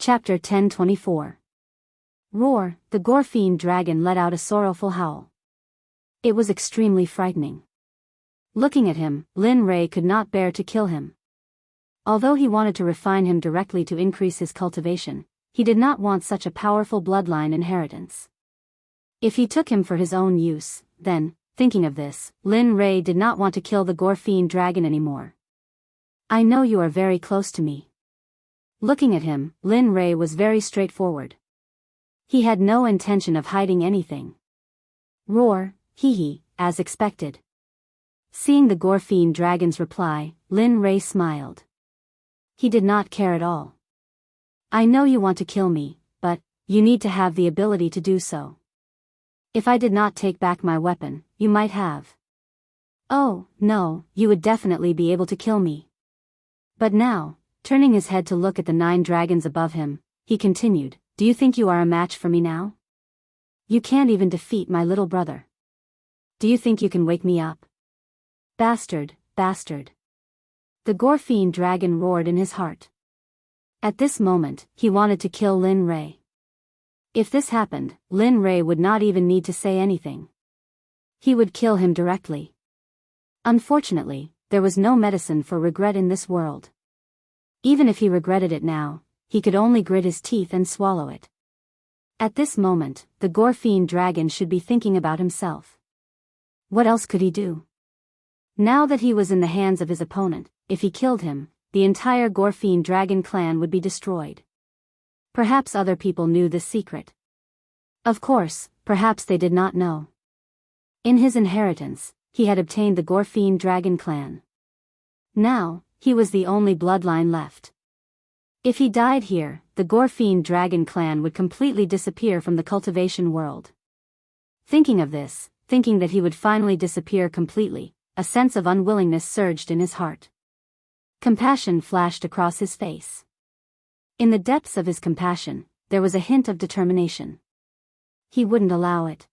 Chapter 1024. Roar, the Gorfiend dragon let out a sorrowful howl. It was extremely frightening. Looking at him, Lin Rei could not bear to kill him. Although he wanted to refine him directly to increase his cultivation, he did not want such a powerful bloodline inheritance. If he took him for his own use, then, thinking of this, Lin Rei did not want to kill the Gorfiend dragon anymore. I know you are very close to me. Looking at him, Lin Rei was very straightforward. He had no intention of hiding anything. Roar, hee, as expected. Seeing the Gorfiend dragon's reply, Lin Rei smiled. He did not care at all. I know you want to kill me, but you need to have the ability to do so. If I did not take back my weapon, you might have. Oh, no, you would definitely be able to kill me. But now, turning his head to look at the 9 dragons above him, he continued, do you think you are a match for me now? You can't even defeat my little brother. Do you think you can wake me up? Bastard, bastard. The Gorfiend dragon roared in his heart. At this moment, he wanted to kill Lin Rei. If this happened, Lin Rei would not even need to say anything. He would kill him directly. Unfortunately, there was no medicine for regret in this world. Even if he regretted it now, he could only grit his teeth and swallow it. At this moment, the Gorfiend dragon should be thinking about himself. What else could he do? Now that he was in the hands of his opponent, if he killed him, the entire Gorfiend dragon clan would be destroyed. Perhaps other people knew this secret. Of course, perhaps they did not know. In his inheritance, he had obtained the Gorfiend dragon clan. Now, he was the only bloodline left. If he died here, the Gorfiend dragon clan would completely disappear from the cultivation world. Thinking of this, thinking that he would finally disappear completely, a sense of unwillingness surged in his heart. Compassion flashed across his face. In the depths of his compassion, there was a hint of determination. He wouldn't allow it.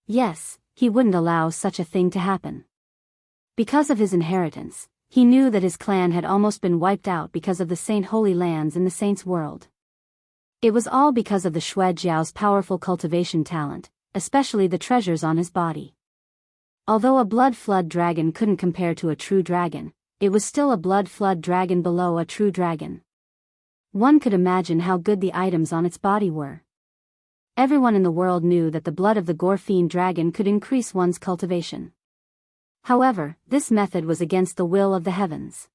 Yes, he wouldn't allow such a thing to happen. Because of his inheritance, he knew that his clan had almost been wiped out because of the Saint Holy Lands in the Saints' world. It was all because of the Xuejiao's powerful cultivation talent, especially the treasures on his body. Although a blood flood dragon couldn't compare to a true dragon, it was still a blood flood dragon below a true dragon. One could imagine how good the items on its body were. Everyone in the world knew that the blood of the Gorfiend dragon could increase one's cultivation. However, this method was against the will of the heavens.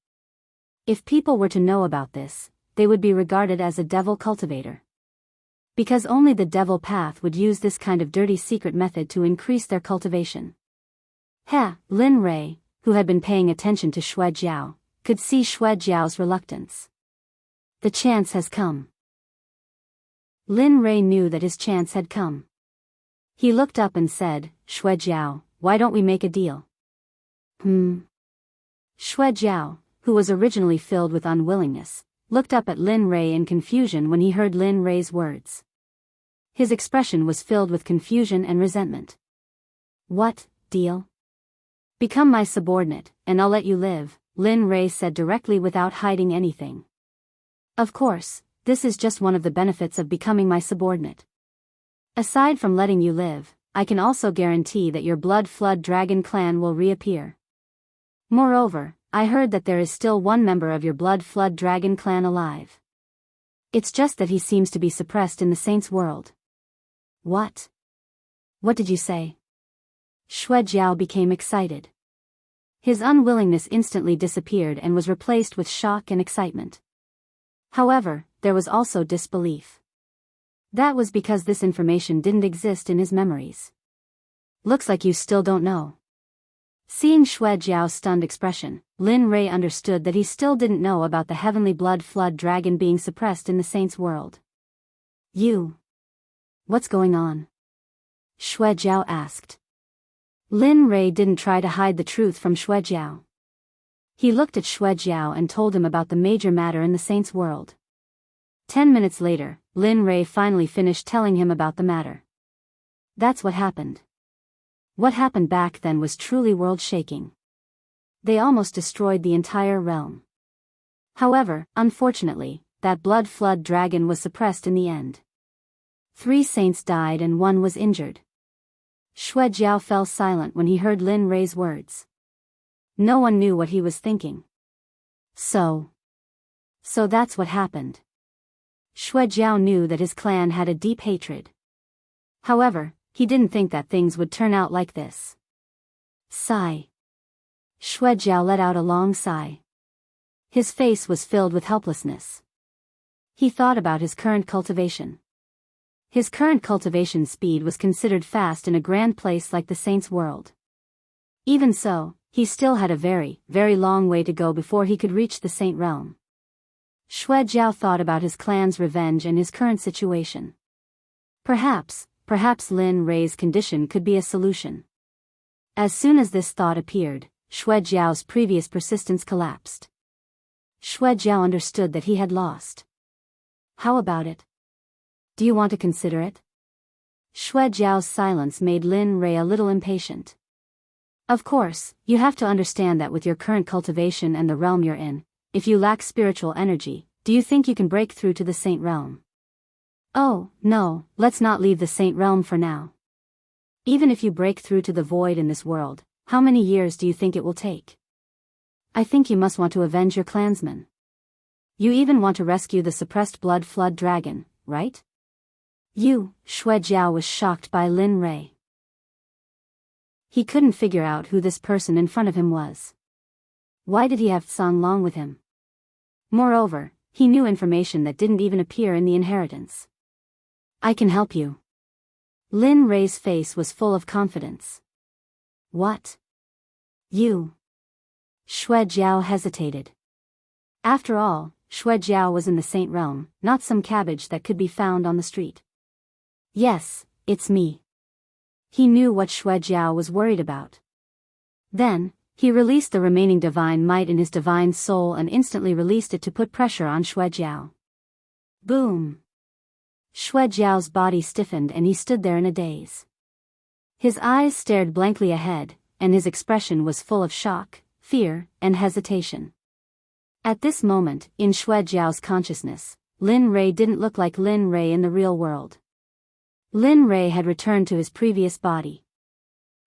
If people were to know about this, they would be regarded as a devil cultivator. Because only the devil path would use this kind of dirty secret method to increase their cultivation. Lin Rei, who had been paying attention to Xuejiao, could see Xuejiao's reluctance. The chance has come. Lin Rei knew that his chance had come. He looked up and said, Xuejiao, why don't we make a deal? Xuejiao, who was originally filled with unwillingness, looked up at Lin Rei in confusion when he heard Lin Rei's words. His expression was filled with confusion and resentment. What, deal? Become my subordinate, and I'll let you live, Lin Rei said directly without hiding anything. Of course, this is just one of the benefits of becoming my subordinate. Aside from letting you live, I can also guarantee that your blood flood dragon clan will reappear. Moreover, I heard that there is still one member of your blood flood dragon clan alive. It's just that he seems to be suppressed in the Saints' world. What? What did you say? Xuejiao became excited. His unwillingness instantly disappeared and was replaced with shock and excitement. However, there was also disbelief. That was because this information didn't exist in his memories. Looks like you still don't know. Seeing Xuejiao's stunned expression, Lin Rei understood that he still didn't know about the heavenly blood flood dragon being suppressed in the Saints' world. You. What's going on? Xuejiao asked. Lin Rei didn't try to hide the truth from Xuejiao. He looked at Xuejiao and told him about the major matter in the Saints' world. 10 minutes later, Lin Rei finally finished telling him about the matter. That's what happened. What happened back then was truly world-shaking. They almost destroyed the entire realm. However, unfortunately, that blood flood dragon was suppressed in the end. 3 saints died and 1 was injured. Xue Jiao fell silent when he heard Lin Rei's words. No one knew what he was thinking. So that's what happened. Xue Jiao knew that his clan had a deep hatred. However, he didn't think that things would turn out like this. Sigh. Xue Jiao let out a long sigh. His face was filled with helplessness. He thought about his current cultivation. His current cultivation speed was considered fast in a grand place like the Saints' World. Even so, he still had a very, very long way to go before he could reach the Saint Realm. Xue Jiao thought about his clan's revenge and his current situation. Perhaps Lin Rei's condition could be a solution. As soon as this thought appeared, Xue Jiao's previous persistence collapsed. Xue Jiao understood that he had lost. How about it? Do you want to consider it? Xue Jiao's silence made Lin Rei a little impatient. Of course, you have to understand that with your current cultivation and the realm you're in, if you lack spiritual energy, do you think you can break through to the Saint Realm? Oh, no, let's not leave the Saint Realm for now. Even if you break through to the void in this world, how many years do you think it will take? I think you must want to avenge your clansmen. You even want to rescue the suppressed blood flood dragon, right? Xue Jiao was shocked by Lin Rei. He couldn't figure out who this person in front of him was. Why did he have Song Long with him? Moreover, he knew information that didn't even appear in the inheritance. I can help you. Lin Rei's face was full of confidence. What? You? Xue Jiao hesitated. After all, Xue Jiao was in the Saint Realm, not some cabbage that could be found on the street. Yes, it's me. He knew what Xue Jiao was worried about. Then, he released the remaining divine might in his divine soul and instantly released it to put pressure on Xue Jiao. Boom! Xue Jiao's body stiffened and he stood there in a daze. His eyes stared blankly ahead, and his expression was full of shock, fear, and hesitation. At this moment, in Xue Jiao's consciousness, Lin Rei didn't look like Lin Rei in the real world. Lin Rei had returned to his previous body.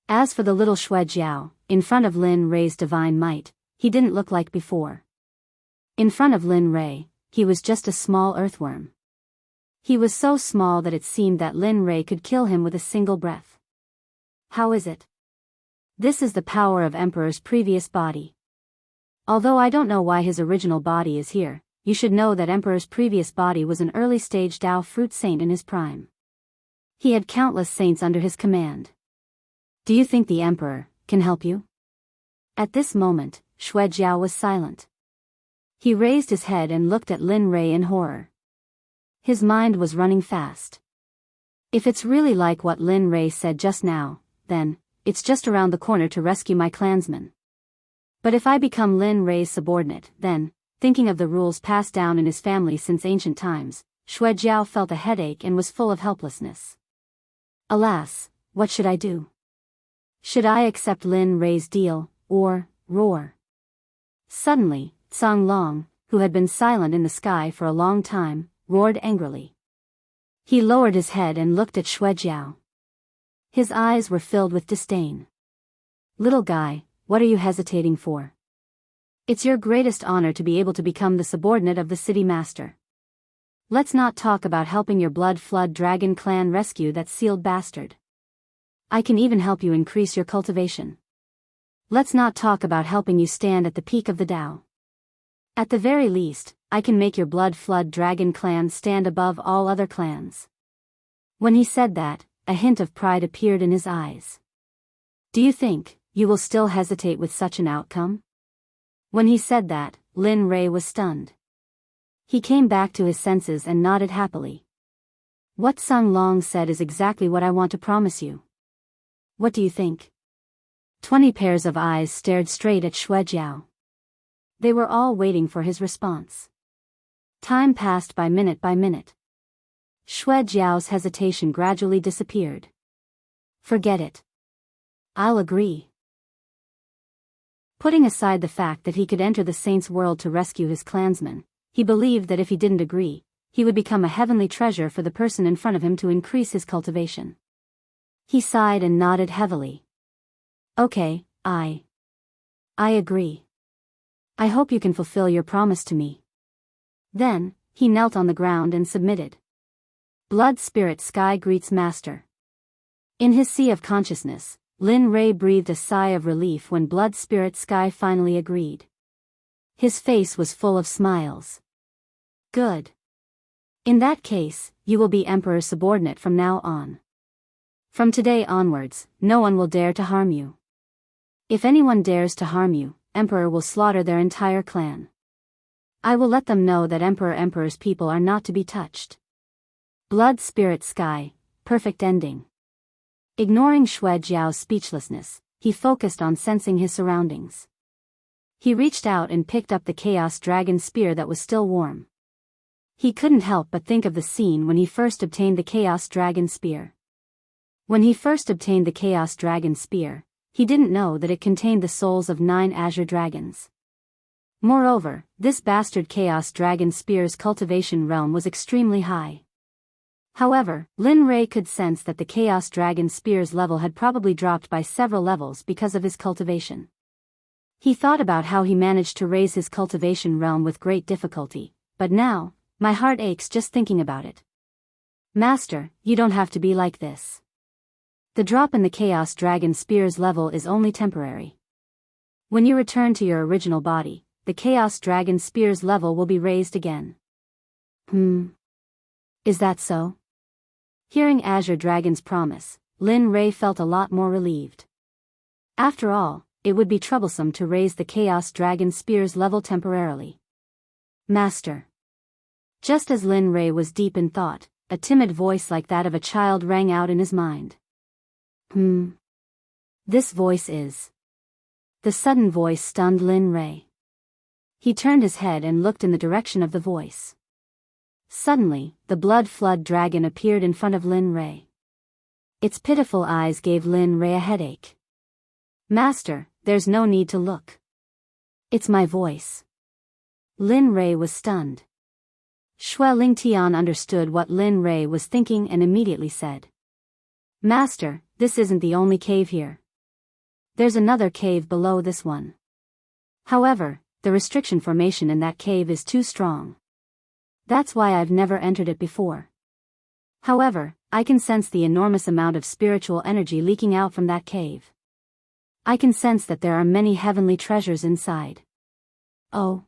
As for the little Xue Jiao, in front of Lin Rei's divine might, he didn't look like before. In front of Lin Rei, he was just a small earthworm. He was so small that it seemed that Lin Rei could kill him with a single breath. How is it? This is the power of Emperor's previous body. Although I don't know why his original body is here, you should know that Emperor's previous body was an early-stage Dao fruit saint in his prime. He had countless saints under his command. Do you think the Emperor can help you? At this moment, Xue Jiao was silent. He raised his head and looked at Lin Rei in horror. His mind was running fast. If it's really like what Lin Rei said just now, then, it's just around the corner to rescue my clansmen. But if I become Lin Rei's subordinate, then, thinking of the rules passed down in his family since ancient times, Xue Jiao felt a headache and was full of helplessness. Alas, what should I do? Should I accept Lin Rei's deal, or roar? Suddenly, Song Long, who had been silent in the sky for a long time, roared angrily. He lowered his head and looked at Xue Jiao. His eyes were filled with disdain. Little guy, what are you hesitating for? It's your greatest honor to be able to become the subordinate of the city master. Let's not talk about helping your blood flood dragon clan rescue that sealed bastard. I can even help you increase your cultivation. Let's not talk about helping you stand at the peak of the Dao. At the very least, I can make your blood flood dragon clan stand above all other clans. When he said that, a hint of pride appeared in his eyes. Do you think you will still hesitate with such an outcome? When he said that, Lin Rei was stunned. He came back to his senses and nodded happily. What Song Long said is exactly what I want to promise you. What do you think? 20 pairs of eyes stared straight at Xue Jiao. They were all waiting for his response. Time passed by minute by minute. Xue Jiao's hesitation gradually disappeared. Forget it. I'll agree. Putting aside the fact that he could enter the Saint's world to rescue his clansmen, he believed that if he didn't agree, he would become a heavenly treasure for the person in front of him to increase his cultivation. He sighed and nodded heavily. Okay, I agree. I hope you can fulfill your promise to me. Then, he knelt on the ground and submitted. Blood Spirit Sky greets Master. In his sea of consciousness, Lin Rei breathed a sigh of relief when Blood Spirit Sky finally agreed. His face was full of smiles. Good. In that case, you will be Emperor's subordinate from now on. From today onwards, no one will dare to harm you. If anyone dares to harm you, Emperor will slaughter their entire clan. I will let them know that Emperor's people are not to be touched. Blood Spirit Sky, perfect ending. Ignoring Xue Jiao's speechlessness, he focused on sensing his surroundings. He reached out and picked up the Chaos Dragon Spear that was still warm. He couldn't help but think of the scene when he first obtained the Chaos Dragon Spear. When he first obtained the Chaos Dragon Spear, he didn't know that it contained the souls of 9 Azure Dragons. Moreover, this bastard Chaos Dragon Spear's cultivation realm was extremely high. However, Lin Rei could sense that the Chaos Dragon Spear's level had probably dropped by several levels because of his cultivation. He thought about how he managed to raise his cultivation realm with great difficulty, but now, my heart aches just thinking about it. Master, you don't have to be like this. The drop in the Chaos Dragon Spear's level is only temporary. When you return to your original body, the Chaos Dragon Spear's level will be raised again. Is that so? Hearing Azure Dragon's promise, Lin Rei felt a lot more relieved. After all, it would be troublesome to raise the Chaos Dragon Spear's level temporarily. Master. Just as Lin Rei was deep in thought, a timid voice like that of a child rang out in his mind. This voice is... The sudden voice stunned Lin Rei. He turned his head and looked in the direction of the voice. Suddenly, the Blood Flood Dragon appeared in front of Lin Rei. Its pitiful eyes gave Lin Rei a headache. Master, there's no need to look. It's my voice. Lin Rei was stunned. Xue Lingtian understood what Lin Rei was thinking and immediately said. Master, this isn't the only cave here. There's another cave below this one. However, the restriction formation in that cave is too strong. That's why I've never entered it before. However, I can sense the enormous amount of spiritual energy leaking out from that cave. I can sense that there are many heavenly treasures inside. Oh.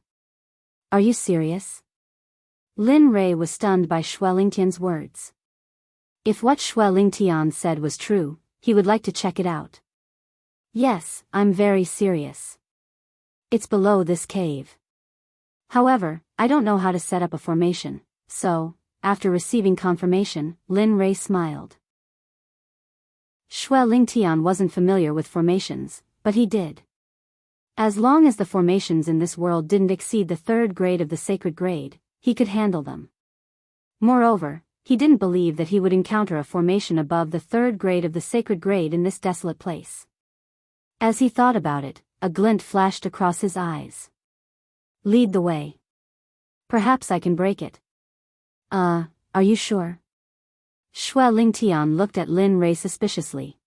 Are you serious? Lin Rei was stunned by Xue Lingtian's words. If what Xue Lingtian said was true, he would like to check it out. Yes, I'm very serious. It's below this cave. However, I don't know how to set up a formation, so, after receiving confirmation, Lin Rei smiled. Xue Lingtian wasn't familiar with formations, but he did. As long as the formations in this world didn't exceed the 3rd grade of the sacred grade, he could handle them. Moreover, he didn't believe that he would encounter a formation above the 3rd grade of the sacred grade in this desolate place. As he thought about it, a glint flashed across his eyes. Lead the way. Perhaps I can break it. Are you sure? Xue Lingtian looked at Lin Rei suspiciously.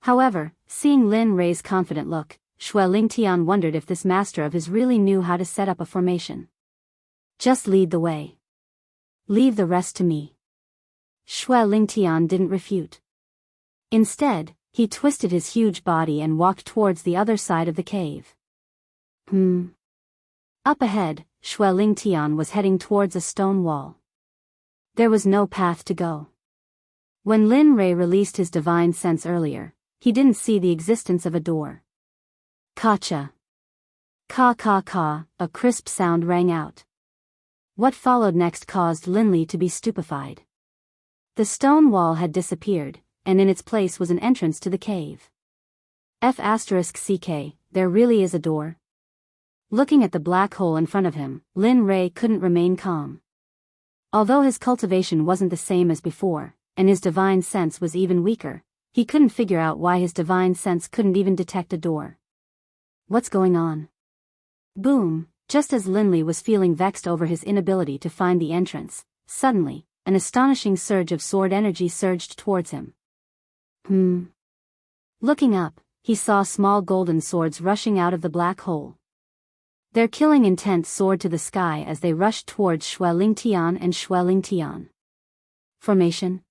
However, seeing Lin Rei's confident look, Xue Lingtian wondered if this master of his really knew how to set up a formation. Just lead the way. Leave the rest to me. Xue Lingtian didn't refute. Instead, he twisted his huge body and walked towards the other side of the cave. Up ahead, Xue Lingtian was heading towards a stone wall. There was no path to go. When Lin Rei released his divine sense earlier, he didn't see the existence of a door. Kacha. Ka, a crisp sound rang out. What followed next caused Linli to be stupefied. The stone wall had disappeared, and in its place was an entrance to the cave. F*CK, there really is a door? Looking at the black hole in front of him, Lin Rei couldn't remain calm. Although his cultivation wasn't the same as before, and his divine sense was even weaker, he couldn't figure out why his divine sense couldn't even detect a door. What's going on? Boom, Just as Linley was feeling vexed over his inability to find the entrance, suddenly, an astonishing surge of sword energy surged towards him. Looking up, he saw small golden swords rushing out of the black hole. Their killing intent soared to the sky as they rushed towards Xue Lingtian and Xue Lingtian. Formation?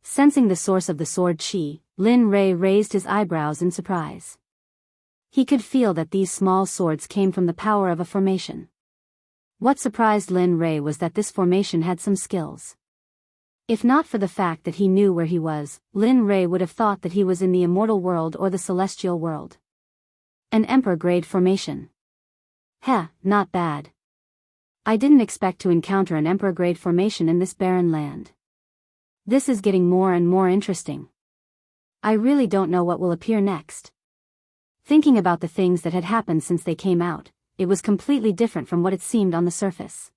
Sensing the source of the sword chi, Lin Rei raised his eyebrows in surprise. He could feel that these small swords came from the power of a formation. What surprised Lin Rei was that this formation had some skills. If not for the fact that he knew where he was, Lin Rei would have thought that he was in the immortal world or the celestial world. An Emperor-grade formation. Heh, not bad. I didn't expect to encounter an Emperor-grade formation in this barren land. This is getting more and more interesting. I really don't know what will appear next. Thinking about the things that had happened since they came out, it was completely different from what it seemed on the surface.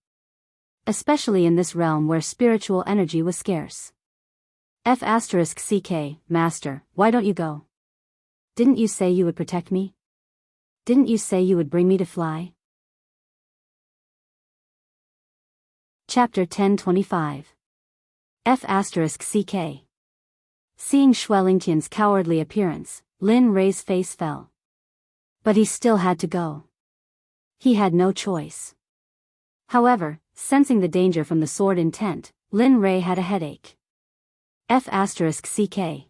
Especially in this realm where spiritual energy was scarce. F***CK, Master, why don't you go? Didn't you say you would protect me? Didn't you say you would bring me to fly? Chapter 1025. F***CK. Seeing Xue Lingtian's cowardly appearance, Lin Rei's face fell. But he still had to go. He had no choice. However, sensing the danger from the sword intent, Lin Rei had a headache. F***CK.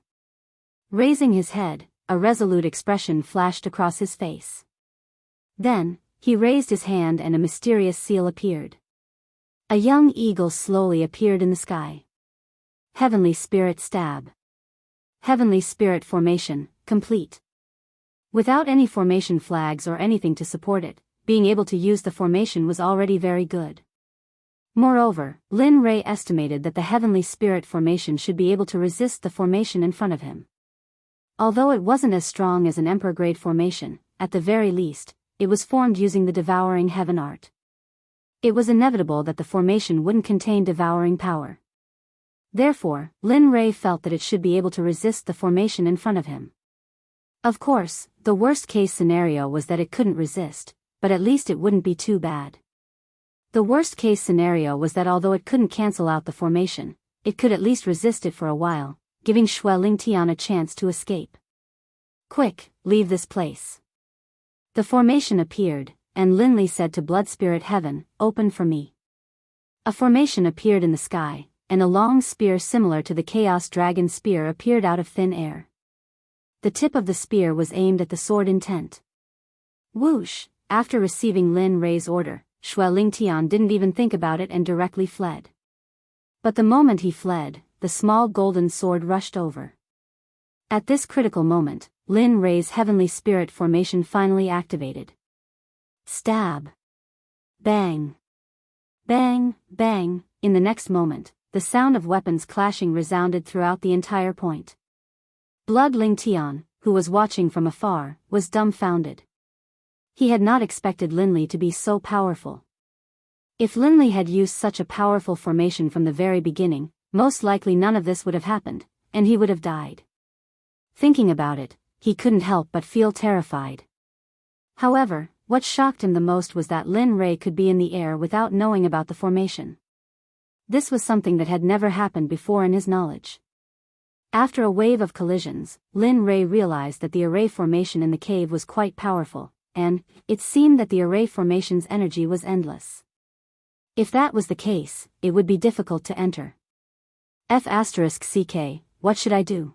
Raising his head, a resolute expression flashed across his face. Then, he raised his hand and a mysterious seal appeared. A young eagle slowly appeared in the sky. Heavenly Spirit Stab. Heavenly Spirit Formation, complete. Without any formation flags or anything to support it, being able to use the formation was already very good. Moreover, Lin Rei estimated that the Heavenly Spirit Formation should be able to resist the formation in front of him. Although it wasn't as strong as an Emperor-grade formation, at the very least, it was formed using the Devouring Heaven art. It was inevitable that the formation wouldn't contain devouring power. Therefore, Lin Rei felt that it should be able to resist the formation in front of him. Of course, the worst-case scenario was that it couldn't resist, but at least it wouldn't be too bad. The worst-case scenario was that although it couldn't cancel out the formation, it could at least resist it for a while, giving Xue Lingtian a chance to escape. Quick, leave this place. The formation appeared, and Linley said to Blood Spirit Heaven, open for me. A formation appeared in the sky, and a long spear similar to the Chaos Dragon spear appeared out of thin air. The tip of the spear was aimed at the sword intent. Whoosh! After receiving Lin Rei's order, Xue Lingtian didn't even think about it and directly fled. But the moment he fled, the small golden sword rushed over. At this critical moment, Lin Rei's Heavenly Spirit Formation finally activated. Stab! Bang! Bang, bang! In the next moment, the sound of weapons clashing resounded throughout the entire point. Blood Lingtian, who was watching from afar, was dumbfounded. He had not expected Linley to be so powerful. If Linley had used such a powerful formation from the very beginning, most likely none of this would have happened, and he would have died. Thinking about it, he couldn't help but feel terrified. However, what shocked him the most was that Lin Rei could be in the air without knowing about the formation. This was something that had never happened before in his knowledge. After a wave of collisions, Lin Rei realized that the array formation in the cave was quite powerful, and it seemed that the array formation's energy was endless. If that was the case, it would be difficult to enter. F***CK, what should I do?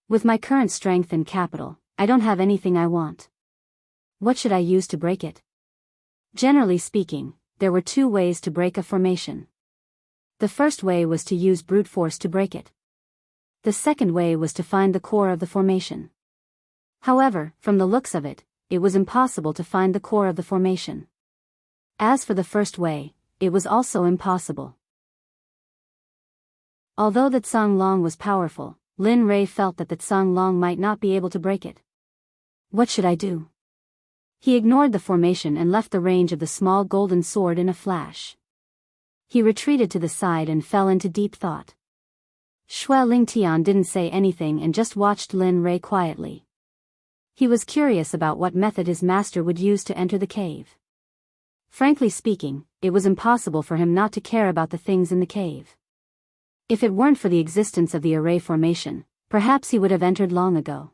With my current strength and capital, I don't have anything I want. What should I use to break it? Generally speaking, there were two ways to break a formation. The first way was to use brute force to break it. The second way was to find the core of the formation. However, from the looks of it, it was impossible to find the core of the formation. As for the first way, it was also impossible. Although the Cang-Long was powerful, Lin Rei felt that the Cang-Long might not be able to break it. What should I do? He ignored the formation and left the range of the small golden sword in a flash. He retreated to the side and fell into deep thought. Xue Lingtian didn't say anything and just watched Lin Rei quietly. He was curious about what method his master would use to enter the cave. Frankly speaking, it was impossible for him not to care about the things in the cave. If it weren't for the existence of the array formation, perhaps he would have entered long ago.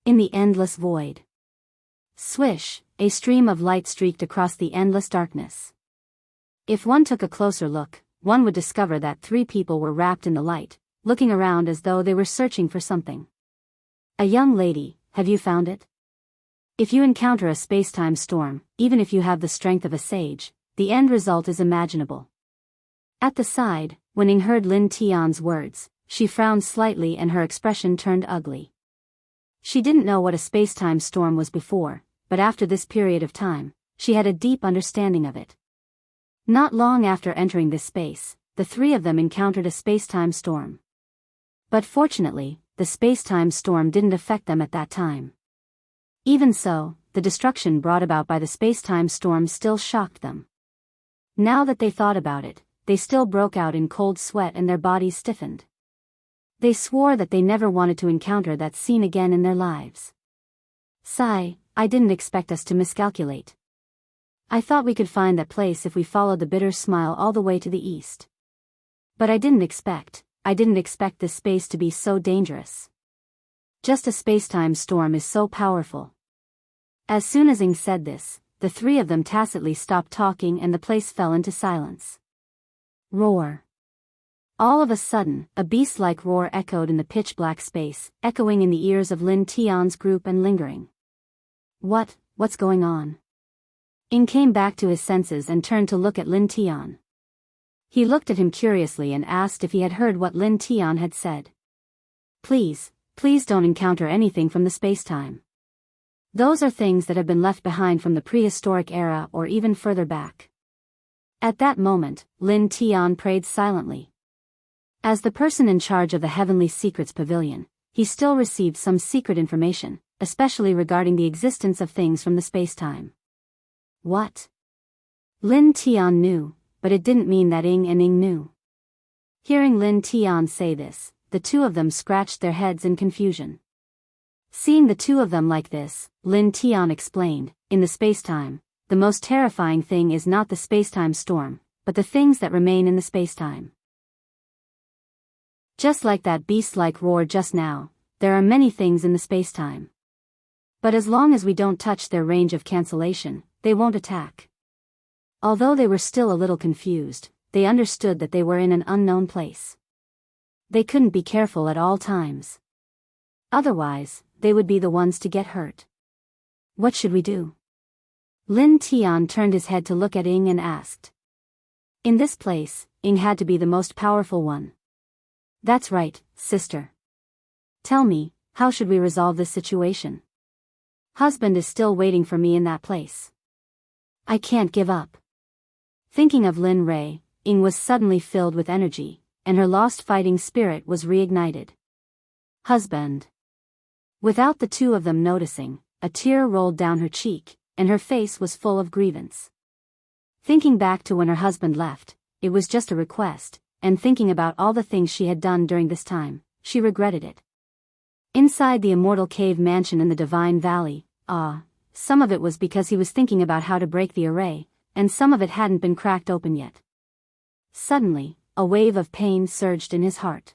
In the endless void. Swish, a stream of light streaked across the endless darkness. If one took a closer look, one would discover that 3 people were wrapped in the light, looking around as though they were searching for something. A young lady, have you found it? If you encounter a space-time storm, even if you have the strength of a sage, the end result is imaginable. At the side, when Ing heard Lin Tian's words, she frowned slightly and her expression turned ugly. She didn't know what a space-time storm was before, but after this period of time, she had a deep understanding of it. Not long after entering this space, the 3 of them encountered a space-time storm. But fortunately, the space-time storm didn't affect them at that time. Even so, the destruction brought about by the space-time storm still shocked them. Now that they thought about it, they still broke out in cold sweat and their bodies stiffened. They swore that they never wanted to encounter that scene again in their lives. Sigh, I didn't expect us to miscalculate. I thought we could find that place if we followed the bitter smile all the way to the east. But I didn't expect this space to be so dangerous. Just a space-time storm is so powerful. As soon as Ing said this, the 3 of them tacitly stopped talking and the place fell into silence. Roar. All of a sudden, a beast-like roar echoed in the pitch-black space, echoing in the ears of Lin Tian's group and lingering. What's going on? Ing came back to his senses and turned to look at Lin Tian. He looked at him curiously and asked if he had heard what Lin Tian had said. Please don't encounter anything from the space-time. Those are things that have been left behind from the prehistoric era or even further back. At that moment, Lin Tian prayed silently. As the person in charge of the Heavenly Secrets Pavilion, he still received some secret information, especially regarding the existence of things from the space-time. What? Lin Tian knew, but it didn't mean that Ing knew. Hearing Lin Tian say this, the 2 of them scratched their heads in confusion. Seeing the 2 of them like this, Lin Tian explained, in the space-time, the most terrifying thing is not the space-time storm, but the things that remain in the space-time. Just like that beast-like roar just now, there are many things in the space-time. But as long as we don't touch their range of cancellation, they won't attack. Although they were still a little confused, they understood that they were in an unknown place. They couldn't be careful at all times. Otherwise, they would be the ones to get hurt. What should we do? Lin Tian turned his head to look at Ing and asked. In this place, Ing had to be the most powerful one. That's right, sister. Tell me, how should we resolve this situation? Husband is still waiting for me in that place. I can't give up. Thinking of Lin Rei, Ing was suddenly filled with energy, and her lost fighting spirit was reignited. Husband. Without the 2 of them noticing, a tear rolled down her cheek, and her face was full of grievance. Thinking back to when her husband left, it was just a request, and thinking about all the things she had done during this time, she regretted it. Inside the immortal cave mansion in the Divine Valley, some of it was because he was thinking about how to break the array, and some of it hadn't been cracked open yet. Suddenly, a wave of pain surged in his heart.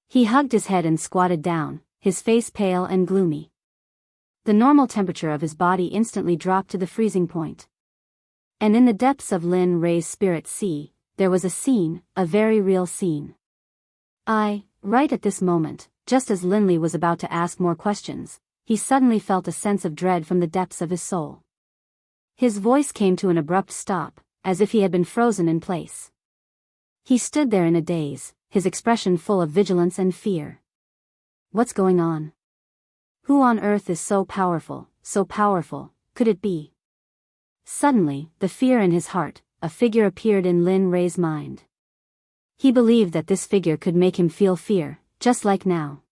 He hugged his head and squatted down, his face pale and gloomy. The normal temperature of his body instantly dropped to the freezing point. And in the depths of Lin Rei's spirit sea, there was a scene, a very real scene. Right at this moment, just as Lin Li was about to ask more questions, he suddenly felt a sense of dread from the depths of his soul. His voice came to an abrupt stop, as if he had been frozen in place. He stood there in a daze, his expression full of vigilance and fear. What's going on? Who on earth is so powerful, could it be? Suddenly, the fear in his heart, a figure appeared in Lin Rei's mind. He believed that this figure could make him feel fear, just like now.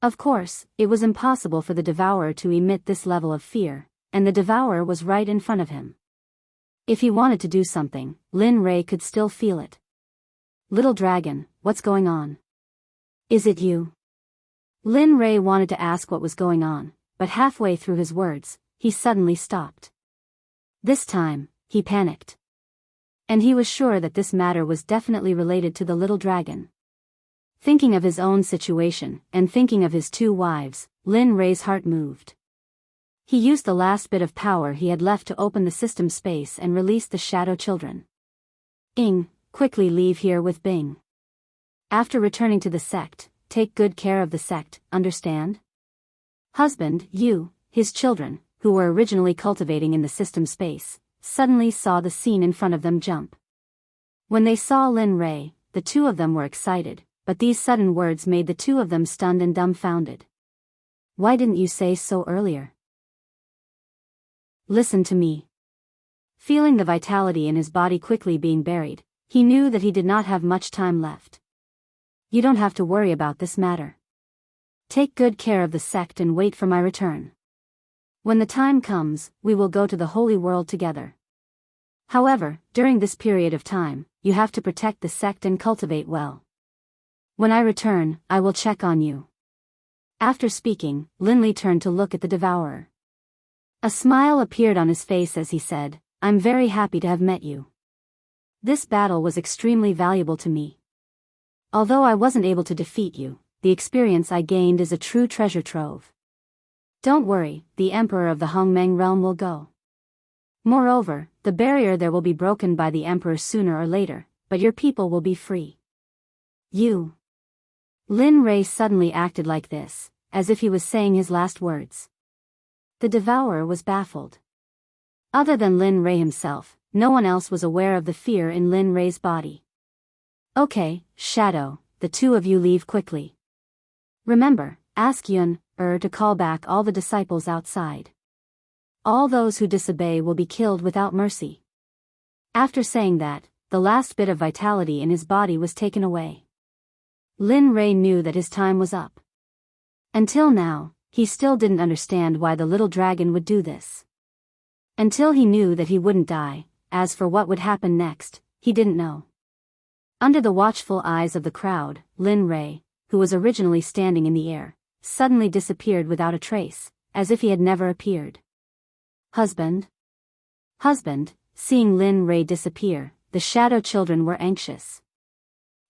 Of course, it was impossible for the devourer to emit this level of fear, and the devourer was right in front of him. If he wanted to do something, Lin Rei could still feel it. Little dragon, what's going on? Is it you? Lin Rei wanted to ask what was going on, but halfway through his words, he suddenly stopped. This time, he panicked. And he was sure that this matter was definitely related to the little dragon. Thinking of his own situation, and thinking of his two wives, Lin Rei's heart moved. He used the last bit of power he had left to open the system space and release the Shadow Children. Ing, quickly leave here with Bing. After returning to the sect, take good care of the sect, understand? Husband, you, his children, who were originally cultivating in the system space, suddenly saw the scene in front of them jump. When they saw Lin Rei, the two of them were excited, but these sudden words made the two of them stunned and dumbfounded. Why didn't you say so earlier? Listen to me. Feeling the vitality in his body quickly being buried, he knew that he did not have much time left. You don't have to worry about this matter. Take good care of the sect and wait for my return. When the time comes, we will go to the holy world together. However, during this period of time, you have to protect the sect and cultivate well. When I return, I will check on you. After speaking, Lin Li turned to look at the devourer. A smile appeared on his face as he said, I'm very happy to have met you. This battle was extremely valuable to me. Although I wasn't able to defeat you, the experience I gained is a true treasure trove. Don't worry, the Emperor of the Hongmeng realm will go. Moreover, the barrier there will be broken by the Emperor sooner or later, but your people will be free. You. Lin Rei suddenly acted like this, as if he was saying his last words. The devourer was baffled. Other than Lin Rei himself, no one else was aware of the fear in Lin Rei's body. Okay, Shadow, the two of you leave quickly. Remember, ask Yun to call back all the disciples outside. All those who disobey will be killed without mercy. After saying that, the last bit of vitality in his body was taken away. Lin Rei knew that his time was up. Until now, he still didn't understand why the little dragon would do this. Until he knew that he wouldn't die, as for what would happen next, he didn't know. Under the watchful eyes of the crowd, Lin Rei, who was originally standing in the air, suddenly disappeared without a trace, as if he had never appeared. Husband? Husband, seeing Lin Rei disappear, the Shadow Children were anxious.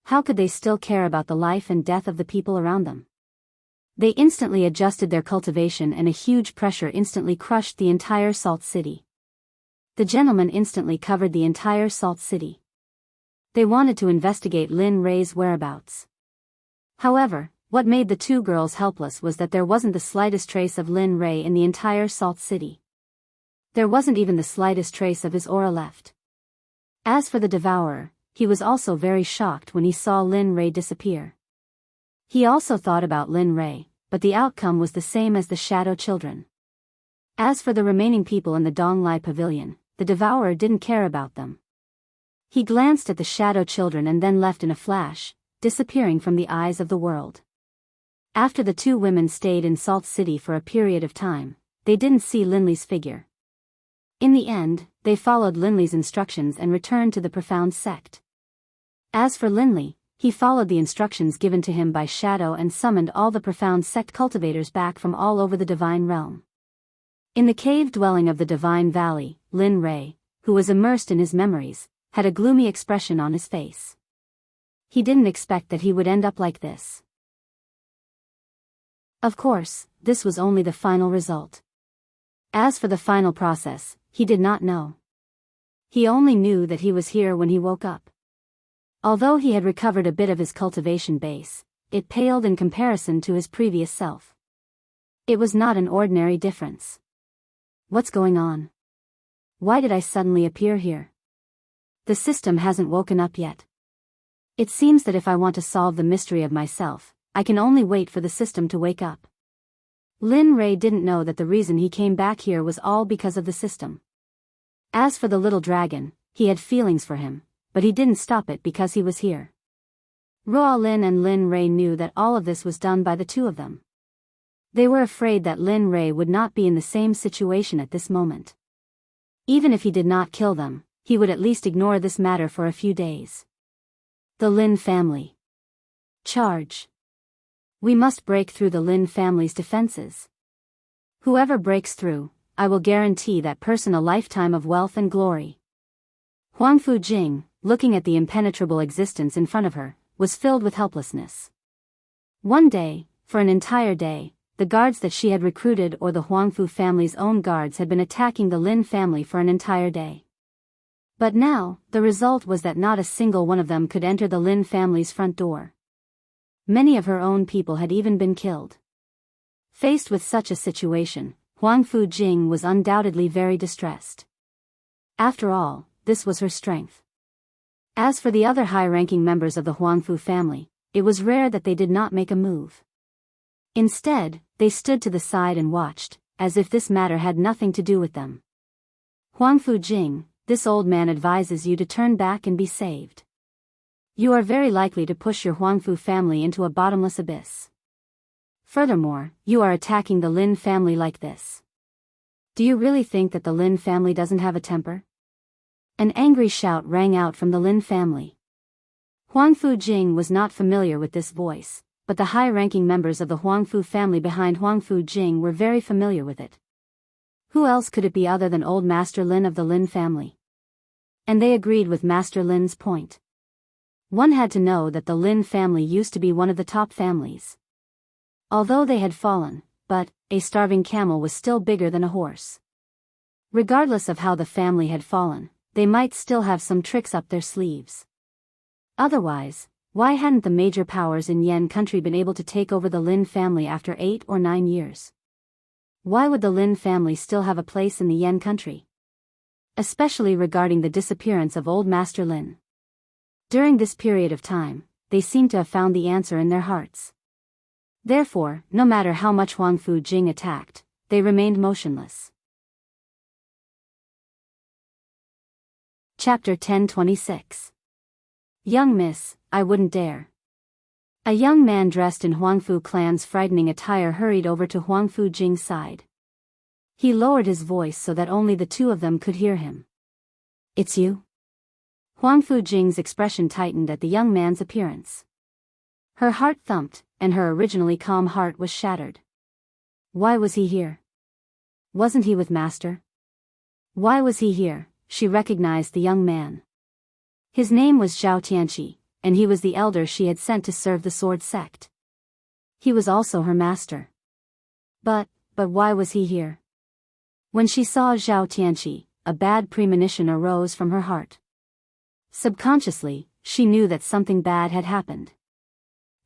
How could they still care about the life and death of the people around them? They instantly adjusted their cultivation and a huge pressure instantly crushed the entire Salt City. The gentleman instantly covered the entire Salt City. They wanted to investigate Lin Rei's whereabouts. However, what made the two girls helpless was that there wasn't the slightest trace of Lin Rei in the entire Salt City. There wasn't even the slightest trace of his aura left. As for the devourer, he was also very shocked when he saw Lin Rei disappear. He also thought about Lin Rei, but the outcome was the same as the Shadow Children. As for the remaining people in the Donglai Pavilion, the devourer didn't care about them. He glanced at the Shadow Children and then left in a flash, disappearing from the eyes of the world. After the two women stayed in Salt City for a period of time, they didn't see Lin Li's figure. In the end, they followed Lin Li's instructions and returned to the profound sect. As for Lin Li, he followed the instructions given to him by Shadow and summoned all the profound sect cultivators back from all over the divine realm. In the cave dwelling of the Divine Valley, Lin Rei, who was immersed in his memories, had a gloomy expression on his face. He didn't expect that he would end up like this. Of course, this was only the final result. As for the final process, he did not know. He only knew that he was here when he woke up. Although he had recovered a bit of his cultivation base, it paled in comparison to his previous self. It was not an ordinary difference. What's going on? Why did I suddenly appear here? The system hasn't woken up yet. It seems that if I want to solve the mystery of myself, I can only wait for the system to wake up. Lin Rei didn't know that the reason he came back here was all because of the system. As for the little dragon, he had feelings for him, but he didn't stop it because he was here. Ruo Lin and Lin Rei knew that all of this was done by the two of them. They were afraid that Lin Rei would not be in the same situation at this moment. Even if he did not kill them, he would at least ignore this matter for a few days. The Lin family. Charge. We must break through the Lin family's defenses. Whoever breaks through, I will guarantee that person a lifetime of wealth and glory. Huang Fujing, looking at the impenetrable existence in front of her, was filled with helplessness. One day, for an entire day, the guards that she had recruited or the Huangfu family's own guards had been attacking the Lin family for an entire day. But now, the result was that not a single one of them could enter the Lin family's front door. Many of her own people had even been killed. Faced with such a situation, Huang Fujing was undoubtedly very distressed. After all, this was her strength. As for the other high-ranking members of the Huangfu family, it was rare that they did not make a move. Instead, they stood to the side and watched, as if this matter had nothing to do with them. Huang Fujing, this old man advises you to turn back and be saved. You are very likely to push your Huangfu family into a bottomless abyss. Furthermore, you are attacking the Lin family like this. Do you really think that the Lin family doesn't have a temper? An angry shout rang out from the Lin family. Huang Fujing was not familiar with this voice, but the high-ranking members of the Huangfu family behind Huang Fujing were very familiar with it. Who else could it be other than old Master Lin of the Lin family? And they agreed with Master Lin's point. One had to know that the Lin family used to be one of the top families. Although they had fallen, but a starving camel was still bigger than a horse. Regardless of how the family had fallen, they might still have some tricks up their sleeves. Otherwise, why hadn't the major powers in Yan country been able to take over the Lin family after 8 or 9 years? Why would the Lin family still have a place in the Yan country? Especially regarding the disappearance of old Master Lin. During this period of time, they seemed to have found the answer in their hearts. Therefore, no matter how much Huang Fujing attacked, they remained motionless. Chapter 1026. Young miss, I wouldn't dare. A young man dressed in Huangfu clan's frightening attire hurried over to Huang Fujing's side. He lowered his voice so that only the two of them could hear him. It's you? Huang Fujing's expression tightened at the young man's appearance. Her heart thumped, and her originally calm heart was shattered. Why was he here? Wasn't he with Master? Why was he here? She recognized the young man. His name was Zhao Tianqi, and he was the elder she had sent to serve the sword sect. He was also her master. But why was he here? When she saw Zhao Tianqi, a bad premonition arose from her heart. Subconsciously, she knew that something bad had happened.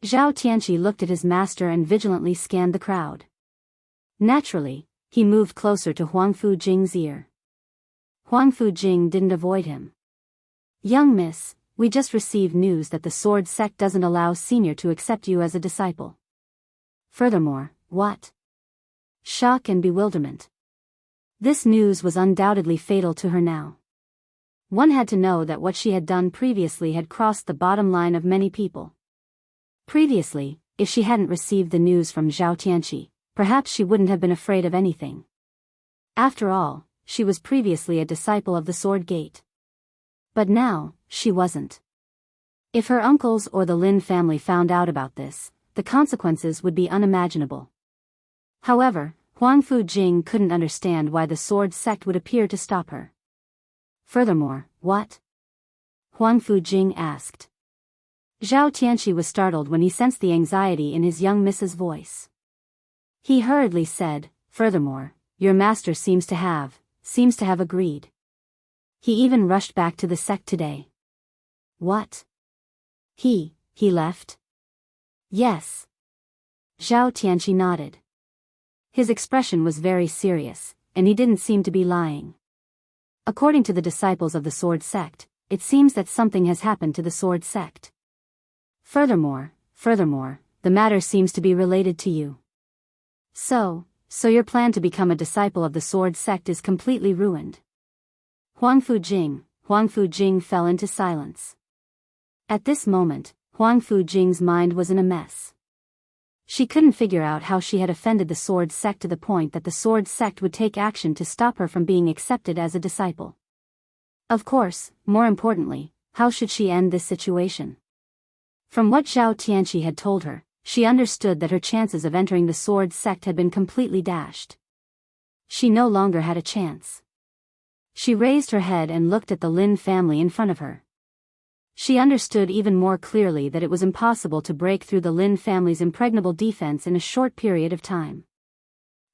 Zhao Tianqi looked at his master and vigilantly scanned the crowd. Naturally, he moved closer to Huang Fujing's ear. Huang Fujing didn't avoid him. Young miss, we just received news that the sword sect doesn't allow senior to accept you as a disciple. Furthermore, what? Shock and bewilderment. This news was undoubtedly fatal to her now. One had to know that what she had done previously had crossed the bottom line of many people. Previously, if she hadn't received the news from Zhao Tianqi, perhaps she wouldn't have been afraid of anything. After all, she was previously a disciple of the Sword Gate. But now, she wasn't. If her uncles or the Lin family found out about this, the consequences would be unimaginable. However, Huang Fujing couldn't understand why the sword sect would appear to stop her. Furthermore, what? Huang Fujing asked. Zhao Tianqi was startled when he sensed the anxiety in his young miss's voice. He hurriedly said, furthermore, your master seems to have agreed. He even rushed back to the sect today. What? He left? Yes. Zhao Tianqi nodded. His expression was very serious, and he didn't seem to be lying. According to the disciples of the sword sect, it seems that something has happened to the sword sect. Furthermore, the matter seems to be related to you. So your plan to become a disciple of the sword sect is completely ruined. Huang Fujing fell into silence. At this moment, Huang Fujing's mind was in a mess. She couldn't figure out how she had offended the sword sect to the point that the sword sect would take action to stop her from being accepted as a disciple. Of course, more importantly, how should she end this situation? From what Zhao Tianqi had told her, she understood that her chances of entering the sword sect had been completely dashed. She no longer had a chance. She raised her head and looked at the Lin family in front of her. She understood even more clearly that it was impossible to break through the Lin family's impregnable defense in a short period of time.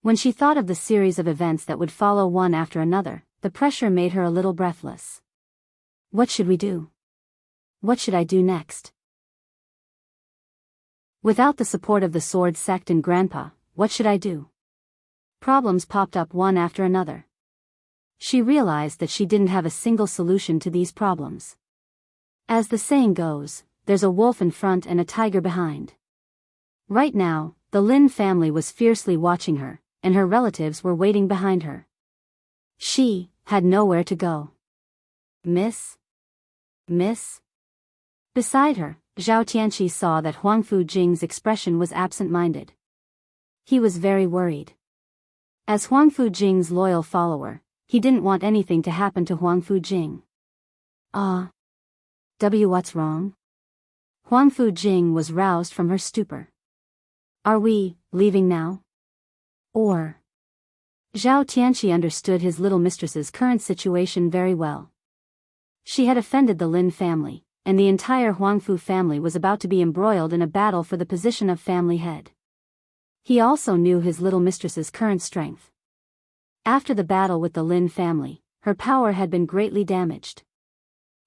When she thought of the series of events that would follow one after another, the pressure made her a little breathless. What should we do? What should I do next? Without the support of the Sword Sect and Grandpa, what should I do? Problems popped up one after another. She realized that she didn't have a single solution to these problems. As the saying goes, there's a wolf in front and a tiger behind. Right now, the Lin family was fiercely watching her, and her relatives were waiting behind her. She had nowhere to go. Miss? Beside her, Zhao Tianqi saw that Huangfu Jing's expression was absent-minded. He was very worried. As Huangfu Jing's loyal follower, he didn't want anything to happen to Huangfu Jing. What's wrong? Huangfu Jing was roused from her stupor. Are we leaving now? Or? Zhao Tianqi understood his little mistress's current situation very well. She had offended the Lin family, and the entire Huangfu family was about to be embroiled in a battle for the position of family head. He also knew his little mistress's current strength. After the battle with the Lin family, her power had been greatly damaged.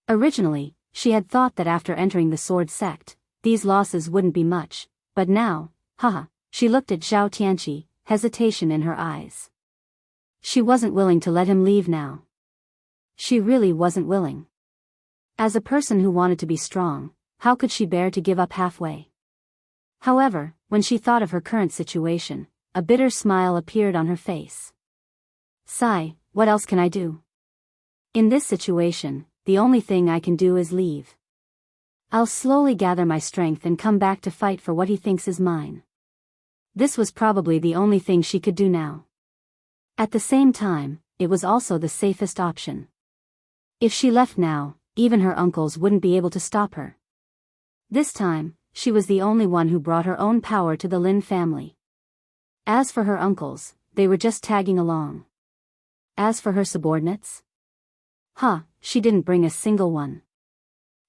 Originally, she had thought that after entering the Sword Sect, these losses wouldn't be much, but now, she looked at Zhao Tianqi, hesitation in her eyes. She wasn't willing to let him leave now. She really wasn't willing. As a person who wanted to be strong, how could she bear to give up halfway? However, when she thought of her current situation, a bitter smile appeared on her face. Sigh, what else can I do? In this situation, the only thing I can do is leave. I'll slowly gather my strength and come back to fight for what he thinks is mine. This was probably the only thing she could do now. At the same time, it was also the safest option. If she left now, even her uncles wouldn't be able to stop her. This time, she was the only one who brought her own power to the Lin family. As for her uncles, they were just tagging along. As for her subordinates? She didn't bring a single one.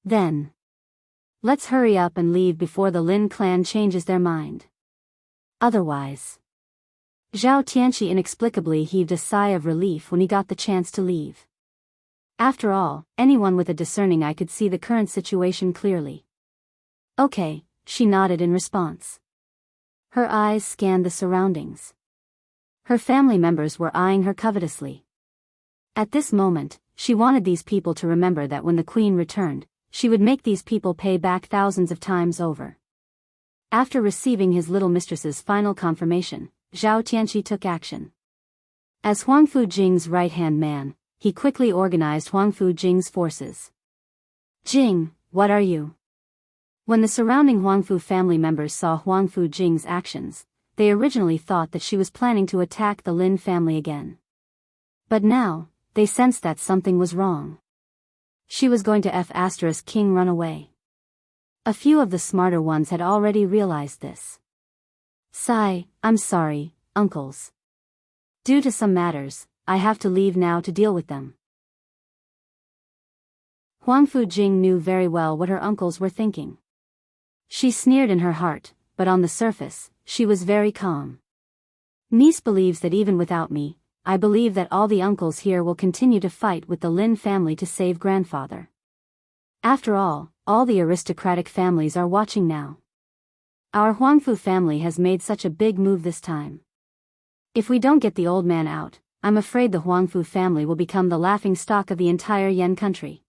Then. Let's hurry up and leave before the Lin clan changes their mind. Otherwise. Zhao Tianqi inexplicably heaved a sigh of relief when he got the chance to leave. After all, anyone with a discerning eye could see the current situation clearly. Okay, she nodded in response. Her eyes scanned the surroundings. Her family members were eyeing her covetously. At this moment, she wanted these people to remember that when the queen returned, she would make these people pay back thousands of times over. After receiving his little mistress's final confirmation, Zhao Tianqi took action. As Huangfu Jing's right-hand man, he quickly organized Huangfu Jing's forces. Jing, what are you? When the surrounding Huangfu family members saw Huangfu Jing's actions, they originally thought that she was planning to attack the Lin family again. But now, they sensed that something was wrong. She was going to King run away. A few of the smarter ones had already realized this. Sigh, I'm sorry, uncles. Due to some matters, I have to leave now to deal with them. Huangfu Jing knew very well what her uncles were thinking. She sneered in her heart, but on the surface, she was very calm. Niece believes that even without me, I believe that all the uncles here will continue to fight with the Lin family to save grandfather. After all the aristocratic families are watching now. Our Huangfu family has made such a big move this time. If we don't get the old man out, I'm afraid the Huangfu family will become the laughing stock of the entire Yan country.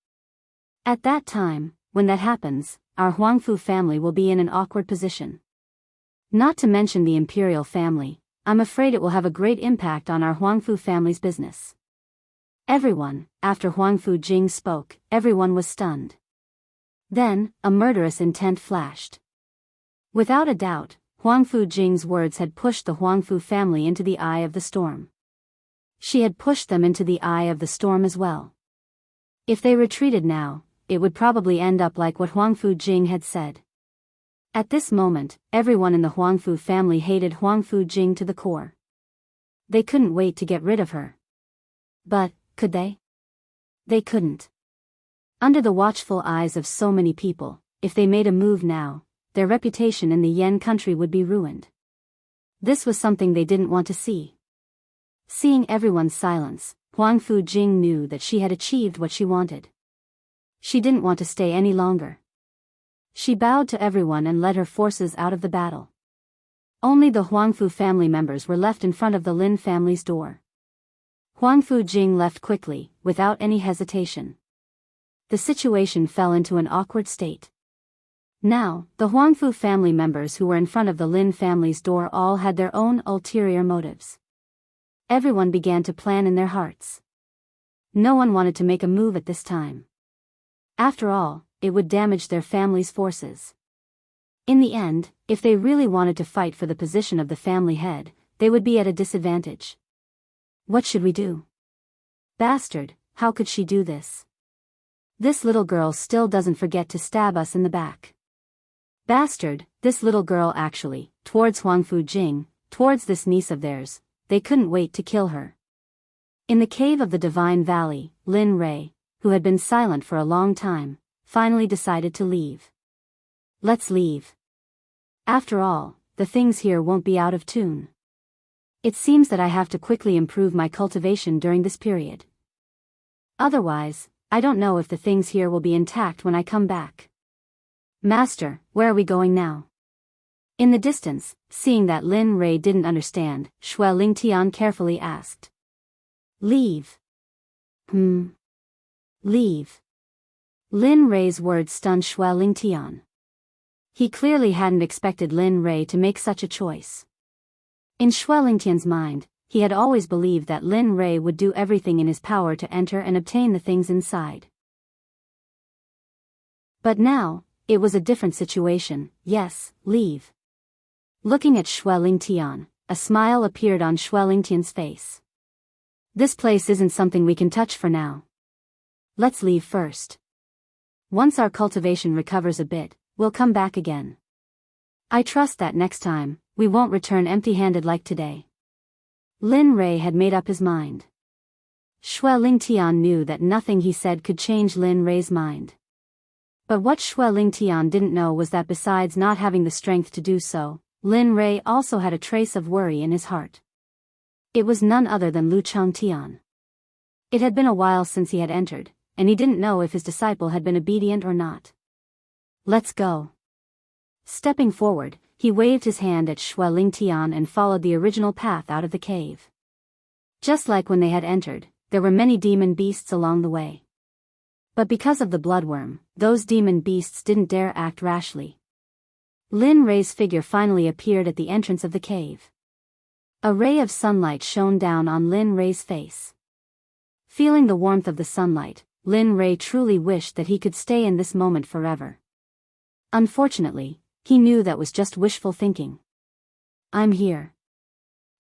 At that time, when that happens, our Huangfu family will be in an awkward position. Not to mention the imperial family, I'm afraid it will have a great impact on our Huangfu family's business. Everyone, after Huangfu Jing spoke, everyone was stunned. Then, a murderous intent flashed. Without a doubt, Huangfu Jing's words had pushed the Huangfu family into the eye of the storm. She had pushed them into the eye of the storm as well. If they retreated now, it would probably end up like what Huangfu Jing had said. At this moment, everyone in the Huangfu family hated Huangfu Jing to the core. They couldn't wait to get rid of her. But, could they? They couldn't. Under the watchful eyes of so many people, if they made a move now, their reputation in the Yan country would be ruined. This was something they didn't want to see. Seeing everyone's silence, Huang Fujing knew that she had achieved what she wanted. She didn't want to stay any longer. She bowed to everyone and led her forces out of the battle. Only the Huangfu family members were left in front of the Lin family's door. Huang Fujing left quickly, without any hesitation. The situation fell into an awkward state. Now, the Huangfu family members who were in front of the Lin family's door all had their own ulterior motives. Everyone began to plan in their hearts. No one wanted to make a move at this time. After all, it would damage their family's forces. In the end, if they really wanted to fight for the position of the family head, they would be at a disadvantage. What should we do? Bastard, how could she do this? This little girl still doesn't forget to stab us in the back. Bastard, this little girl actually, towards Huang Fujing, towards this niece of theirs, they couldn't wait to kill her. In the cave of the Divine Valley, Lin Rei, who had been silent for a long time, finally decided to leave. Let's leave. After all, the things here won't be out of tune. It seems that I have to quickly improve my cultivation during this period. Otherwise, I don't know if the things here will be intact when I come back. Master, where are we going now? In the distance, seeing that Lin Rei didn't understand, Xue Lingtian carefully asked. Leave. Leave. Lin Rei's words stunned Xue Lingtian. He clearly hadn't expected Lin Rei to make such a choice. In Xue Lingtian's mind, he had always believed that Lin Rei would do everything in his power to enter and obtain the things inside. But now, it was a different situation. Yes, leave. Looking at Xue Lingtian, a smile appeared on Xue Lingtian's face. This place isn't something we can touch for now. Let's leave first. Once our cultivation recovers a bit, we'll come back again. I trust that next time, we won't return empty-handed like today. Lin Rei had made up his mind. Xue Lingtian knew that nothing he said could change Lin Rei's mind. But what Xue Lingtian didn't know was that besides not having the strength to do so, Lin Rei also had a trace of worry in his heart. It was none other than Lu Changtian. It had been a while since he had entered, and he didn't know if his disciple had been obedient or not. Let's go. Stepping forward, he waved his hand at Xue Lingtian and followed the original path out of the cave. Just like when they had entered, there were many demon beasts along the way. But because of the bloodworm, those demon beasts didn't dare act rashly. Lin Rei's figure finally appeared at the entrance of the cave. A ray of sunlight shone down on Lin Rei's face. Feeling the warmth of the sunlight, Lin Rei truly wished that he could stay in this moment forever. Unfortunately, he knew that was just wishful thinking. I'm here.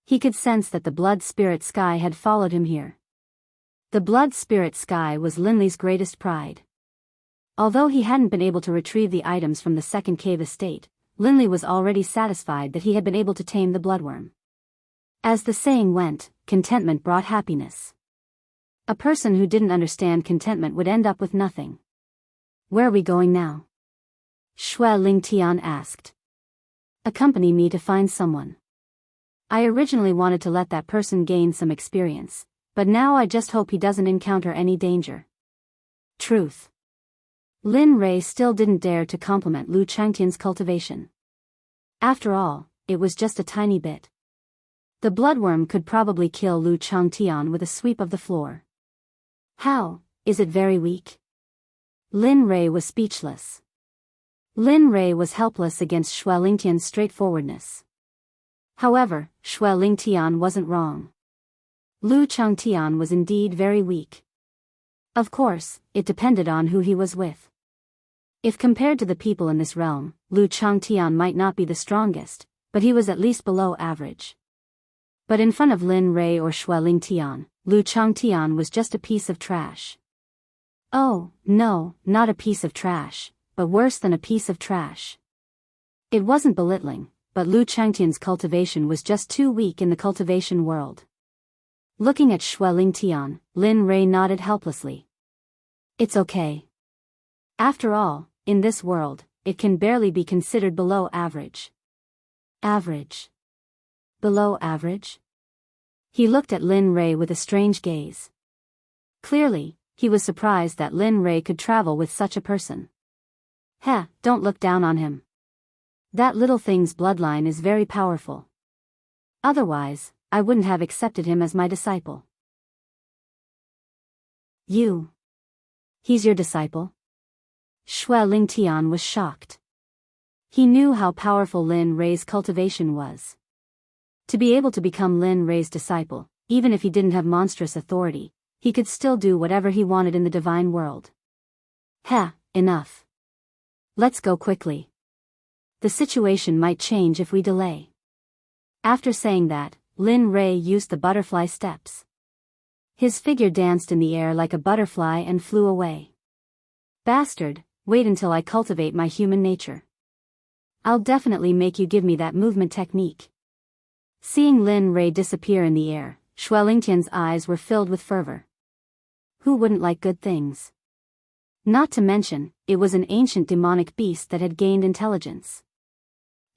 He could sense that the blood spirit sky had followed him here. The blood spirit sky was Linley's greatest pride. Although he hadn't been able to retrieve the items from the second cave estate, Linley was already satisfied that he had been able to tame the bloodworm. As the saying went, contentment brought happiness. A person who didn't understand contentment would end up with nothing. Where are we going now? Xue Lingtian asked. Accompany me to find someone. I originally wanted to let that person gain some experience, but now I just hope he doesn't encounter any danger. Truth. Lin Rei still didn't dare to compliment Lu Changtian's cultivation. After all, it was just a tiny bit. The bloodworm could probably kill Lu Changtian with a sweep of the floor. How, is it very weak? Lin Rei was speechless. Lin Rei was helpless against Xue Lingtian's straightforwardness. However, Xue Lingtian wasn't wrong. Lu Changtian was indeed very weak. Of course, it depended on who he was with. If compared to the people in this realm, Lu Changtian might not be the strongest, but he was at least below average. But in front of Lin Rei or Xue Lingtian, Lu Changtian was just a piece of trash. Oh, no, not a piece of trash, but worse than a piece of trash. It wasn't belittling, but Lu Changtian's cultivation was just too weak in the cultivation world. Looking at Shui Lingtian, Lin Rei nodded helplessly. It's okay. After all, in this world, it can barely be considered below average. Average? Below average? He looked at Lin Rei with a strange gaze. Clearly, he was surprised that Lin Rei could travel with such a person. Heh, don't look down on him. That little thing's bloodline is very powerful. Otherwise, I wouldn't have accepted him as my disciple. You. He's your disciple? Shui Lingtian was shocked. He knew how powerful Lin Rei's cultivation was. To be able to become Lin Rei's disciple, even if he didn't have monstrous authority, he could still do whatever he wanted in the divine world. Heh, enough. Let's go quickly. The situation might change if we delay. After saying that, Lin Rei used the butterfly steps. His figure danced in the air like a butterfly and flew away. Bastard, wait until I cultivate my human nature. I'll definitely make you give me that movement technique. Seeing Lin Rei disappear in the air, Shui Lingtian's eyes were filled with fervor. Who wouldn't like good things? Not to mention, it was an ancient demonic beast that had gained intelligence.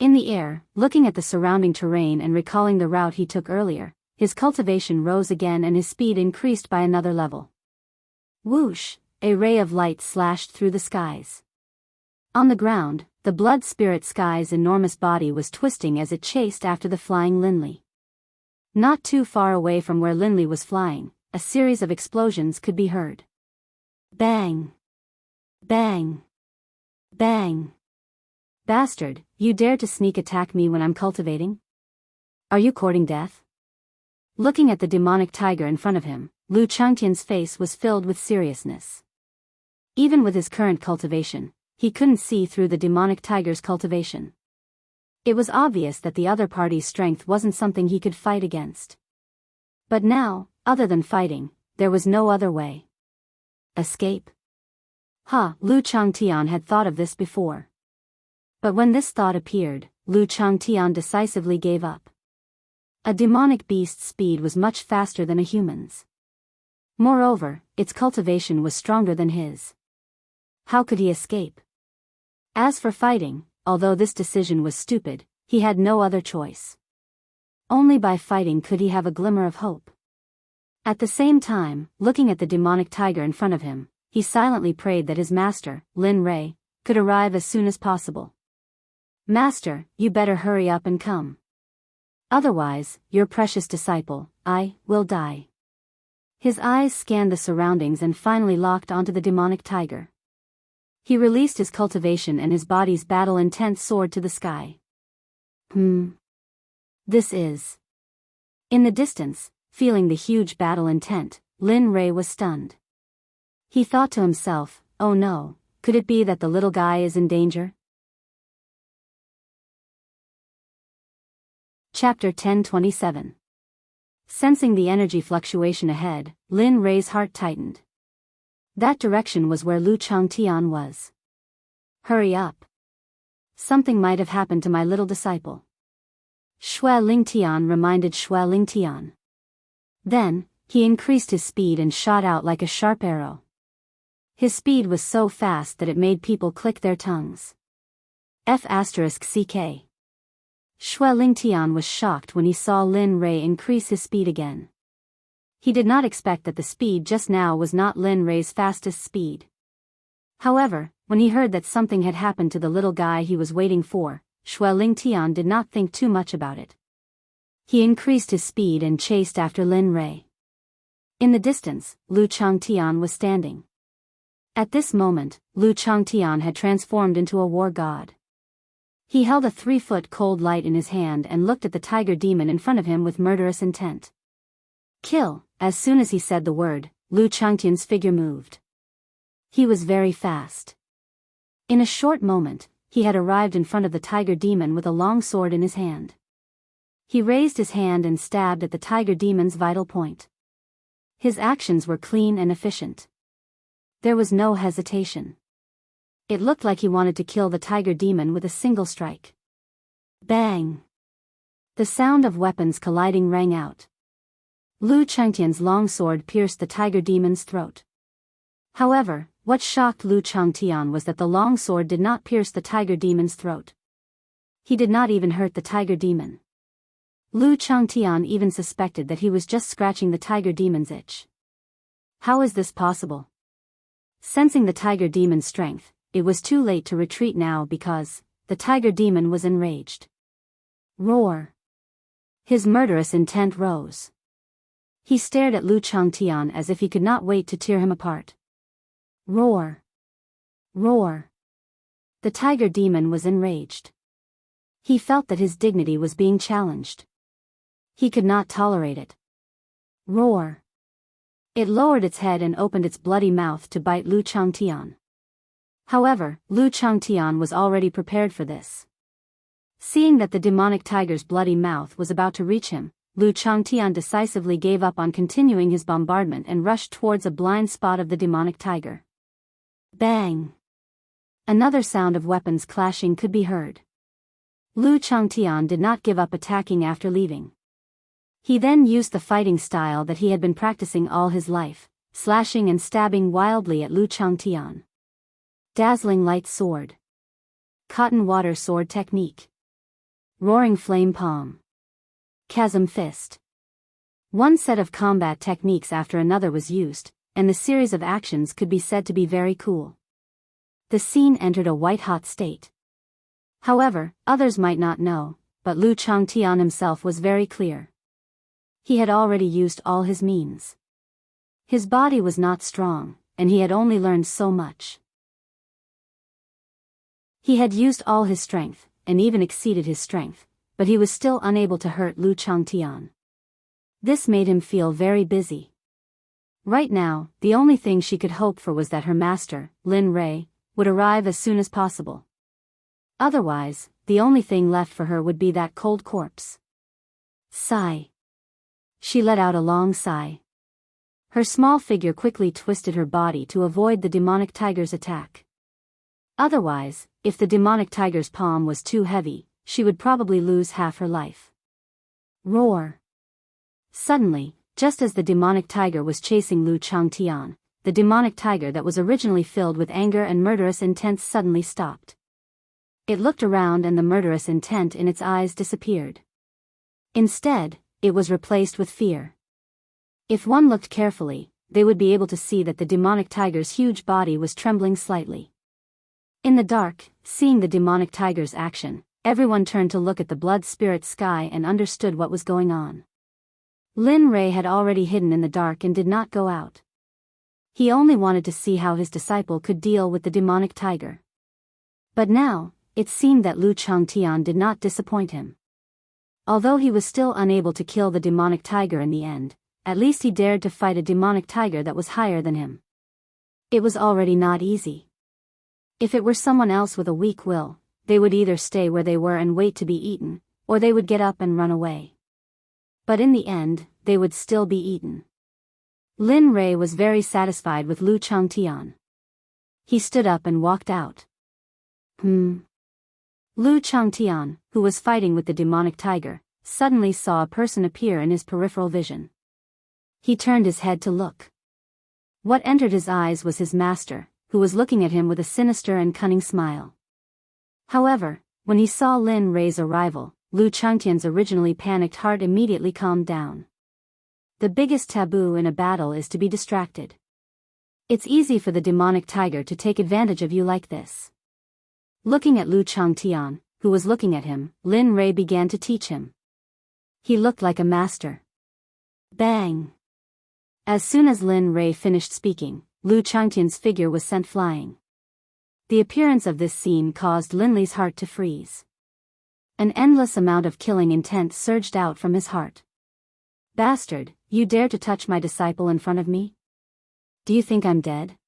In the air, looking at the surrounding terrain and recalling the route he took earlier, his cultivation rose again and his speed increased by another level. Whoosh, a ray of light slashed through the skies. On the ground, the blood spirit sky's enormous body was twisting as it chased after the flying Linli. Not too far away from where Linli was flying, a series of explosions could be heard. Bang! Bang! Bang! Bastard, you dare to sneak attack me when I'm cultivating? Are you courting death? Looking at the demonic tiger in front of him, Lu Changtian's face was filled with seriousness. Even with his current cultivation, he couldn't see through the demonic tiger's cultivation. It was obvious that the other party's strength wasn't something he could fight against. But now, other than fighting, there was no other way. Escape? Lu Changtian had thought of this before. But when this thought appeared, Lu Changtian decisively gave up. A demonic beast's speed was much faster than a human's. Moreover, its cultivation was stronger than his. How could he escape? As for fighting, although this decision was stupid, he had no other choice. Only by fighting could he have a glimmer of hope. At the same time, looking at the demonic tiger in front of him, he silently prayed that his master, Lin Rei, could arrive as soon as possible. Master, you better hurry up and come. Otherwise, your precious disciple, I, will die. His eyes scanned the surroundings and finally locked onto the demonic tiger. He released his cultivation and his body's battle intent soared to the sky. This is... In the distance, feeling the huge battle intent, Lin Rei was stunned. He thought to himself, oh no, could it be that the little guy is in danger? Chapter 10:27. Sensing the energy fluctuation ahead, Lin Rei's heart tightened. That direction was where Lu Changtian was. Hurry up. Something might have happened to my little disciple. Shui Lingtian reminded Shui Lingtian. Then, he increased his speed and shot out like a sharp arrow. His speed was so fast that it made people click their tongues. F***ck. Shui Lingtian was shocked when he saw Lin Rei increase his speed again. He did not expect that the speed just now was not Lin Rei's fastest speed. However, when he heard that something had happened to the little guy he was waiting for, Shui Lingtian did not think too much about it. He increased his speed and chased after Lin Rei. In the distance, Lu Changtian was standing. At this moment, Lu Changtian had transformed into a war god. He held a 3-foot cold light in his hand and looked at the tiger demon in front of him with murderous intent. Kill! As soon as he said the word, Lu Changtian's figure moved. He was very fast. In a short moment, he had arrived in front of the tiger demon with a long sword in his hand. He raised his hand and stabbed at the tiger demon's vital point. His actions were clean and efficient. There was no hesitation. It looked like he wanted to kill the tiger demon with a single strike. Bang! The sound of weapons colliding rang out. Lu Changtian's long sword pierced the tiger demon's throat. However, what shocked Lu Changtian was that the long sword did not pierce the tiger demon's throat. He did not even hurt the tiger demon. Lu Changtian even suspected that he was just scratching the tiger demon's itch. How is this possible? Sensing the tiger demon's strength, it was too late to retreat now because the tiger demon was enraged. Roar! His murderous intent rose. He stared at Lu Changtian as if he could not wait to tear him apart. Roar! Roar! The tiger demon was enraged. He felt that his dignity was being challenged. He could not tolerate it. Roar! It lowered its head and opened its bloody mouth to bite Lu Changtian. However, Lu Changtian was already prepared for this. Seeing that the demonic tiger's bloody mouth was about to reach him, Lu Changtian decisively gave up on continuing his bombardment and rushed towards a blind spot of the demonic tiger. Bang! Another sound of weapons clashing could be heard. Lu Changtian did not give up attacking after leaving. He then used the fighting style that he had been practicing all his life, slashing and stabbing wildly at Lu Changtian. Dazzling light sword. Cotton water sword technique. Roaring flame palm. Chasm fist. One set of combat techniques after another was used, and the series of actions could be said to be very cool. The scene entered a white-hot state. However, others might not know, but Lu Changtian himself was very clear. He had already used all his means. His body was not strong, and he had only learned so much. He had used all his strength, and even exceeded his strength, but he was still unable to hurt Lu Changtian. This made him feel very busy. Right now, the only thing she could hope for was that her master, Lin Rei, would arrive as soon as possible. Otherwise, the only thing left for her would be that cold corpse. Sigh. She let out a long sigh. Her small figure quickly twisted her body to avoid the demonic tiger's attack. Otherwise, if the demonic tiger's palm was too heavy, she would probably lose half her life. Roar! Suddenly, just as the demonic tiger was chasing Lu Changtian, the demonic tiger that was originally filled with anger and murderous intent suddenly stopped. It looked around and the murderous intent in its eyes disappeared. Instead, it was replaced with fear. If one looked carefully, they would be able to see that the demonic tiger's huge body was trembling slightly. In the dark, seeing the demonic tiger's action, everyone turned to look at the blood spirit sky and understood what was going on. Lin Rei had already hidden in the dark and did not go out. He only wanted to see how his disciple could deal with the demonic tiger. But now, it seemed that Lu Changtian did not disappoint him. Although he was still unable to kill the demonic tiger in the end, at least he dared to fight a demonic tiger that was higher than him. It was already not easy. If it were someone else with a weak will, they would either stay where they were and wait to be eaten, or they would get up and run away. But in the end, they would still be eaten. Lin Rei was very satisfied with Lu Changtian. He stood up and walked out. Lu Changtian, who was fighting with the demonic tiger, suddenly saw a person appear in his peripheral vision. He turned his head to look. What entered his eyes was his master, who was looking at him with a sinister and cunning smile. However, when he saw Lin Rei's arrival, Lu Changtian's originally panicked heart immediately calmed down. The biggest taboo in a battle is to be distracted. It's easy for the demonic tiger to take advantage of you like this. Looking at Lu Changtian, who was looking at him, Lin Rei began to teach him. He looked like a master. Bang! As soon as Lin Rei finished speaking, Lu Changtian's figure was sent flying. The appearance of this scene caused Lin Li's heart to freeze. An endless amount of killing intent surged out from his heart. Bastard, you dare to touch my disciple in front of me? Do you think I'm dead?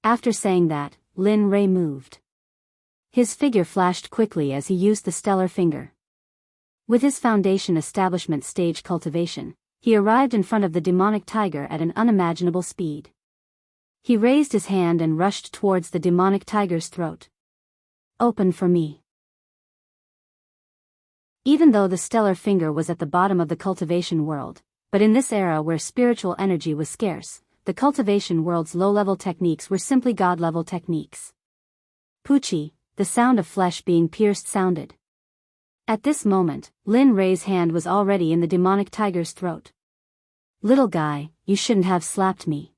After saying that, Lin Rei moved. His figure flashed quickly as he used the stellar finger. With his foundation establishment stage cultivation, he arrived in front of the demonic tiger at an unimaginable speed. He raised his hand and rushed towards the demonic tiger's throat. Open for me. Even though the stellar finger was at the bottom of the cultivation world, but in this era where spiritual energy was scarce, the cultivation world's low-level techniques were simply god-level techniques. Poochie, the sound of flesh being pierced sounded. At this moment, Lin Rei's hand was already in the demonic tiger's throat. Little guy, you shouldn't have slapped me.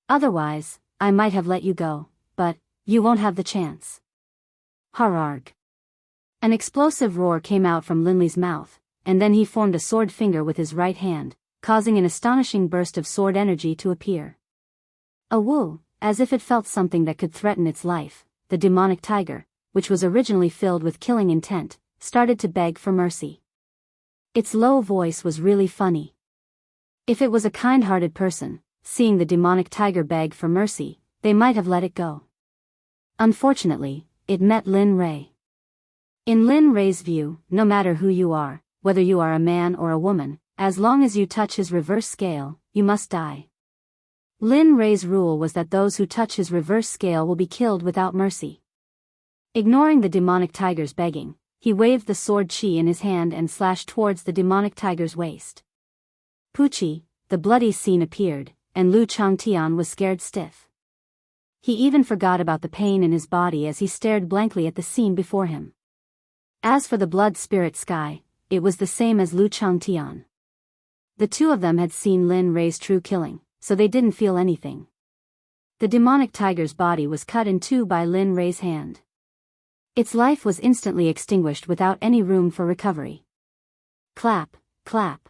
Otherwise, I might have let you go, but you won't have the chance. Hararg. An explosive roar came out from Linley's mouth, and then he formed a sword finger with his right hand, causing an astonishing burst of sword energy to appear. A woo, as if it felt something that could threaten its life, the demonic tiger, which was originally filled with killing intent, started to beg for mercy. Its low voice was really funny. If it was a kind-hearted person, seeing the demonic tiger beg for mercy, they might have let it go. Unfortunately, it met Lin Rei. In Lin Rei's view, no matter who you are, whether you are a man or a woman, as long as you touch his reverse scale, you must die. Lin Rei's rule was that those who touch his reverse scale will be killed without mercy. Ignoring the demonic tiger's begging, he waved the sword chi in his hand and slashed towards the demonic tiger's waist. Poochie, the bloody scene appeared, and Lu Changtian was scared stiff. He even forgot about the pain in his body as he stared blankly at the scene before him. As for the blood spirit sky, it was the same as Lu Changtian. The two of them had seen Lin Rei's true killing, so they didn't feel anything. The demonic tiger's body was cut in two by Lin Rei's hand. Its life was instantly extinguished without any room for recovery. Clap, clap.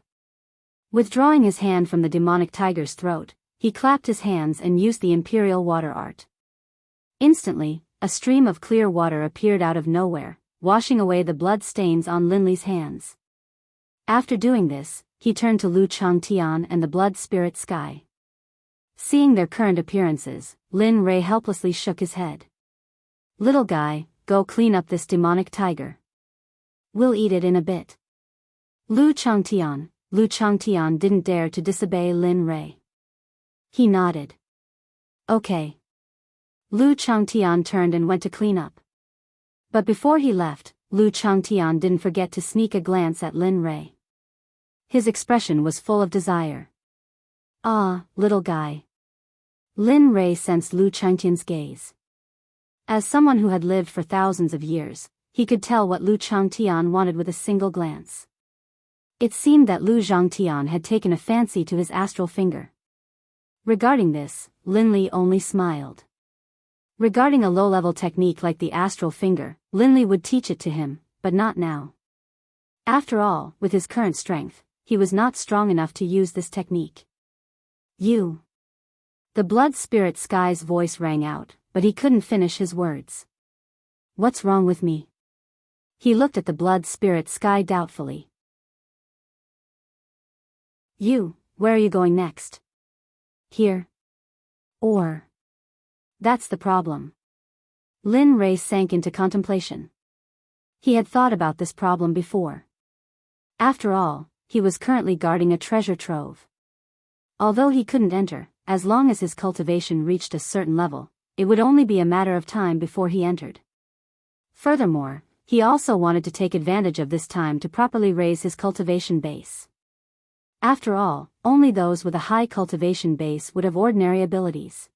Withdrawing his hand from the demonic tiger's throat, he clapped his hands and used the imperial water art. Instantly, a stream of clear water appeared out of nowhere, washing away the blood stains on Linley's hands. After doing this, he turned to Lu Changtian and the blood spirit sky. Seeing their current appearances, Lin Rei helplessly shook his head. Little guy, go clean up this demonic tiger. We'll eat it in a bit. Lu Changtian didn't dare to disobey Lin Rei. He nodded. Okay. Lu Changtian turned and went to clean up. But before he left, Lu Changtian didn't forget to sneak a glance at Lin Rei. His expression was full of desire. Ah, little guy. Lin Rei sensed Lu Changtian's gaze. As someone who had lived for thousands of years, he could tell what Lu Changtian wanted with a single glance. It seemed that Lu Zhangtian had taken a fancy to his astral finger. Regarding this, Linley only smiled. Regarding a low-level technique like the astral finger, Linley would teach it to him, but not now. After all, with his current strength, he was not strong enough to use this technique. You. The blood spirit sky's voice rang out, but he couldn't finish his words. What's wrong with me? He looked at the blood spirit sky doubtfully. You, where are you going next? Here? Or? That's the problem. Lin Rei sank into contemplation. He had thought about this problem before. After all, he was currently guarding a treasure trove. Although he couldn't enter, as long as his cultivation reached a certain level, it would only be a matter of time before he entered. Furthermore, he also wanted to take advantage of this time to properly raise his cultivation base. After all, only those with a high cultivation base would have ordinary abilities.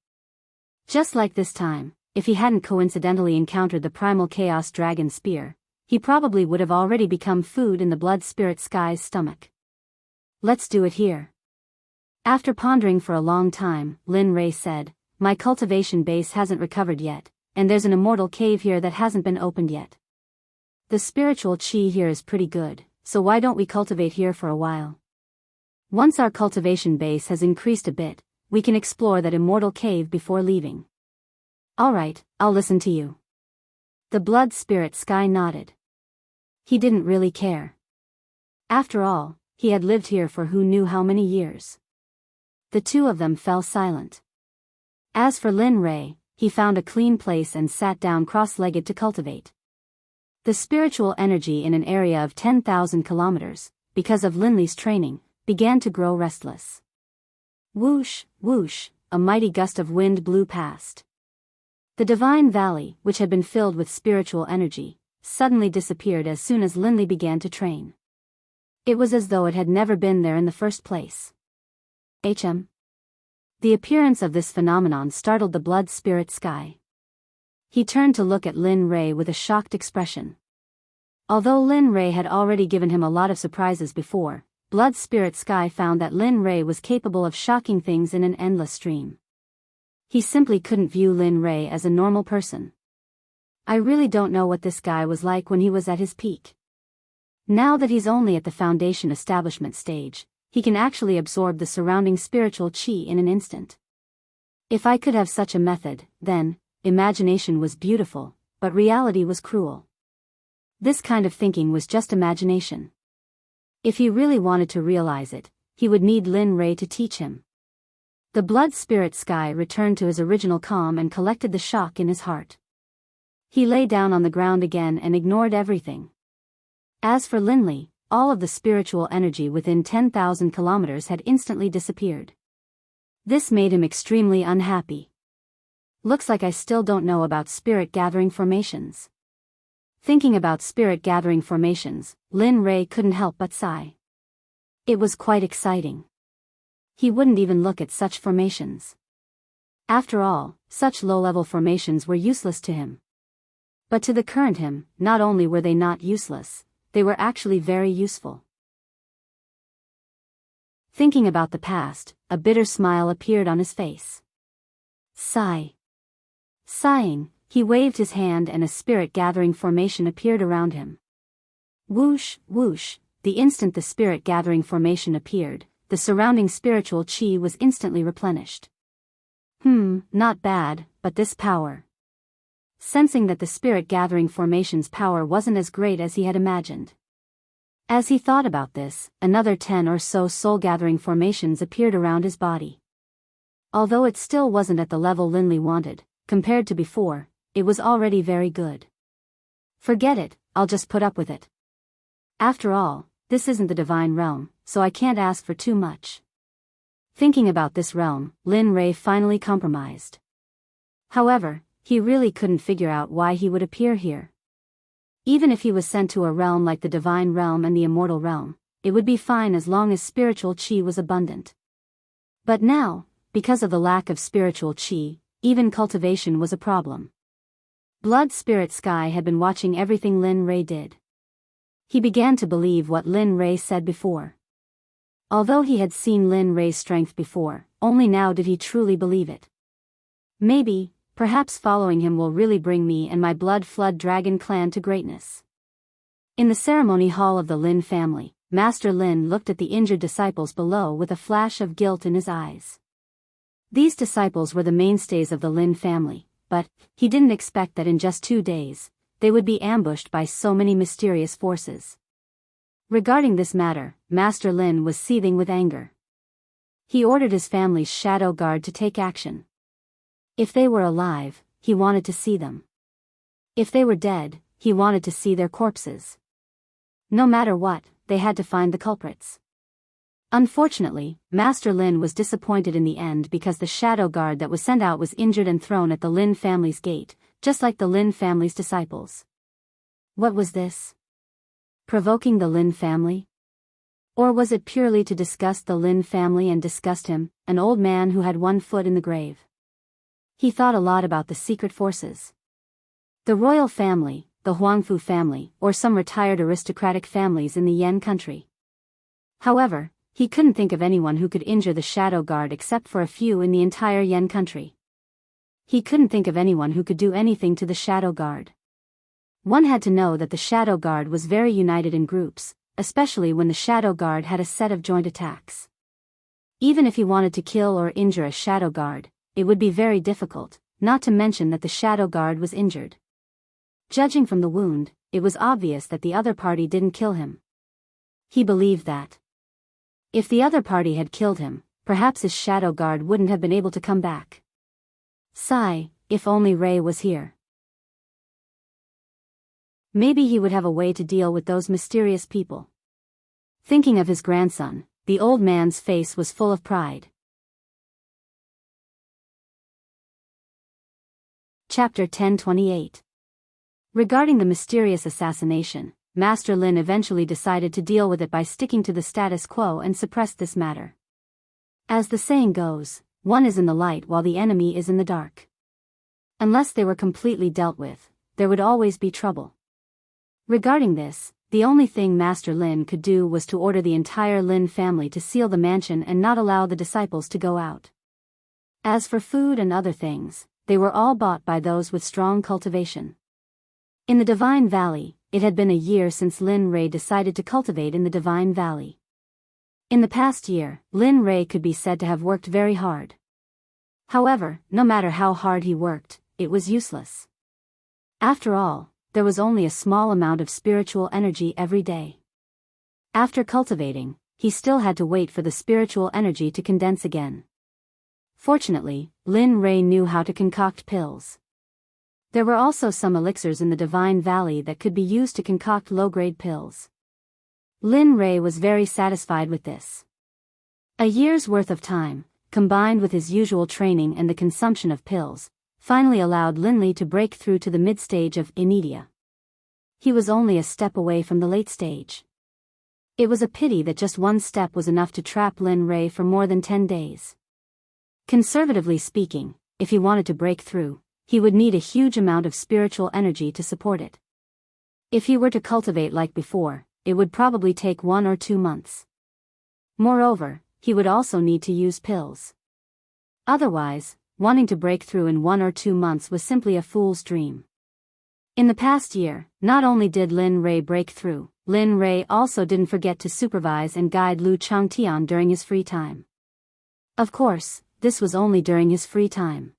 Just like this time, if he hadn't coincidentally encountered the primal chaos dragon spear, he probably would have already become food in the blood spirit sky's stomach. Let's do it here. After pondering for a long time, Lin Rei said, my cultivation base hasn't recovered yet, and there's an immortal cave here that hasn't been opened yet. The spiritual chi here is pretty good, so why don't we cultivate here for a while? Once our cultivation base has increased a bit, we can explore that immortal cave before leaving. Alright, I'll listen to you. The blood spirit sky nodded. He didn't really care. After all, he had lived here for who knew how many years. The two of them fell silent. As for Lin Rei, he found a clean place and sat down cross-legged to cultivate. The spiritual energy in an area of 10,000 kilometers, because of Linley's training, began to grow restless. Whoosh, whoosh, a mighty gust of wind blew past. The divine valley, which had been filled with spiritual energy, suddenly disappeared as soon as Linley began to train. It was as though it had never been there in the first place. The appearance of this phenomenon startled the blood spirit Sky. He turned to look at Lin Rei with a shocked expression. Although Lin Rei had already given him a lot of surprises before, blood spirit Sky found that Lin Rei was capable of shocking things in an endless stream. He simply couldn't view Lin Rei as a normal person. I really don't know what this guy was like when he was at his peak. Now that he's only at the foundation establishment stage, he can actually absorb the surrounding spiritual chi in an instant. If I could have such a method, then, imagination was beautiful, but reality was cruel. This kind of thinking was just imagination. If he really wanted to realize it, he would need Lin Rei to teach him. The blood spirit Sky returned to his original calm and collected the shock in his heart. He lay down on the ground again and ignored everything. As for Linley, all of the spiritual energy within 10,000 kilometers had instantly disappeared. This made him extremely unhappy. Looks like I still don't know about spirit gathering formations. Thinking about spirit gathering formations, Lin Rei couldn't help but sigh. It was quite exciting. He wouldn't even look at such formations. After all, such low-level formations were useless to him. But to the current him, not only were they not useless, they were actually very useful. Thinking about the past, a bitter smile appeared on his face. Sigh. Sighing, he waved his hand and a spirit-gathering formation appeared around him. Whoosh, whoosh, the instant the spirit-gathering formation appeared, the surrounding spiritual chi was instantly replenished. Not bad, but this power. Sensing that the spirit-gathering formation's power wasn't as great as he had imagined. As he thought about this, another 10 or so soul-gathering formations appeared around his body. Although it still wasn't at the level Linley wanted, compared to before, it was already very good. Forget it, I'll just put up with it. After all, this isn't the divine realm, so I can't ask for too much. Thinking about this realm, Lin Rei finally compromised. However, he really couldn't figure out why he would appear here. Even if he was sent to a realm like the divine realm and the immortal realm, it would be fine as long as spiritual chi was abundant. But now, because of the lack of spiritual chi, even cultivation was a problem. Blood Spirit Sky had been watching everything Lin Rei did. He began to believe what Lin Rei said before. Although he had seen Lin Rei's strength before, only now did he truly believe it. Perhaps following him will really bring me and my Blood Flood Dragon clan to greatness. In the ceremony hall of the Lin family, Master Lin looked at the injured disciples below with a flash of guilt in his eyes. These disciples were the mainstays of the Lin family, but he didn't expect that in just 2 days, they would be ambushed by so many mysterious forces. Regarding this matter, Master Lin was seething with anger. He ordered his family's shadow guard to take action. If they were alive, he wanted to see them. If they were dead, he wanted to see their corpses. No matter what, they had to find the culprits. Unfortunately, Master Lin was disappointed in the end because the shadow guard that was sent out was injured and thrown at the Lin family's gate, just like the Lin family's disciples. What was this? Provoking the Lin family? Or was it purely to disgust the Lin family and disgust him, an old man who had one foot in the grave? He thought a lot about the secret forces. The royal family, the Huangfu family, or some retired aristocratic families in the Yan country. However, he couldn't think of anyone who could injure the shadow guard except for a few in the entire Yan country. He couldn't think of anyone who could do anything to the shadow guard. One had to know that the shadow guard was very united in groups, especially when the shadow guard had a set of joint attacks. Even if he wanted to kill or injure a shadow guard, it would be very difficult, not to mention that the shadow guard was injured. Judging from the wound, it was obvious that the other party didn't kill him. He believed that if the other party had killed him, perhaps his shadow guard wouldn't have been able to come back. Sigh, if only Rei was here. Maybe he would have a way to deal with those mysterious people. Thinking of his grandson, the old man's face was full of pride. Chapter 1028. Regarding the mysterious assassination, Master Lin eventually decided to deal with it by sticking to the status quo and suppressed this matter. As the saying goes, one is in the light while the enemy is in the dark. Unless they were completely dealt with, there would always be trouble. Regarding this, the only thing Master Lin could do was to order the entire Lin family to seal the mansion and not allow the disciples to go out. As for food and other things, they were all bought by those with strong cultivation. In the Divine Valley, it had been a year since Lin Rei decided to cultivate in the Divine Valley. In the past year, Lin Rei could be said to have worked very hard. However, no matter how hard he worked, it was useless. After all, there was only a small amount of spiritual energy every day. After cultivating, he still had to wait for the spiritual energy to condense again. Fortunately, Lin Rei knew how to concoct pills. There were also some elixirs in the Divine Valley that could be used to concoct low-grade pills. Lin Rei was very satisfied with this. A year's worth of time, combined with his usual training and the consumption of pills, finally allowed Lin Li to break through to the mid-stage of immediate. He was only a step away from the late stage. It was a pity that just one step was enough to trap Lin Rei for more than 10 days. Conservatively speaking, if he wanted to break through, he would need a huge amount of spiritual energy to support it. If he were to cultivate like before, it would probably take 1 or 2 months. Moreover, he would also need to use pills. Otherwise, wanting to break through in 1 or 2 months was simply a fool's dream. In the past year, not only did Lin Rei break through, Lin Rei also didn't forget to supervise and guide Lu Changtian during his free time. Of course, this was only during his free time.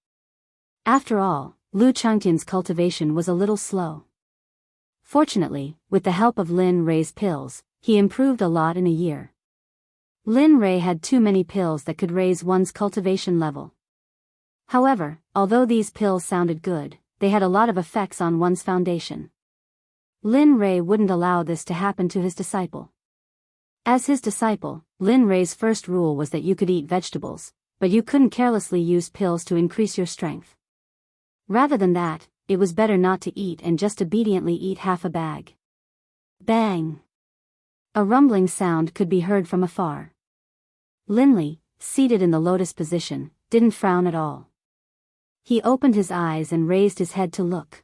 After all, Lu Changtian's cultivation was a little slow. Fortunately, with the help of Lin Rei's pills, he improved a lot in a year. Lin Rei had too many pills that could raise one's cultivation level. However, although these pills sounded good, they had a lot of effects on one's foundation. Lin Rei wouldn't allow this to happen to his disciple. As his disciple, Lin Rei's first rule was that you could eat vegetables, but you couldn't carelessly use pills to increase your strength. Rather than that, it was better not to eat and just obediently eat half a bag. Bang! A rumbling sound could be heard from afar. Lin Li, seated in the lotus position, didn't frown at all. He opened his eyes and raised his head to look.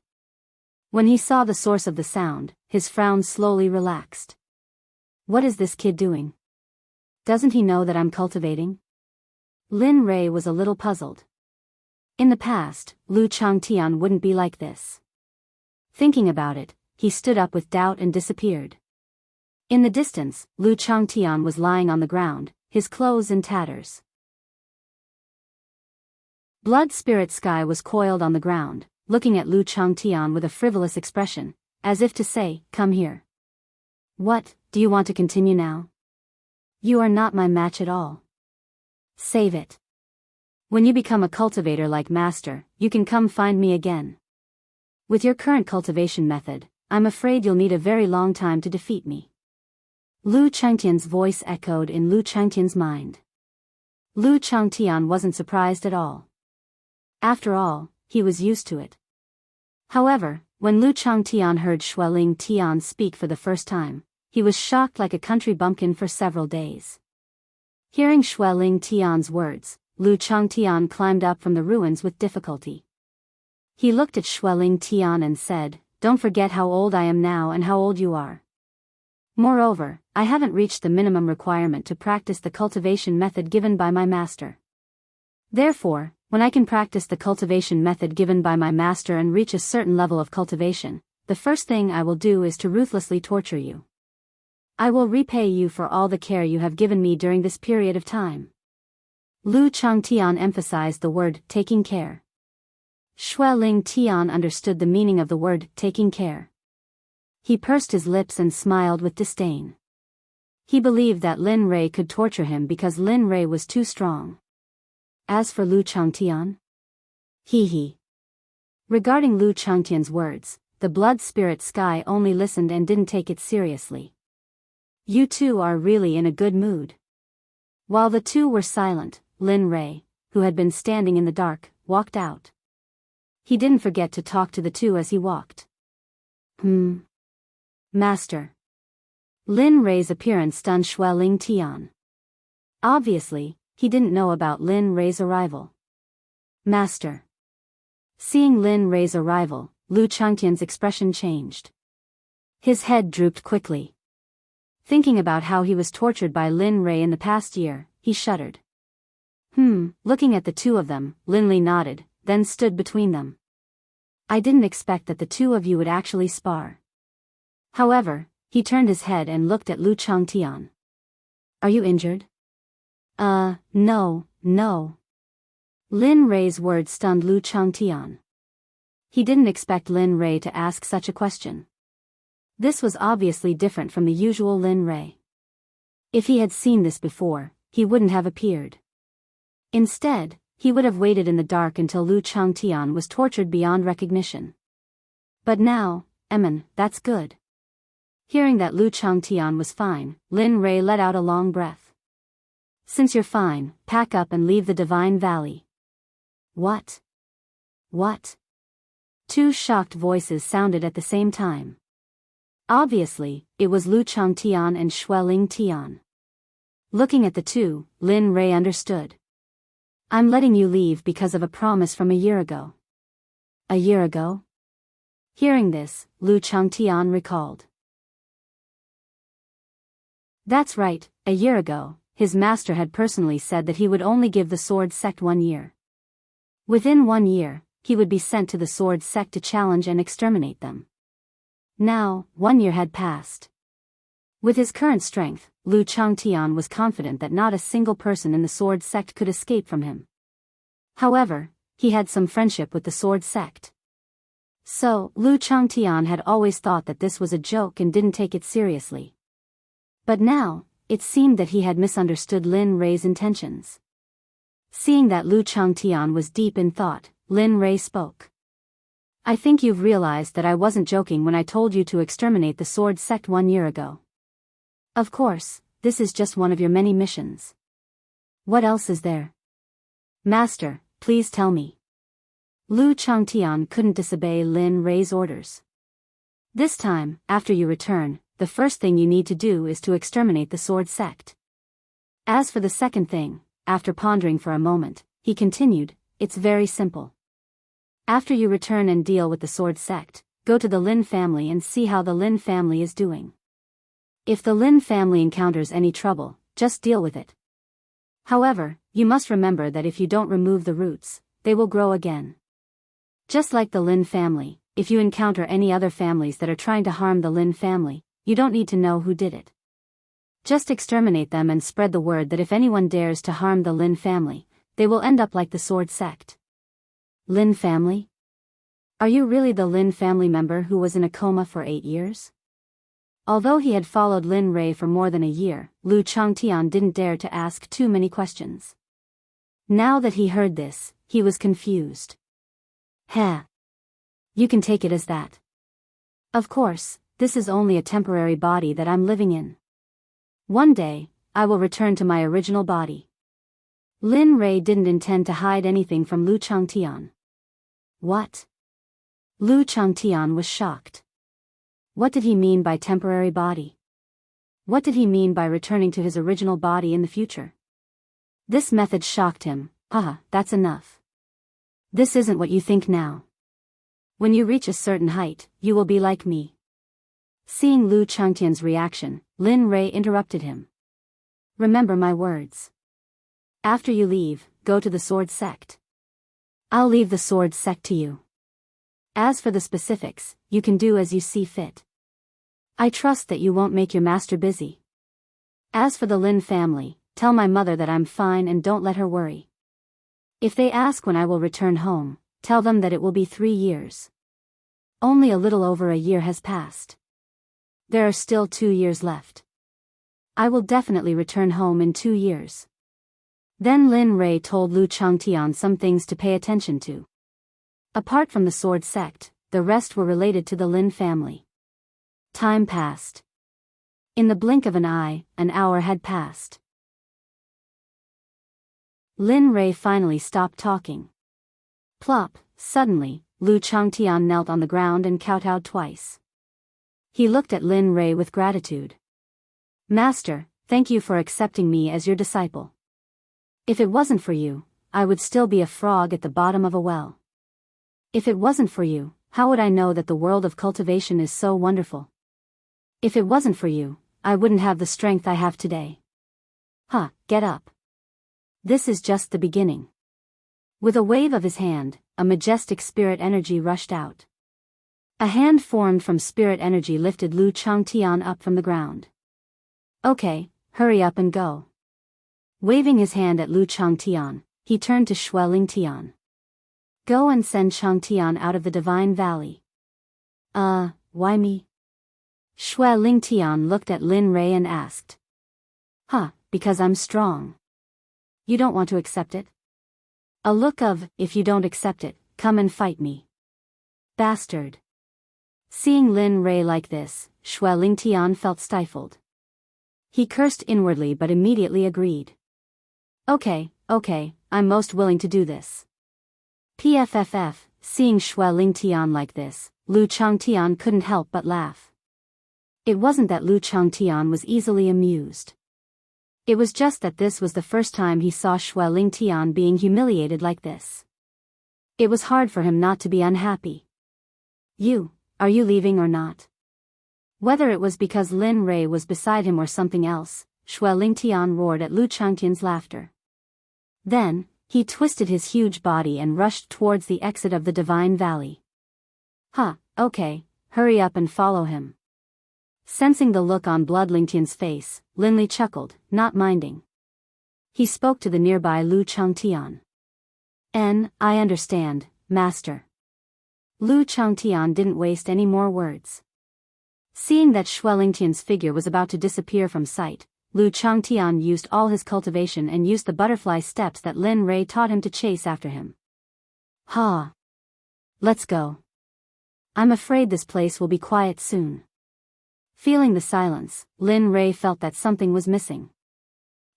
When he saw the source of the sound, his frown slowly relaxed. What is this kid doing? Doesn't he know that I'm cultivating? Lin Rei was a little puzzled. In the past, Lu Changtian wouldn't be like this. Thinking about it, he stood up with doubt and disappeared. In the distance, Lu Changtian was lying on the ground, his clothes in tatters. Blood Spirit Sky was coiled on the ground, looking at Lu Changtian with a frivolous expression, as if to say, "Come here." "What, do you want to continue now? You are not my match at all. Save it. When you become a cultivator like Master, you can come find me again. With your current cultivation method, I'm afraid you'll need a very long time to defeat me." Lu Changtian's voice echoed in Lu Changtian's mind. Lu Changtian wasn't surprised at all. After all, he was used to it. However, when Lu Changtian heard Xueling Tian speak for the first time, he was shocked like a country bumpkin for several days. Hearing Xueling Tian's words, Lu Changtian climbed up from the ruins with difficulty. He looked at Xueling Tian and said, "Don't forget how old I am now and how old you are. Moreover, I haven't reached the minimum requirement to practice the cultivation method given by my master. Therefore, when I can practice the cultivation method given by my master and reach a certain level of cultivation, the first thing I will do is to ruthlessly torture you. I will repay you for all the care you have given me during this period of time." Lu Changtian emphasized the word taking care. Xueling Tian understood the meaning of the word taking care. He pursed his lips and smiled with disdain. He believed that Lin Rei could torture him because Lin Rei was too strong. As for Lu Changtian? He. Regarding Lu Changtian's words, the Blood Spirit Sky only listened and didn't take it seriously. "You two are really in a good mood." While the two were silent, Lin Rei, who had been standing in the dark, walked out. He didn't forget to talk to the two as he walked. Master. Lin Rei's appearance stunned Xue Ling Tian. Obviously, he didn't know about Lin Rei's arrival. Master. Seeing Lin Rei's arrival, Lu Changtian's expression changed. His head drooped quickly. Thinking about how he was tortured by Lin Rei in the past year, he shuddered. Looking at the two of them, Lin Li nodded, then stood between them. I didn't expect that the two of you would actually spar. However, he turned his head and looked at Lu Changtian. Are you injured? No. Lin Rei's words stunned Lu Changtian. He didn't expect Lin Rei to ask such a question. This was obviously different from the usual Lin Rei. If he had seen this before, he wouldn't have appeared. Instead, he would have waited in the dark until Lu Changtian was tortured beyond recognition. But now, that's good. Hearing that Lu Changtian was fine, Lin Rei let out a long breath. Since you're fine, pack up and leave the Divine Valley. What? Two shocked voices sounded at the same time. Obviously, it was Lu Changtian and Xue Ling Tian. Looking at the two, Lin Rei understood. I'm letting you leave because of a promise from a year ago. A year ago? Hearing this, Lu Changtian recalled. That's right, a year ago, his master had personally said that he would only give the Sword Sect 1 year. Within 1 year, he would be sent to the Sword Sect to challenge and exterminate them. Now, 1 year had passed. With his current strength, Lu Changtian was confident that not a single person in the Sword Sect could escape from him. However, he had some friendship with the Sword Sect. So, Lu Changtian had always thought that this was a joke and didn't take it seriously. But now, it seemed that he had misunderstood Lin Rei's intentions. Seeing that Lu Changtian was deep in thought, Lin Rei spoke. I think you've realized that I wasn't joking when I told you to exterminate the Sword Sect 1 year ago. Of course, this is just one of your many missions. What else is there? Master, please tell me. Lu Changtian couldn't disobey Lin Rei's orders. This time, after you return, the first thing you need to do is to exterminate the Sword Sect. As for the second thing, after pondering for a moment, he continued, it's very simple. After you return and deal with the Sword Sect, go to the Lin family and see how the Lin family is doing. If the Lin family encounters any trouble, just deal with it. However, you must remember that if you don't remove the roots, they will grow again. Just like the Lin family, if you encounter any other families that are trying to harm the Lin family, you don't need to know who did it. Just exterminate them and spread the word that if anyone dares to harm the Lin family, they will end up like the Sword Sect. Lin family? Are you really the Lin family member who was in a coma for 8 years? Although he had followed Lin Rei for more than a year, Lu Changtian didn't dare to ask too many questions. Now that he heard this, he was confused. You can take it as that. Of course, this is only a temporary body that I'm living in. One day, I will return to my original body. Lin Rei didn't intend to hide anything from Lu Changtian. What? Lu Changtian was shocked. What did he mean by temporary body? What did he mean by returning to his original body in the future? This method shocked him. That's enough. This isn't what you think now. When you reach a certain height, you will be like me. Seeing Lu Changtian's reaction, Lin Rei interrupted him. Remember my words. After you leave, go to the Sword Sect. I'll leave the Sword Sect to you. As for the specifics, you can do as you see fit. I trust that you won't make your master busy. As for the Lin family, tell my mother that I'm fine and don't let her worry. If they ask when I will return home, tell them that it will be 3 years. Only a little over a year has passed. There are still 2 years left. I will definitely return home in 2 years. Then Lin Rei told Lu Changtian some things to pay attention to. Apart from the Sword Sect, the rest were related to the Lin family. Time passed. In the blink of an eye, an hour had passed. Lin Rei finally stopped talking. Plop, suddenly, Lu Changtian knelt on the ground and kowtowed twice. He looked at Lin Rei with gratitude. Master, thank you for accepting me as your disciple. If it wasn't for you, I would still be a frog at the bottom of a well. If it wasn't for you, how would I know that the world of cultivation is so wonderful? If it wasn't for you, I wouldn't have the strength I have today. Get up. This is just the beginning. With a wave of his hand, a majestic spirit energy rushed out. A hand formed from spirit energy lifted Lu Changtian up from the ground. Okay, hurry up and go. Waving his hand at Lu Changtian, he turned to Xue Lingtian. Go and send Changtian out of the Divine Valley. Why me? Xue Lingtian looked at Lin Rei and asked. Because I'm strong. You don't want to accept it? A look of, if you don't accept it, come and fight me. Bastard. Seeing Lin Rei like this, Xue Lingtian felt stifled. He cursed inwardly but immediately agreed. Okay, I'm most willing to do this. PFFF, seeing Xue Lingtian like this, Lu Changtian couldn't help but laugh. It wasn't that Lu Changtian was easily amused. It was just that this was the first time he saw Xue Lingtian being humiliated like this. It was hard for him not to be unhappy. Are you leaving or not? Whether it was because Lin Rei was beside him or something else, Xue Lingtian roared at Lu Changtian's laughter. Then, he twisted his huge body and rushed towards the exit of the Divine Valley. Okay, hurry up and follow him. Sensing the look on Blood Lingtian's face, Lin Li chuckled, not minding. He spoke to the nearby Lu Changtian. I understand, master. Lu Changtian didn't waste any more words. Seeing that Xue Lingtian's figure was about to disappear from sight, Lu Changtian used all his cultivation and used the butterfly steps that Lin Rei taught him to chase after him. Let's go. I'm afraid this place will be quiet soon. Feeling the silence, Lin Rei felt that something was missing.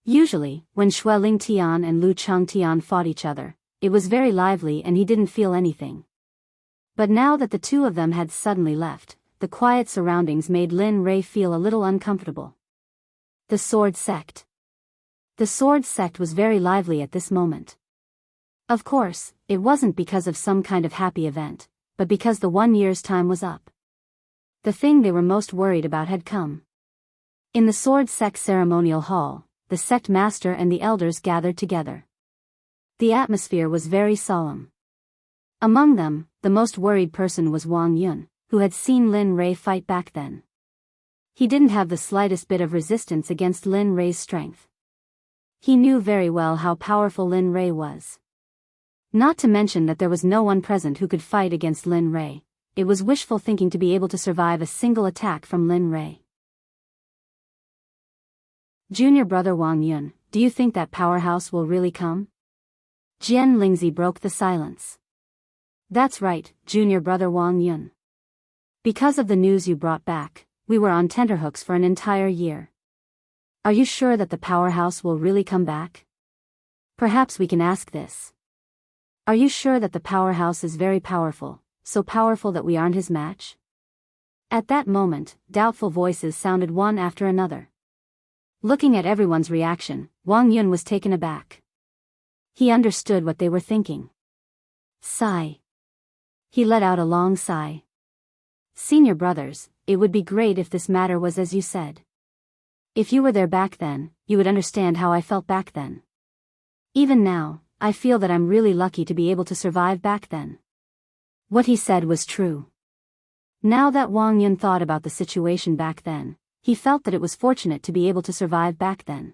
Usually, when Xue Lingtian and Lu Changtian fought each other, it was very lively and he didn't feel anything. But now that the two of them had suddenly left, the quiet surroundings made Lin Rei feel a little uncomfortable. The Sword Sect. The Sword Sect was very lively at this moment. Of course, it wasn't because of some kind of happy event, but because the 1 year's time was up. The thing they were most worried about had come. In the Sword Sect ceremonial hall, the sect master and the elders gathered together. The atmosphere was very solemn. Among them, the most worried person was Wang Yun, who had seen Lin Rei fight back then. He didn't have the slightest bit of resistance against Lin Rei's strength. He knew very well how powerful Lin Rei was. Not to mention that there was no one present who could fight against Lin Rei. It was wishful thinking to be able to survive a single attack from Lin Rei. Junior brother Wang Yun, do you think that powerhouse will really come? Jian Lingzi broke the silence. That's right, junior brother Wang Yun. Because of the news you brought back, we were on tenterhooks for an entire year. Are you sure that the powerhouse will really come back? Perhaps we can ask this. Are you sure that the powerhouse is very powerful, so powerful that we aren't his match? At that moment, doubtful voices sounded one after another. Looking at everyone's reaction, Wang Yun was taken aback. He understood what they were thinking. Sigh. He let out a long sigh. Senior brothers, it would be great if this matter was as you said. If you were there back then, you would understand how I felt back then. Even now, I feel that I'm really lucky to be able to survive back then. What he said was true. Now that Wang Yun thought about the situation back then, he felt that it was fortunate to be able to survive back then.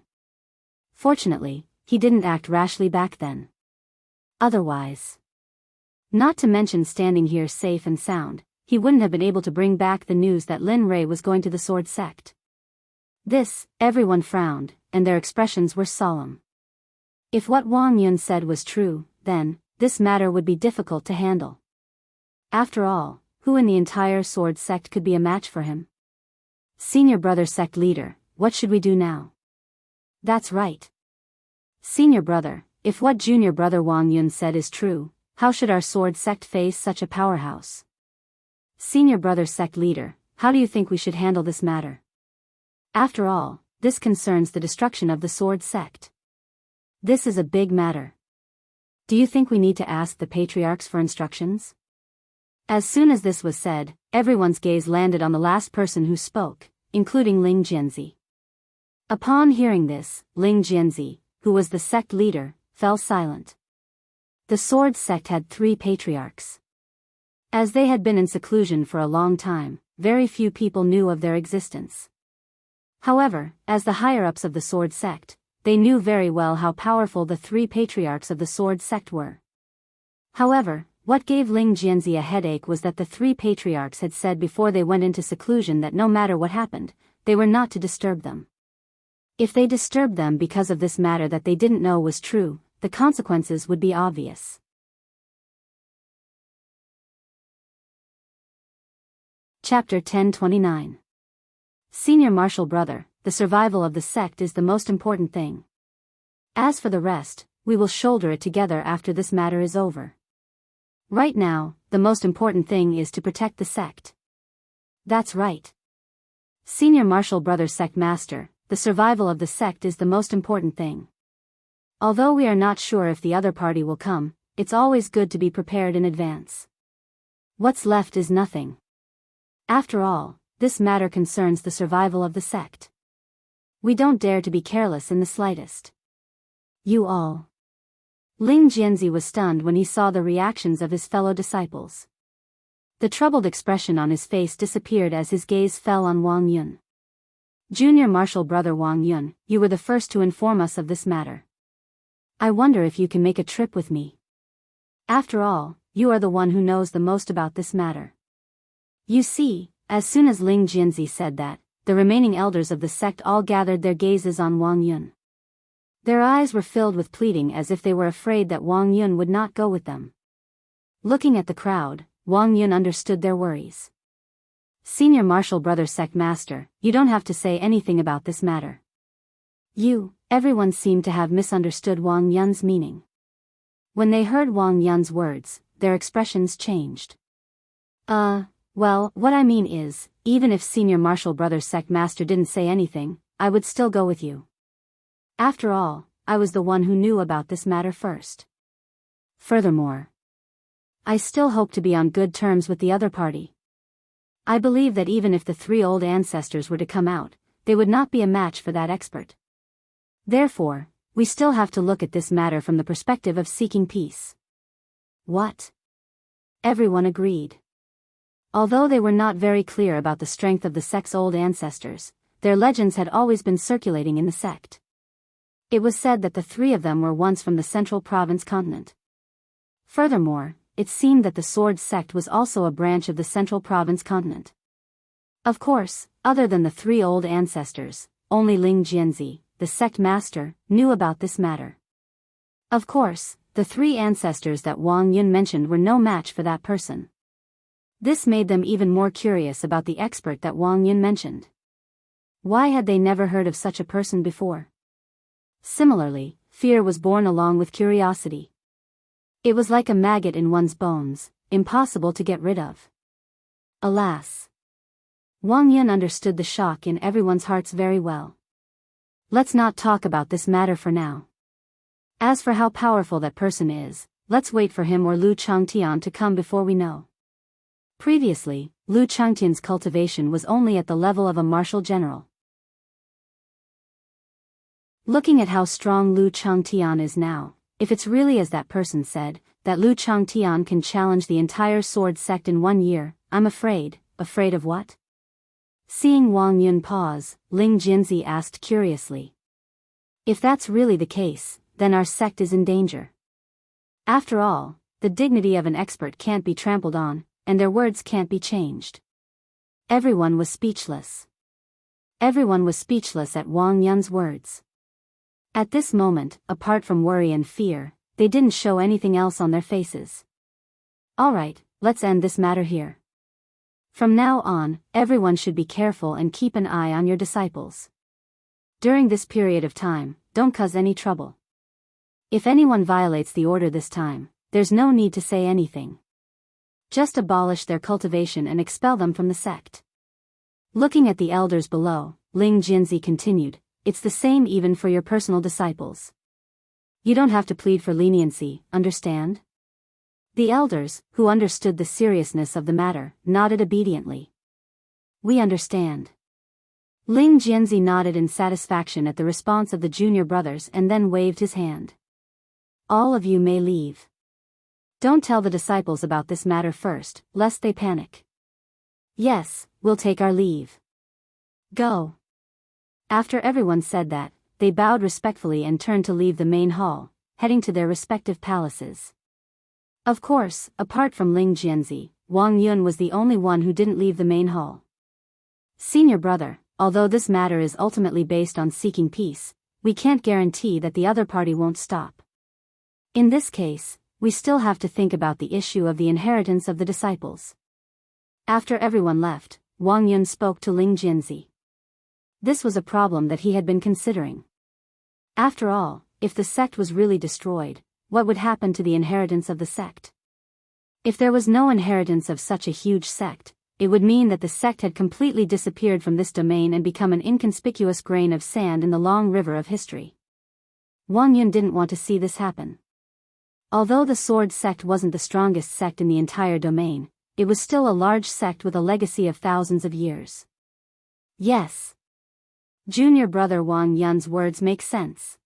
Fortunately, he didn't act rashly back then. Otherwise, not to mention standing here safe and sound, he wouldn't have been able to bring back the news that Lin Rei was going to the Sword Sect. Everyone frowned, and their expressions were solemn. If what Wang Yun said was true, then, this matter would be difficult to handle. After all, who in the entire Sword Sect could be a match for him? Senior brother sect leader, what should we do now? That's right. Senior brother, if what junior brother Wang Yun said is true, how should our Sword Sect face such a powerhouse? Senior brother sect leader, how do you think we should handle this matter? After all, this concerns the destruction of the Sword Sect. This is a big matter. Do you think we need to ask the patriarchs for instructions? As soon as this was said, everyone's gaze landed on the last person who spoke, including Ling Jianzi. Upon hearing this, Ling Jianzi, who was the sect leader, fell silent. The Sword Sect had 3 patriarchs. As they had been in seclusion for a long time, very few people knew of their existence. However, as the higher-ups of the Sword Sect, they knew very well how powerful the 3 patriarchs of the Sword Sect were. However, what gave Ling Jianzi a headache was that the 3 patriarchs had said before they went into seclusion that no matter what happened, they were not to disturb them. If they disturbed them because of this matter that they didn't know was true, the consequences would be obvious. Chapter 1029. Senior Marshal Brother, the survival of the sect is the most important thing. As for the rest, we will shoulder it together after this matter is over. Right now, the most important thing is to protect the sect. That's right. Senior Marshal Brother Sect Master, the survival of the sect is the most important thing. Although we are not sure if the other party will come, it's always good to be prepared in advance. What's left is nothing. After all, this matter concerns the survival of the sect. We don't dare to be careless in the slightest. You all. Ling Jianzi was stunned when he saw the reactions of his fellow disciples. The troubled expression on his face disappeared as his gaze fell on Wang Yun. Junior Marshal Brother Wang Yun, you were the first to inform us of this matter. I wonder if you can make a trip with me. After all, you are the one who knows the most about this matter. You see, as soon as Ling Jianzi said that, the remaining elders of the sect all gathered their gazes on Wang Yun. Their eyes were filled with pleading as if they were afraid that Wang Yun would not go with them. Looking at the crowd, Wang Yun understood their worries. Senior Marshal Brother Sect Master, you don't have to say anything about this matter. Everyone seemed to have misunderstood Wang Yun's meaning. When they heard Wang Yun's words, their expressions changed. Well, what I mean is, even if Senior Marshal Brother Sect Master didn't say anything, I would still go with you. After all, I was the one who knew about this matter first. Furthermore, I still hope to be on good terms with the other party. I believe that even if the 3 old ancestors were to come out, they would not be a match for that expert. Therefore, we still have to look at this matter from the perspective of seeking peace. What? Everyone agreed. Although they were not very clear about the strength of the sect's old ancestors, their legends had always been circulating in the sect. It was said that the 3 of them were once from the Central Province continent. Furthermore, it seemed that the Sword Sect was also a branch of the Central Province continent. Of course, other than the 3 old ancestors, only Ling Jianzi, the sect master, knew about this matter. Of course, the 3 ancestors that Wang Yun mentioned were no match for that person. This made them even more curious about the expert that Wang Yun mentioned. Why had they never heard of such a person before? Similarly, fear was born along with curiosity. It was like a maggot in one's bones, impossible to get rid of. Alas! Wang Yun understood the shock in everyone's hearts very well. Let's not talk about this matter for now. As for how powerful that person is, let's wait for him or Lu Changtian to come before we know. Previously, Lu Changtian's cultivation was only at the level of a marshal general. Looking at how strong Lu Changtian is now, if it's really as that person said, that Lu Changtian can challenge the entire Sword Sect in 1 year, I'm afraid. Afraid of what? Seeing Wang Yun pause, Ling Jianzi asked curiously. If that's really the case, then our sect is in danger. After all, the dignity of an expert can't be trampled on, and their words can't be changed. Everyone was speechless. Everyone was speechless at Wang Yun's words. At this moment, apart from worry and fear, they didn't show anything else on their faces. Alright, let's end this matter here. From now on, everyone should be careful and keep an eye on your disciples. During this period of time, don't cause any trouble. If anyone violates the order this time, there's no need to say anything. Just abolish their cultivation and expel them from the sect. Looking at the elders below, Ling Jianzi continued, "It's the same even for your personal disciples. You don't have to plead for leniency, understand?" The elders, who understood the seriousness of the matter, nodded obediently. "We understand." Ling Jianzi nodded in satisfaction at the response of the junior brothers and then waved his hand. "All of you may leave. Don't tell the disciples about this matter first, lest they panic." "Yes, we'll take our leave. Go." After everyone said that, they bowed respectfully and turned to leave the main hall, heading to their respective palaces. Of course, apart from Ling Jianzi, Wang Yun was the only one who didn't leave the main hall. "Senior brother, although this matter is ultimately based on seeking peace, we can't guarantee that the other party won't stop. In this case, we still have to think about the issue of the inheritance of the disciples." After everyone left, Wang Yun spoke to Ling Jianzi. This was a problem that he had been considering. After all, if the sect was really destroyed, what would happen to the inheritance of the sect? If there was no inheritance of such a huge sect, it would mean that the sect had completely disappeared from this domain and become an inconspicuous grain of sand in the long river of history. Wang Yun didn't want to see this happen. Although the sword sect wasn't the strongest sect in the entire domain, it was still a large sect with a legacy of thousands of years. Yes. Junior brother Wang Yun's words make sense.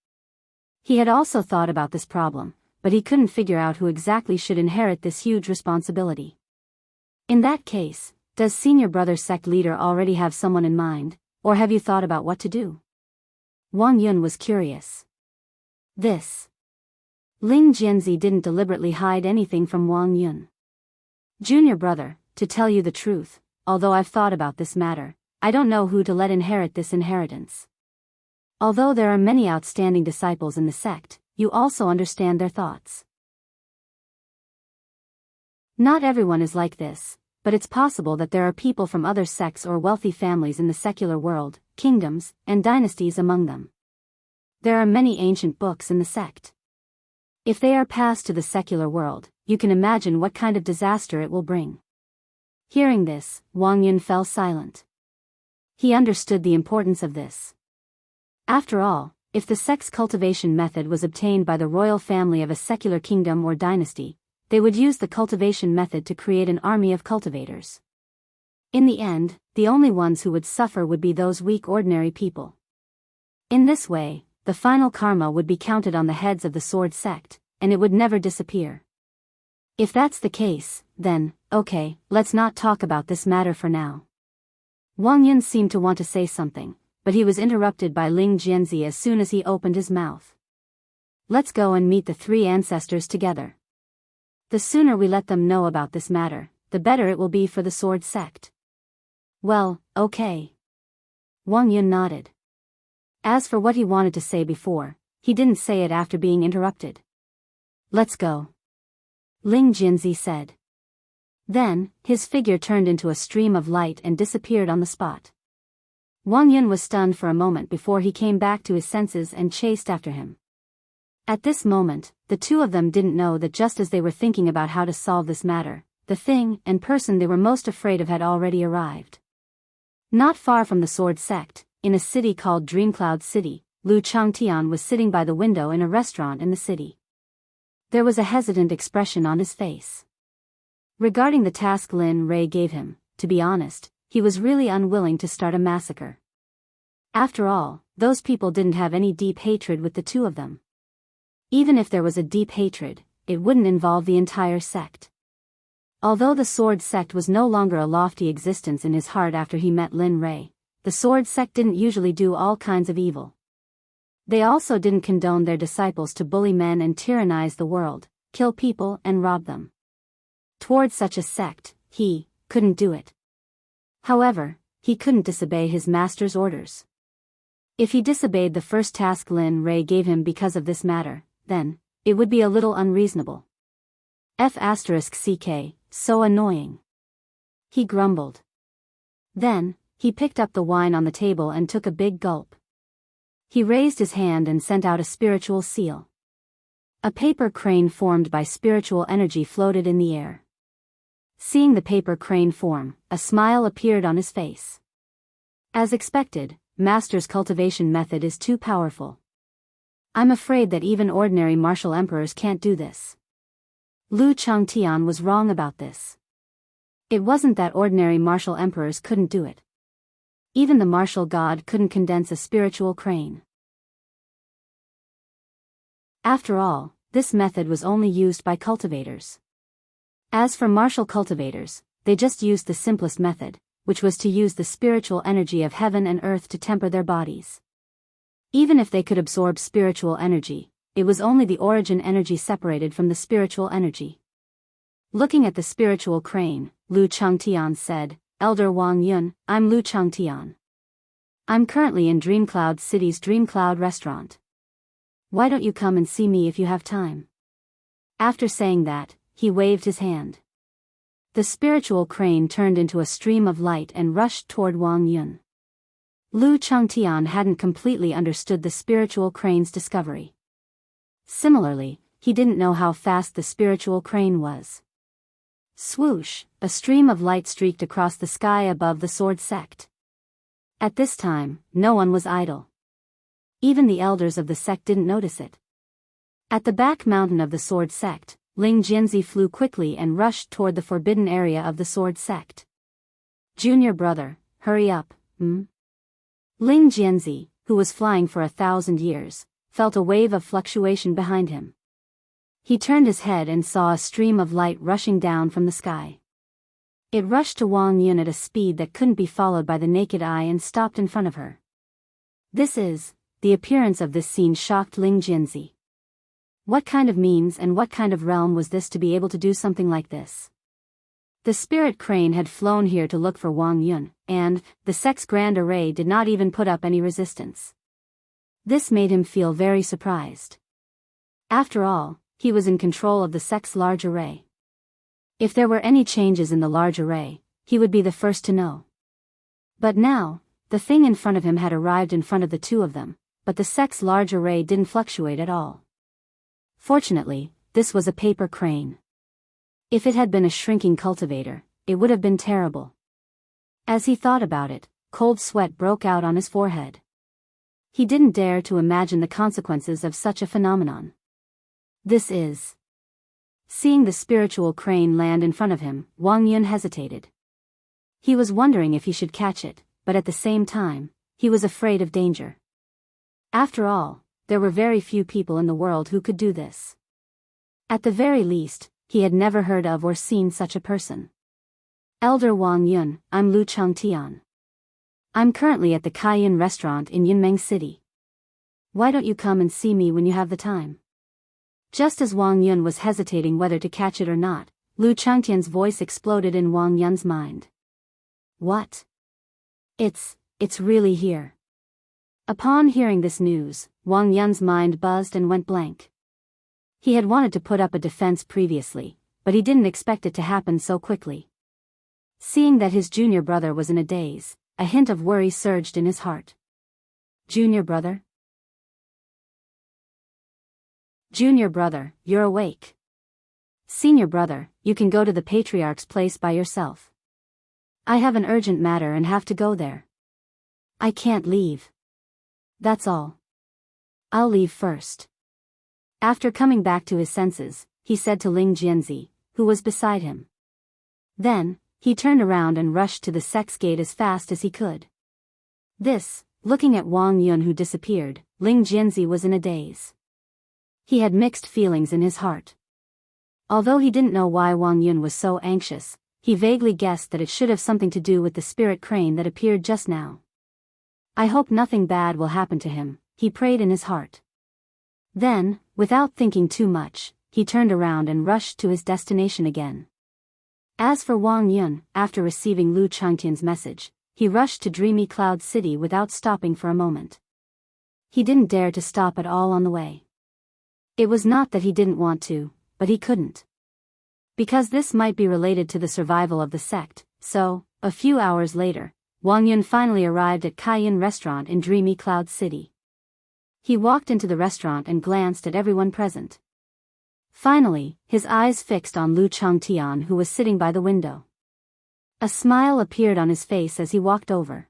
He had also thought about this problem, but he couldn't figure out who exactly should inherit this huge responsibility. In that case, does senior brother sect leader already have someone in mind, or have you thought about what to do? Wang Yun was curious. Ling Jianzi didn't deliberately hide anything from Wang Yun. "Junior brother, to tell you the truth, although I've thought about this matter, I don't know who to let inherit this inheritance. Although there are many outstanding disciples in the sect, you also understand their thoughts. Not everyone is like this, but it's possible that there are people from other sects or wealthy families in the secular world, kingdoms, and dynasties among them. There are many ancient books in the sect. If they are passed to the secular world, you can imagine what kind of disaster it will bring." Hearing this, Wang Yun fell silent. He understood the importance of this. After all, if the sect's cultivation method was obtained by the royal family of a secular kingdom or dynasty, they would use the cultivation method to create an army of cultivators. In the end, the only ones who would suffer would be those weak ordinary people. In this way, the final karma would be counted on the heads of the sword sect, and it would never disappear. If that's the case, then, okay, let's not talk about this matter for now. Wang Yun seemed to want to say something, but he was interrupted by Ling Jianzi as soon as he opened his mouth. "Let's go and meet the three ancestors together. The sooner we let them know about this matter, the better it will be for the sword sect." "Well, okay." Wang Yun nodded. As for what he wanted to say before, he didn't say it after being interrupted. "Let's go," Ling Jianzi said. Then, his figure turned into a stream of light and disappeared on the spot. Wang Yun was stunned for a moment before he came back to his senses and chased after him. At this moment, the two of them didn't know that just as they were thinking about how to solve this matter, the thing and person they were most afraid of had already arrived. Not far from the sword sect, in a city called Dreamcloud City, Lu Changtian was sitting by the window in a restaurant in the city. There was a hesitant expression on his face. Regarding the task Lin Rei gave him, to be honest, he was really unwilling to start a massacre. After all, those people didn't have any deep hatred with the two of them. Even if there was a deep hatred, it wouldn't involve the entire sect. Although the sword sect was no longer a lofty existence in his heart after he met Lin Rei, the sword sect didn't usually do all kinds of evil. They also didn't condone their disciples to bully men and tyrannize the world, kill people and rob them. Toward such a sect, he couldn't do it. However, he couldn't disobey his master's orders. If he disobeyed the first task Lin Rei gave him because of this matter, then it would be a little unreasonable. F***ck, so annoying. He grumbled. Then, he picked up the wine on the table and took a big gulp. He raised his hand and sent out a spiritual seal. A paper crane formed by spiritual energy floated in the air. Seeing the paper crane form, a smile appeared on his face. As expected, Master's cultivation method is too powerful. I'm afraid that even ordinary martial emperors can't do this. Lu Changtian was wrong about this. It wasn't that ordinary martial emperors couldn't do it. Even the martial god couldn't condense a spiritual crane. After all, this method was only used by cultivators. As for martial cultivators, they just used the simplest method, which was to use the spiritual energy of heaven and earth to temper their bodies. Even if they could absorb spiritual energy, it was only the origin energy separated from the spiritual energy. Looking at the spiritual crane, Lu Changtian said, "Elder Wang Yun, I'm Lu Changtian. I'm currently in Dreamcloud City's Dreamcloud restaurant. Why don't you come and see me if you have time?" After saying that, he waved his hand. The spiritual crane turned into a stream of light and rushed toward Wang Yun. Lu Changtian hadn't completely understood the spiritual crane's discovery. Similarly, he didn't know how fast the spiritual crane was. Swoosh, a stream of light streaked across the sky above the sword sect. At this time, no one was idle. Even the elders of the sect didn't notice it. At the back mountain of the sword sect, Ling Jianzi flew quickly and rushed toward the forbidden area of the sword sect. "Junior brother, hurry up, Ling Jianzi, who was flying for 1,000 years, felt a wave of fluctuation behind him. He turned his head and saw a stream of light rushing down from the sky. It rushed to Wang Yun at a speed that couldn't be followed by the naked eye and stopped in front of her. The appearance of this scene shocked Ling Jianzi. What kind of means and what kind of realm was this to be able to do something like this? The spirit crane had flown here to look for Wang Yun, and the sect's grand array did not even put up any resistance. This made him feel very surprised. After all, he was in control of the sect's large array. If there were any changes in the large array, he would be the first to know. But now, the thing in front of him had arrived in front of the two of them, but the sect's large array didn't fluctuate at all. Fortunately, this was a paper crane. If it had been a shrinking cultivator, it would have been terrible. As he thought about it, cold sweat broke out on his forehead. He didn't dare to imagine the consequences of such a phenomenon. Seeing the spiritual crane land in front of him, Wang Yun hesitated. He was wondering if he should catch it, but at the same time, he was afraid of danger. After all, there were very few people in the world who could do this. At the very least, he had never heard of or seen such a person. "Elder Wang Yun, I'm Lu Changtian. I'm currently at the Kaiyin restaurant in Yunmeng City. Why don't you come and see me when you have the time?" Just as Wang Yun was hesitating whether to catch it or not, Lu Changtian's voice exploded in Wang Yun's mind. "What? It's really here." Upon hearing this news, Wang Yun's mind buzzed and went blank. He had wanted to put up a defense previously, but he didn't expect it to happen so quickly. Seeing that his junior brother was in a daze, a hint of worry surged in his heart. "Junior brother? Junior brother, you're awake. Senior brother, you can go to the patriarch's place by yourself. I have an urgent matter and have to go there. I can't leave. That's all. I'll leave first." After coming back to his senses, he said to Ling Jianzi, who was beside him. Then, he turned around and rushed to the sect's gate as fast as he could. Looking at Wang Yun who disappeared, Ling Jianzi was in a daze. He had mixed feelings in his heart. Although he didn't know why Wang Yun was so anxious, he vaguely guessed that it should have something to do with the spirit crane that appeared just now. "I hope nothing bad will happen to him," he prayed in his heart. Then, without thinking too much, he turned around and rushed to his destination again. As for Wang Yun, after receiving Lu Changtian's message, he rushed to Dreamy Cloud City without stopping for a moment. He didn't dare to stop at all on the way. It was not that he didn't want to, but he couldn't. Because this might be related to the survival of the sect, so, a few hours later, Wang Yun finally arrived at Kaiyin Restaurant in Dreamy Cloud City. He walked into the restaurant and glanced at everyone present. Finally, his eyes fixed on Lu Changtian who was sitting by the window. A smile appeared on his face as he walked over.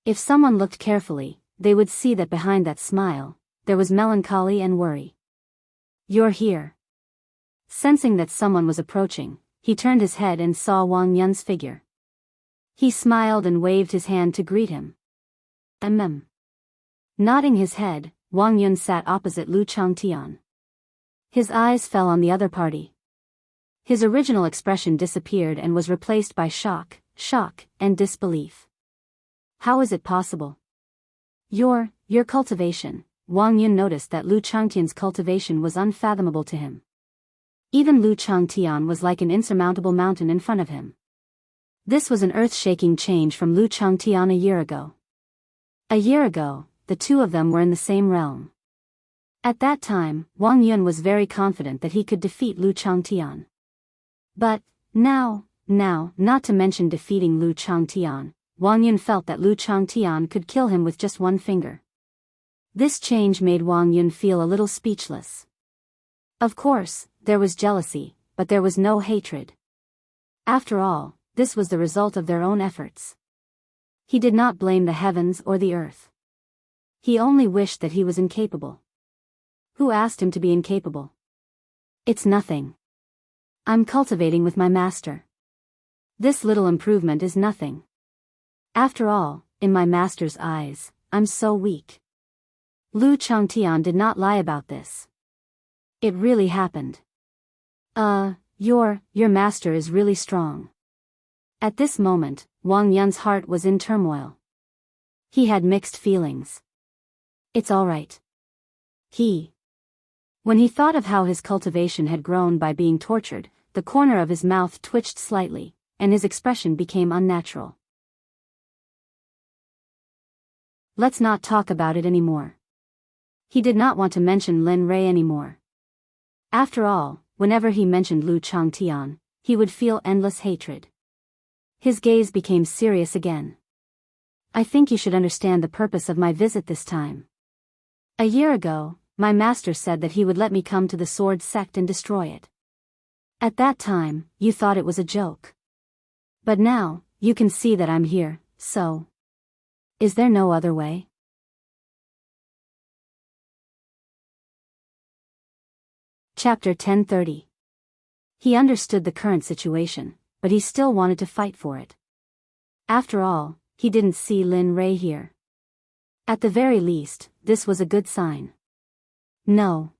If someone looked carefully, they would see that behind that smile, there was melancholy and worry. "You're here." Sensing that someone was approaching, he turned his head and saw Wang Yun's figure. He smiled and waved his hand to greet him. Nodding his head, Wang Yun sat opposite Lu Changtian. His eyes fell on the other party. His original expression disappeared and was replaced by shock, and disbelief. "How is it possible?" Your cultivation." Wang Yun noticed that Lu Changtian's cultivation was unfathomable to him. Even Lu Changtian was like an insurmountable mountain in front of him. This was an earth-shaking change from Lu Changtian a year ago. A year ago, the two of them were in the same realm. At that time, Wang Yun was very confident that he could defeat Lu Changtian. But, now, not to mention defeating Lu Changtian, Wang Yun felt that Lu Changtian could kill him with just one finger. This change made Wang Yun feel a little speechless. Of course, there was jealousy, but there was no hatred. After all, this was the result of their own efforts. He did not blame the heavens or the earth. He only wished that he was incapable. Who asked him to be incapable? It's nothing. I'm cultivating with my master. This little improvement is nothing. After all, in my master's eyes, I'm so weak. Lu Changtian did not lie about this. It really happened. Your master is really strong. At this moment, Wang Yun's heart was in turmoil. He had mixed feelings. It's all right. When he thought of how his cultivation had grown by being tortured, the corner of his mouth twitched slightly, and his expression became unnatural. Let's not talk about it anymore. He did not want to mention Lin Rui anymore. After all, whenever he mentioned Lu Changtian, he would feel endless hatred. His gaze became serious again. I think you should understand the purpose of my visit this time. A year ago, my master said that he would let me come to the Sword Sect and destroy it. At that time, you thought it was a joke. But now, you can see that I'm here, so. Is there no other way? Chapter 10:30. He understood the current situation, but he still wanted to fight for it. After all, he didn't see Lin Rui here. At the very least, this was a good sign. No.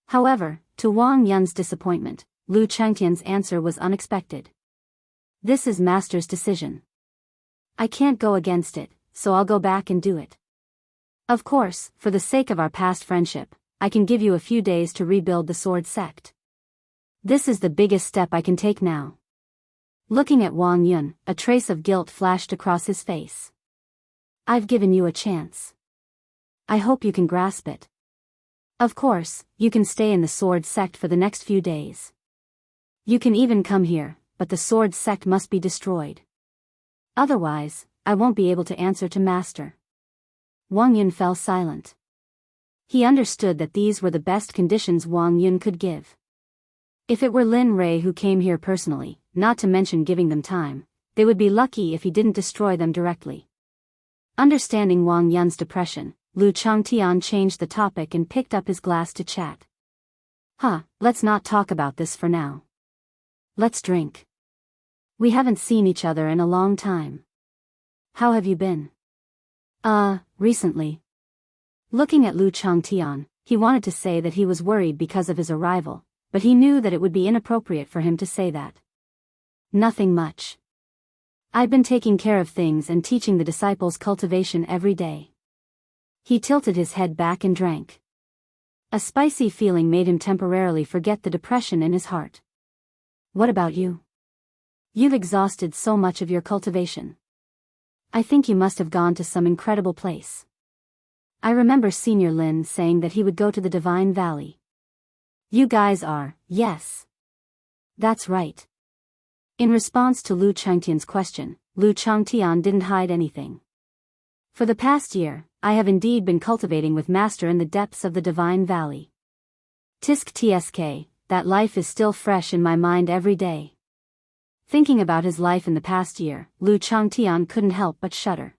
However, to Wang Yun's disappointment, Lu Changtian's answer was unexpected. This is master's decision. I can't go against it, so I'll go back and do it. Of course, for the sake of our past friendship, I can give you a few days to rebuild the Sword Sect. This is the biggest step I can take now. Looking at Wang Yun, a trace of guilt flashed across his face. I've given you a chance. I hope you can grasp it. Of course, you can stay in the Sword Sect for the next few days. You can even come here, but the Sword Sect must be destroyed. Otherwise, I won't be able to answer to Master. Wang Yun fell silent. He understood that these were the best conditions Wang Yun could give. If it were Lin Rui who came here personally, not to mention giving them time, they would be lucky if he didn't destroy them directly. Understanding Wang Yun's depression, Lu Changtian changed the topic and picked up his glass to chat. Let's not talk about this for now. Let's drink. We haven't seen each other in a long time. How have you been? Recently. Looking at Lu Changtian, he wanted to say that he was worried because of his arrival, but he knew that it would be inappropriate for him to say that. Nothing much. I've been taking care of things and teaching the disciples cultivation every day. He tilted his head back and drank. A spicy feeling made him temporarily forget the depression in his heart. What about you? You've exhausted so much of your cultivation. I think you must have gone to some incredible place. I remember Senior Lin saying that he would go to the Divine Valley. You guys are, yes. That's right. In response to Lu Changtian's question, Lu Changtian didn't hide anything. For the past year, I have indeed been cultivating with Master in the depths of the Divine Valley. Tsk, that life is still fresh in my mind every day. Thinking about his life in the past year, Lu Changtian couldn't help but shudder.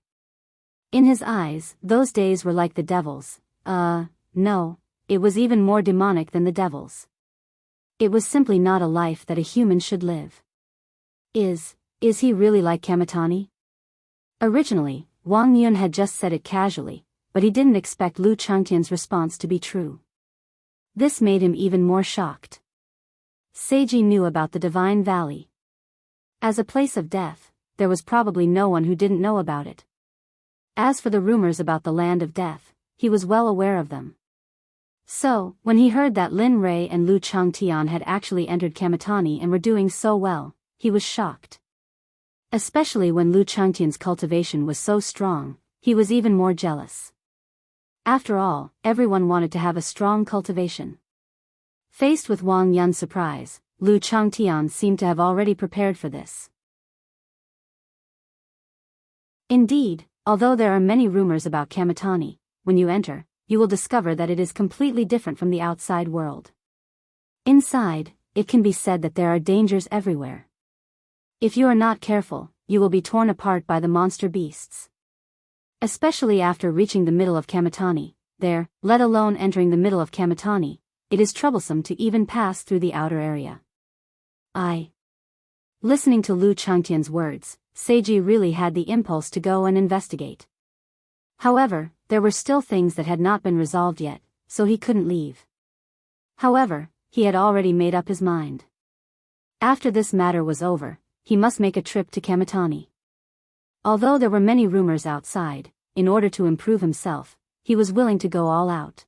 In his eyes, those days were like the devil's. No, it was even more demonic than the devil's. It was simply not a life that a human should live. Is he really like Kamitani? Originally, Wang Yun had just said it casually, but he didn't expect Lu Changtian's response to be true. This made him even more shocked. Seiji knew about the Divine Valley. As a place of death, there was probably no one who didn't know about it. As for the rumors about the land of death, he was well aware of them. So, when he heard that Lin Rei and Lu Changtian had actually entered Kamitani and were doing so well, he was shocked. Especially when Lu Changtian's cultivation was so strong, he was even more jealous. After all, everyone wanted to have a strong cultivation. Faced with Wang Yun's surprise, Lu Changtian seemed to have already prepared for this. Indeed, although there are many rumors about Kamitani, when you enter, you will discover that it is completely different from the outside world. Inside, it can be said that there are dangers everywhere. If you are not careful, you will be torn apart by the monster beasts. Especially after reaching the middle of Kamitani, there, let alone entering the middle of Kamitani, it is troublesome to even pass through the outer area. Listening to Lu Changtian's words, Seiji really had the impulse to go and investigate. However, there were still things that had not been resolved yet, so he couldn't leave. However, he had already made up his mind. After this matter was over, he must make a trip to Kamitani. Although there were many rumors outside, in order to improve himself, he was willing to go all out.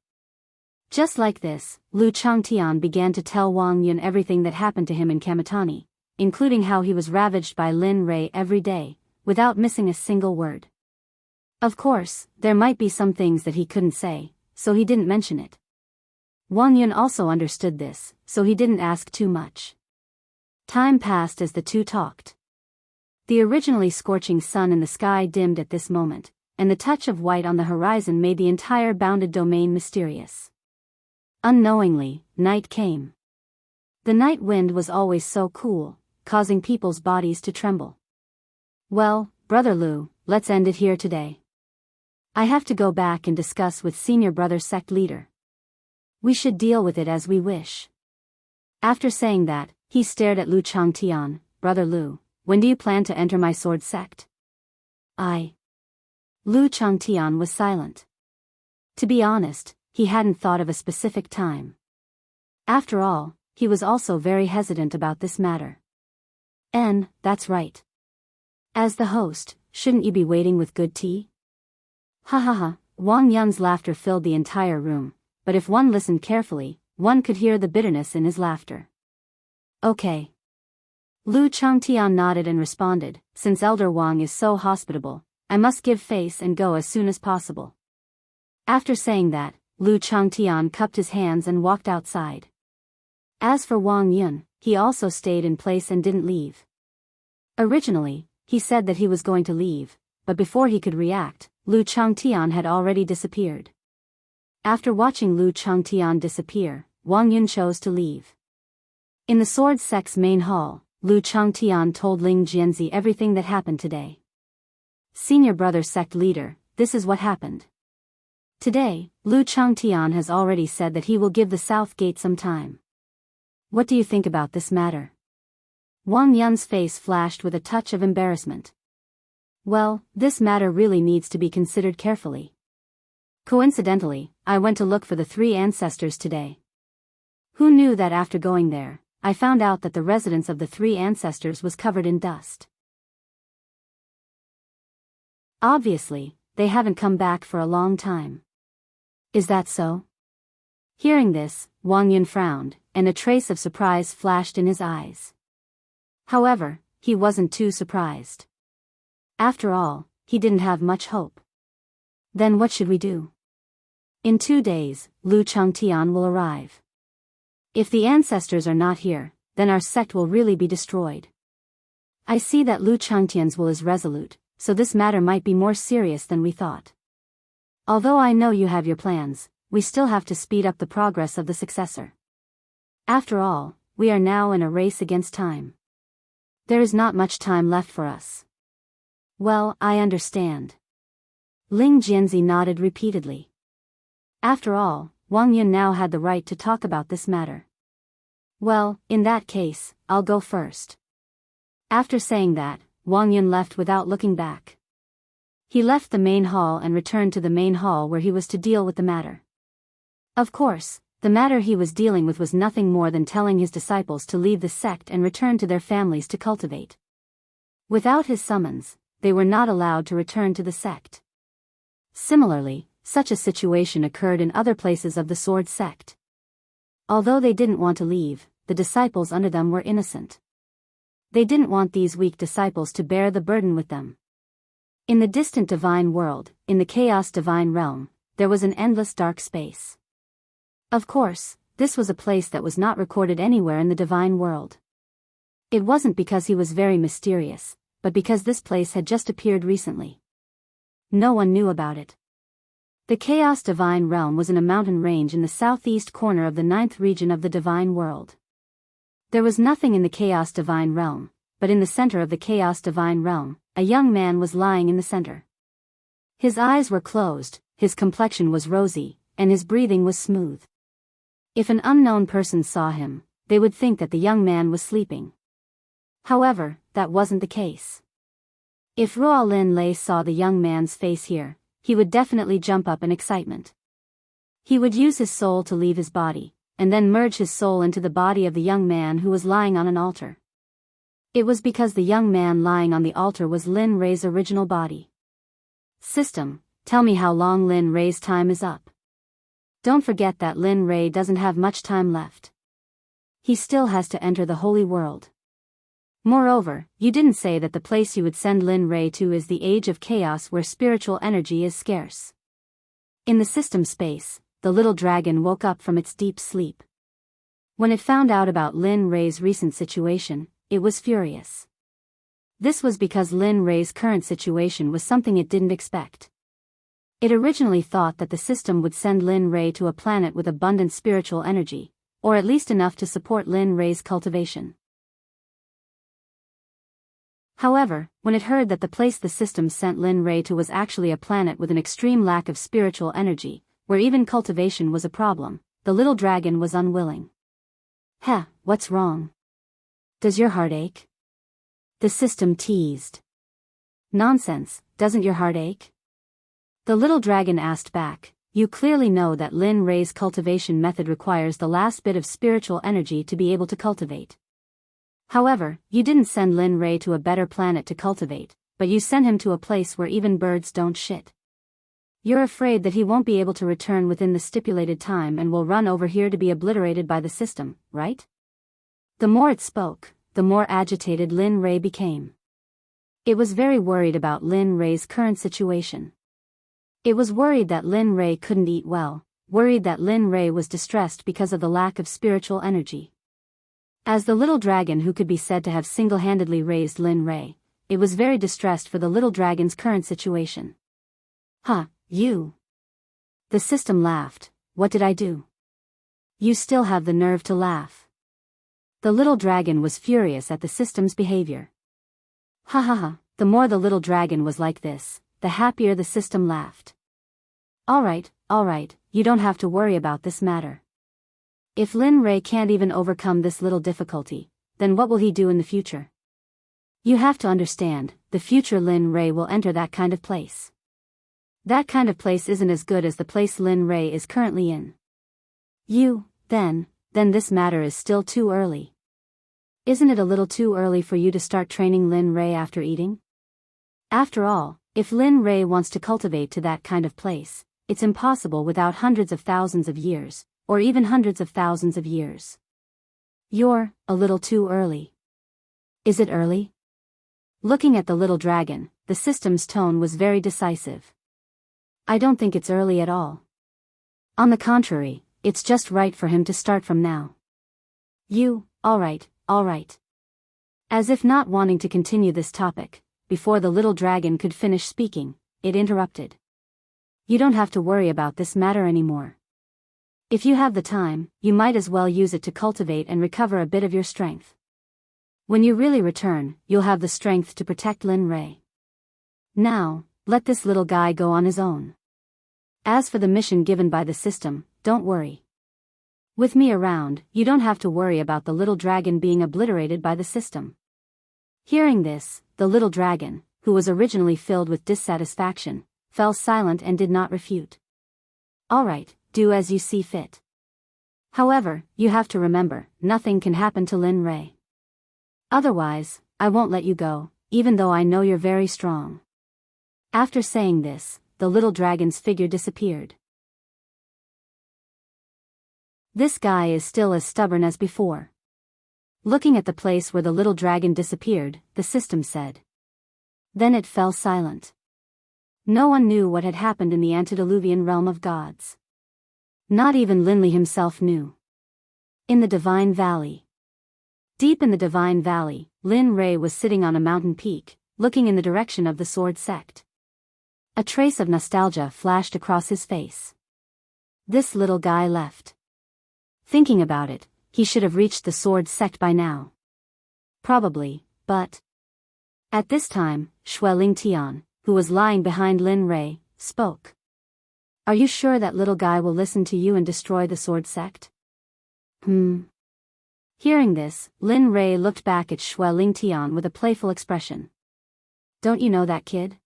Just like this, Lu Changtian began to tell Wang Yun everything that happened to him in Kamitani, including how he was ravaged by Lin Rei every day, without missing a single word. Of course, there might be some things that he couldn't say, so he didn't mention it. Wang Yun also understood this, so he didn't ask too much. Time passed as the two talked. The originally scorching sun in the sky dimmed at this moment, and the touch of white on the horizon made the entire bounded domain mysterious. Unknowingly, night came. The night wind was always so cool, causing people's bodies to tremble. Well, Brother Lu, let's end it here today. I have to go back and discuss with Senior Brother Sect Leader. We should deal with it as we wish. After saying that, he stared at Lu Changtian. Brother Lu, when do you plan to enter my sword sect? Lu Changtian was silent. To be honest, he hadn't thought of a specific time. After all, he was also very hesitant about this matter. That's right. As the host, shouldn't you be waiting with good tea? Ha ha ha, Wang Yun's laughter filled the entire room, but if one listened carefully, one could hear the bitterness in his laughter. Okay. Lu Changtian nodded and responded, since Elder Wang is so hospitable, I must give face and go as soon as possible. After saying that, Lu Changtian cupped his hands and walked outside. As for Wang Yun, he also stayed in place and didn't leave. Originally, he said that he was going to leave, but before he could react, Lu Changtian had already disappeared. After watching Lu Changtian disappear, Wang Yun chose to leave. In the Sword Sect's main hall, Lu Changtian told Ling Jianzi everything that happened today. Senior Brother Sect Leader, this is what happened. Today, Lu Changtian has already said that he will give the South Gate some time. What do you think about this matter? Wang Yun's face flashed with a touch of embarrassment. Well, this matter really needs to be considered carefully. Coincidentally, I went to look for the three ancestors today. Who knew that after going there, I found out that the residence of the three ancestors was covered in dust. Obviously, they haven't come back for a long time. Is that so? Hearing this, Wang Yun frowned, and a trace of surprise flashed in his eyes. However, he wasn't too surprised. After all, he didn't have much hope. Then what should we do? In 2 days, Lu Changtian will arrive. If the ancestors are not here, then our sect will really be destroyed. I see that Lu Changtian's will is resolute, so this matter might be more serious than we thought. Although I know you have your plans, we still have to speed up the progress of the successor. After all, we are now in a race against time. There is not much time left for us. Well, I understand. Ling Jianzi nodded repeatedly. After all, Wang Yun now had the right to talk about this matter. Well, in that case, I'll go first. After saying that, Wang Yun left without looking back. He left the main hall and returned to the main hall where he was to deal with the matter. Of course, the matter he was dealing with was nothing more than telling his disciples to leave the sect and return to their families to cultivate. Without his summons, they were not allowed to return to the sect. Similarly, such a situation occurred in other places of the Sword sect. Although they didn't want to leave, the disciples under them were innocent. They didn't want these weak disciples to bear the burden with them. In the distant divine world, in the chaos divine realm, there was an endless dark space. Of course, this was a place that was not recorded anywhere in the divine world. It wasn't because he was very mysterious, but because this place had just appeared recently. No one knew about it. The Chaos Divine Realm was in a mountain range in the southeast corner of the 9th region of the Divine World. There was nothing in the Chaos Divine Realm, but in the center of the Chaos Divine Realm, a young man was lying in the center. His eyes were closed, his complexion was rosy, and his breathing was smooth. If an unknown person saw him, they would think that the young man was sleeping. However, that wasn't the case. If Ruo Lin Lei saw the young man's face here, he would definitely jump up in excitement. He would use his soul to leave his body, and then merge his soul into the body of the young man who was lying on an altar. It was because the young man lying on the altar was Lin Rei's original body. System, tell me how long Lin Rei's time is up. Don't forget that Lin Rei doesn't have much time left. He still has to enter the holy world. Moreover, you didn't say that the place you would send Lin Rei to is the age of chaos where spiritual energy is scarce. In the system space, the little dragon woke up from its deep sleep. When it found out about Lin Rei's recent situation, it was furious. This was because Lin Rei's current situation was something it didn't expect. It originally thought that the system would send Lin Rei to a planet with abundant spiritual energy, or at least enough to support Lin Rei's cultivation. However, when it heard that the place the system sent Lin Rei to was actually a planet with an extreme lack of spiritual energy, where even cultivation was a problem, the little dragon was unwilling. Heh, what's wrong? Does your heart ache? The system teased. Nonsense, doesn't your heart ache? The little dragon asked back, you clearly know that Lin Rei's cultivation method requires the last bit of spiritual energy to be able to cultivate. However, you didn't send Lin Rei to a better planet to cultivate, but you sent him to a place where even birds don't shit. You're afraid that he won't be able to return within the stipulated time and will run over here to be obliterated by the system, right? The more it spoke, the more agitated Lin Rei became. It was very worried about Lin Rei's current situation. It was worried that Lin Rei couldn't eat well, worried that Lin Rei was distressed because of the lack of spiritual energy. As the little dragon who could be said to have single-handedly raised Lin Rei, it was very distressed for the little dragon's current situation. Huh, you? The system laughed. What did I do? You still have the nerve to laugh. The little dragon was furious at the system's behavior. Ha ha ha, the more the little dragon was like this, the happier the system laughed. Alright, you don't have to worry about this matter. If Lin Rei can't even overcome this little difficulty, then what will he do in the future? You have to understand, the future Lin Rei will enter that kind of place. That kind of place isn't as good as the place Lin Rei is currently in. Then this matter is still too early. Isn't it a little too early for you to start training Lin Rei after eating? After all, if Lin Rei wants to cultivate to that kind of place, it's impossible without hundreds of thousands of years, or even hundreds of thousands of years. You're a little too early. Is it early? Looking at the little dragon, the system's tone was very decisive. I don't think it's early at all. On the contrary, it's just right for him to start from now. Alright. As if not wanting to continue this topic, before the little dragon could finish speaking, it interrupted. You don't have to worry about this matter anymore. If you have the time, you might as well use it to cultivate and recover a bit of your strength. When you really return, you'll have the strength to protect Lin Rei. Now, let this little guy go on his own. As for the mission given by the system, don't worry. With me around, you don't have to worry about the little dragon being obliterated by the system." Hearing this, the little dragon, who was originally filled with dissatisfaction, fell silent and did not refute. "All right, do as you see fit. However, you have to remember, nothing can happen to Lin Rei. Otherwise, I won't let you go, even though I know you're very strong." After saying this, the little dragon's figure disappeared. This guy is still as stubborn as before. Looking at the place where the little dragon disappeared, the system said. Then it fell silent. No one knew what had happened in the antediluvian realm of gods. Not even Linley himself knew. In the Divine Valley. Deep in the Divine Valley, Lin Rei was sitting on a mountain peak, looking in the direction of the Sword Sect. A trace of nostalgia flashed across his face. This little guy left. Thinking about it, he should have reached the Sword Sect by now. Probably, but... At this time, Xueling Tian, who was lying behind Lin Rei, spoke. "Are you sure that little guy will listen to you and destroy the Sword Sect?" Hearing this, Lin Rei looked back at Xueling Tian with a playful expression. "Don't you know that kid?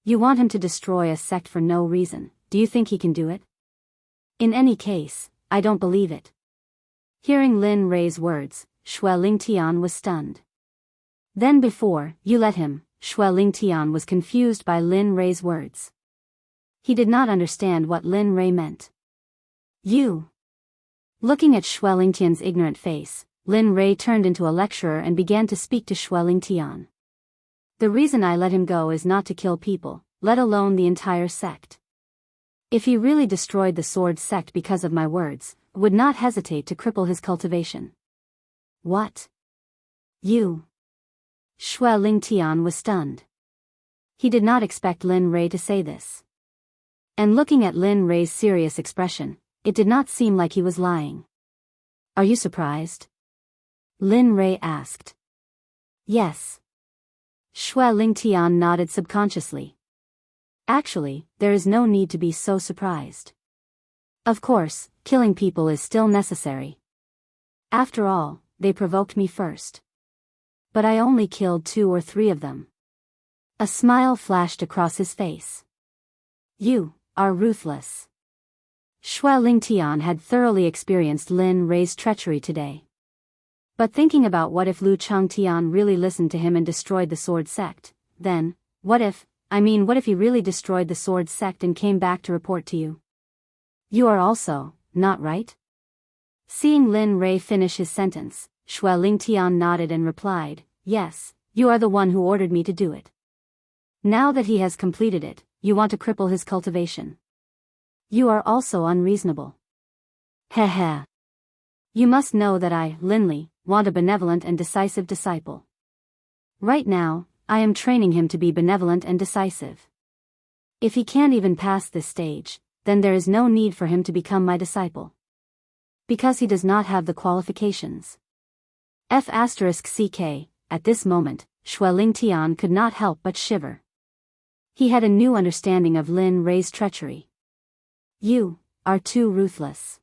You want him to destroy a sect for no reason. Do you think he can do it? In any case, I don't believe it." Hearing Lin Rei's words, Xueling Tian was stunned. Then before you let him, Xueling Tian was confused by Lin Rei's words. He did not understand what Lin Rei meant. "You." Looking at Xueling Tian's ignorant face, Lin Rei turned into a lecturer and began to speak to Xueling Tian. "The reason I let him go is not to kill people, let alone the entire sect. If he really destroyed the Sword Sect because of my words, I would not hesitate to cripple his cultivation." "What? You?" Xueling Tian was stunned. He did not expect Lin Rei to say this. And looking at Lin Rei's serious expression, it did not seem like he was lying. "Are you surprised?" Lin Rei asked. "Yes." Xueling Tian nodded subconsciously. "Actually, there is no need to be so surprised. Of course, killing people is still necessary. After all, they provoked me first. But I only killed 2 or 3 of them." A smile flashed across his face. "You are ruthless." Xueling Tian had thoroughly experienced Lin Rei's treachery today. But thinking about what if Lu Changtian really listened to him and destroyed the Sword Sect, then, what if he really destroyed the Sword Sect and came back to report to you? You are also, not right? Seeing Lin Rei finish his sentence, Xueling Tian nodded and replied, "Yes, you are the one who ordered me to do it. Now that he has completed it, you want to cripple his cultivation. You are also unreasonable. Heh. You must know that I, Linley, want a benevolent and decisive disciple. Right now, I am training him to be benevolent and decisive. If he can't even pass this stage, then there is no need for him to become my disciple. Because he does not have the qualifications." F***ck, at this moment, Xueling Tian could not help but shiver. He had a new understanding of Lin Rei's treachery. You are too ruthless.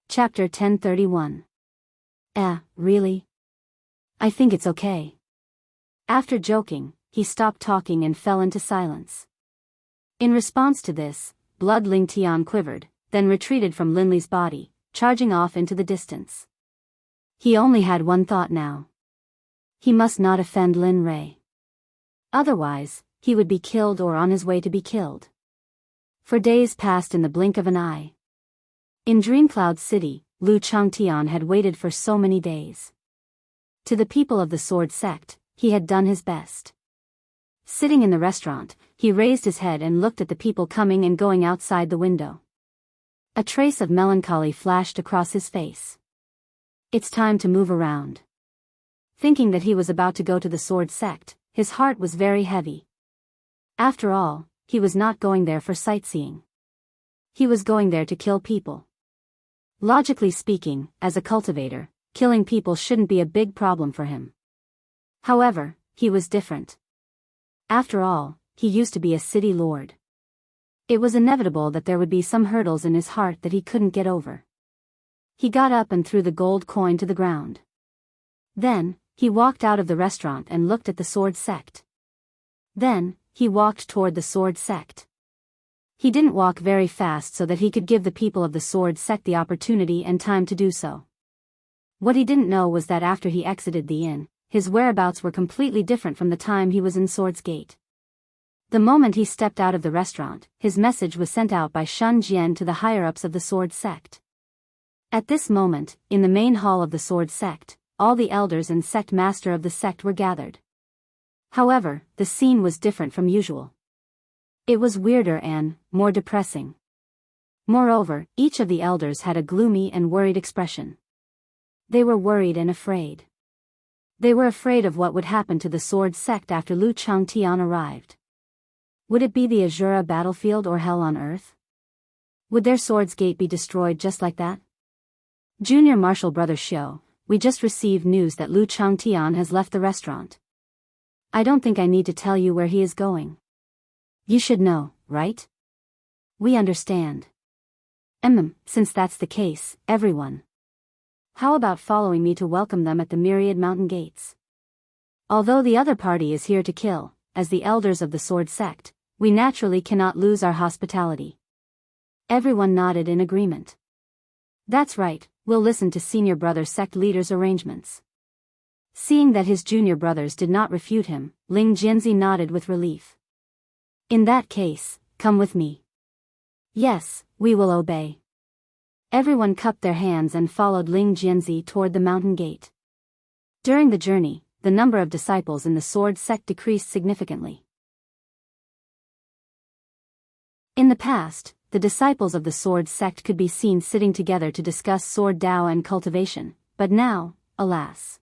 Chapter 1031. Really? I think it's okay. After joking, he stopped talking and fell into silence. In response to this, Bloodling Tian quivered, then retreated from Linley's body, charging off into the distance. He only had one thought now. He must not offend Lin Rei. Otherwise, he would be killed or on his way to be killed. For days passed in the blink of an eye. In Dreamcloud City, Lu Changtian had waited for so many days. To the people of the Sword Sect, he had done his best. Sitting in the restaurant, he raised his head and looked at the people coming and going outside the window. A trace of melancholy flashed across his face. It's time to move around. Thinking that he was about to go to the Sword Sect, his heart was very heavy. After all, he was not going there for sightseeing. He was going there to kill people. Logically speaking, as a cultivator, killing people shouldn't be a big problem for him. However, he was different. After all, he used to be a city lord. It was inevitable that there would be some hurdles in his heart that he couldn't get over. He got up and threw the gold coin to the ground. Then, he walked out of the restaurant and looked at the sword sect. Then, he walked toward the sword sect. He didn't walk very fast so that he could give the people of the sword sect the opportunity and time to do so. What he didn't know was that after he exited the inn, his whereabouts were completely different from the time he was in Swords Gate. The moment he stepped out of the restaurant, his message was sent out by Shun Jian to the higher-ups of the sword sect. At this moment, in the main hall of the sword sect, all the elders and sect master of the sect were gathered. However, the scene was different from usual. It was weirder and more depressing. Moreover, each of the elders had a gloomy and worried expression. They were worried and afraid. They were afraid of what would happen to the sword sect after Lu Changtian arrived. Would it be the Azura battlefield or hell on earth? Would their Swords Gate be destroyed just like that? Junior Marshal Brother Xiu, we just received news that Lu Changtian has left the restaurant. I don't think I need to tell you where he is going. You should know, right? We understand. Since that's the case, everyone. How about following me to welcome them at the Myriad Mountain Gates? Although the other party is here to kill, as the elders of the sword sect, we naturally cannot lose our hospitality. Everyone nodded in agreement. That's right, we'll listen to senior brother sect leader's arrangements. Seeing that his junior brothers did not refute him, Ling Jianzi nodded with relief. In that case, come with me. Yes, we will obey. Everyone cupped their hands and followed Ling Jianzi toward the mountain gate. During the journey, the number of disciples in the sword sect decreased significantly. In the past, the disciples of the sword sect could be seen sitting together to discuss sword Dao and cultivation, but now, alas.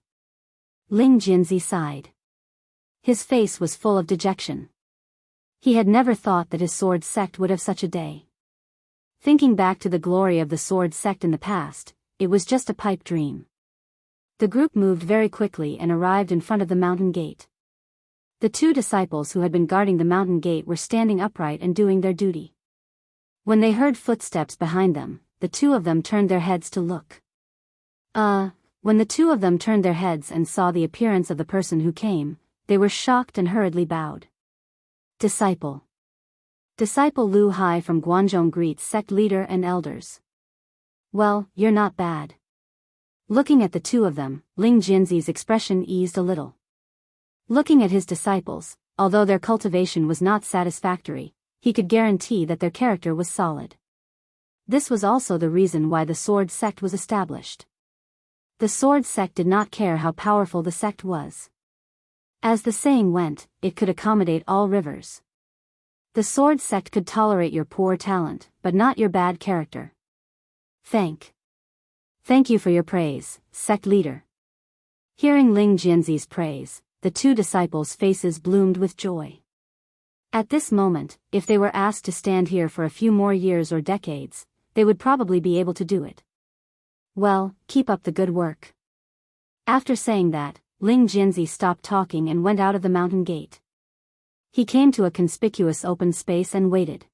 Ling Jianzi sighed. His face was full of dejection. He had never thought that his sword sect would have such a day. Thinking back to the glory of the sword sect in the past, it was just a pipe dream. The group moved very quickly and arrived in front of the mountain gate. The two disciples who had been guarding the mountain gate were standing upright and doing their duty. When they heard footsteps behind them, the two of them turned their heads to look. When the two of them turned their heads and saw the appearance of the person who came, they were shocked and hurriedly bowed. Disciple Lu Hai from Guanzhong greets sect leader and elders. Well, you're not bad. Looking at the two of them, Ling Jianzi's expression eased a little. Looking at his disciples, although their cultivation was not satisfactory, he could guarantee that their character was solid. This was also the reason why the sword sect was established. The sword sect did not care how powerful the sect was. As the saying went, it could accommodate all rivers. The sword sect could tolerate your poor talent, but not your bad character. Thank you for your praise, sect leader. Hearing Ling Jianzi's praise, the two disciples' faces bloomed with joy. At this moment, if they were asked to stand here for a few more years or decades, they would probably be able to do it. Well, keep up the good work. After saying that, Ling Jianzi stopped talking and went out of the mountain gate. He came to a conspicuous open space and waited.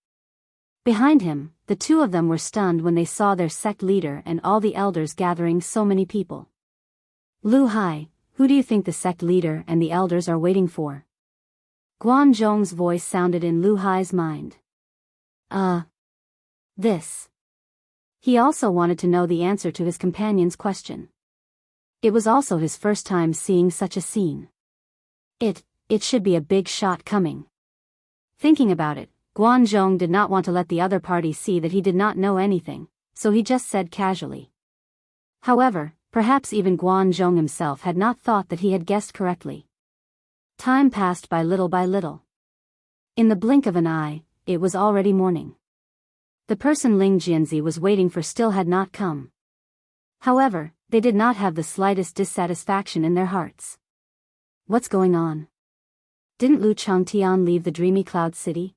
Behind him, the two of them were stunned when they saw their sect leader and all the elders gathering so many people. Lu Hai, who do you think the sect leader and the elders are waiting for? Guan Zhong's voice sounded in Lu Hai's mind. This. He also wanted to know the answer to his companion's question. It was also his first time seeing such a scene. It should be a big shot coming. Thinking about it, Guan Zhong did not want to let the other party see that he did not know anything, so he just said casually. However, perhaps even Guan Zhong himself had not thought that he had guessed correctly. Time passed by little by little. In the blink of an eye, it was already morning. The person Ling Jianzi was waiting for still had not come. However, they did not have the slightest dissatisfaction in their hearts. What's going on? Didn't Lu Changtian leave the dreamy cloud city?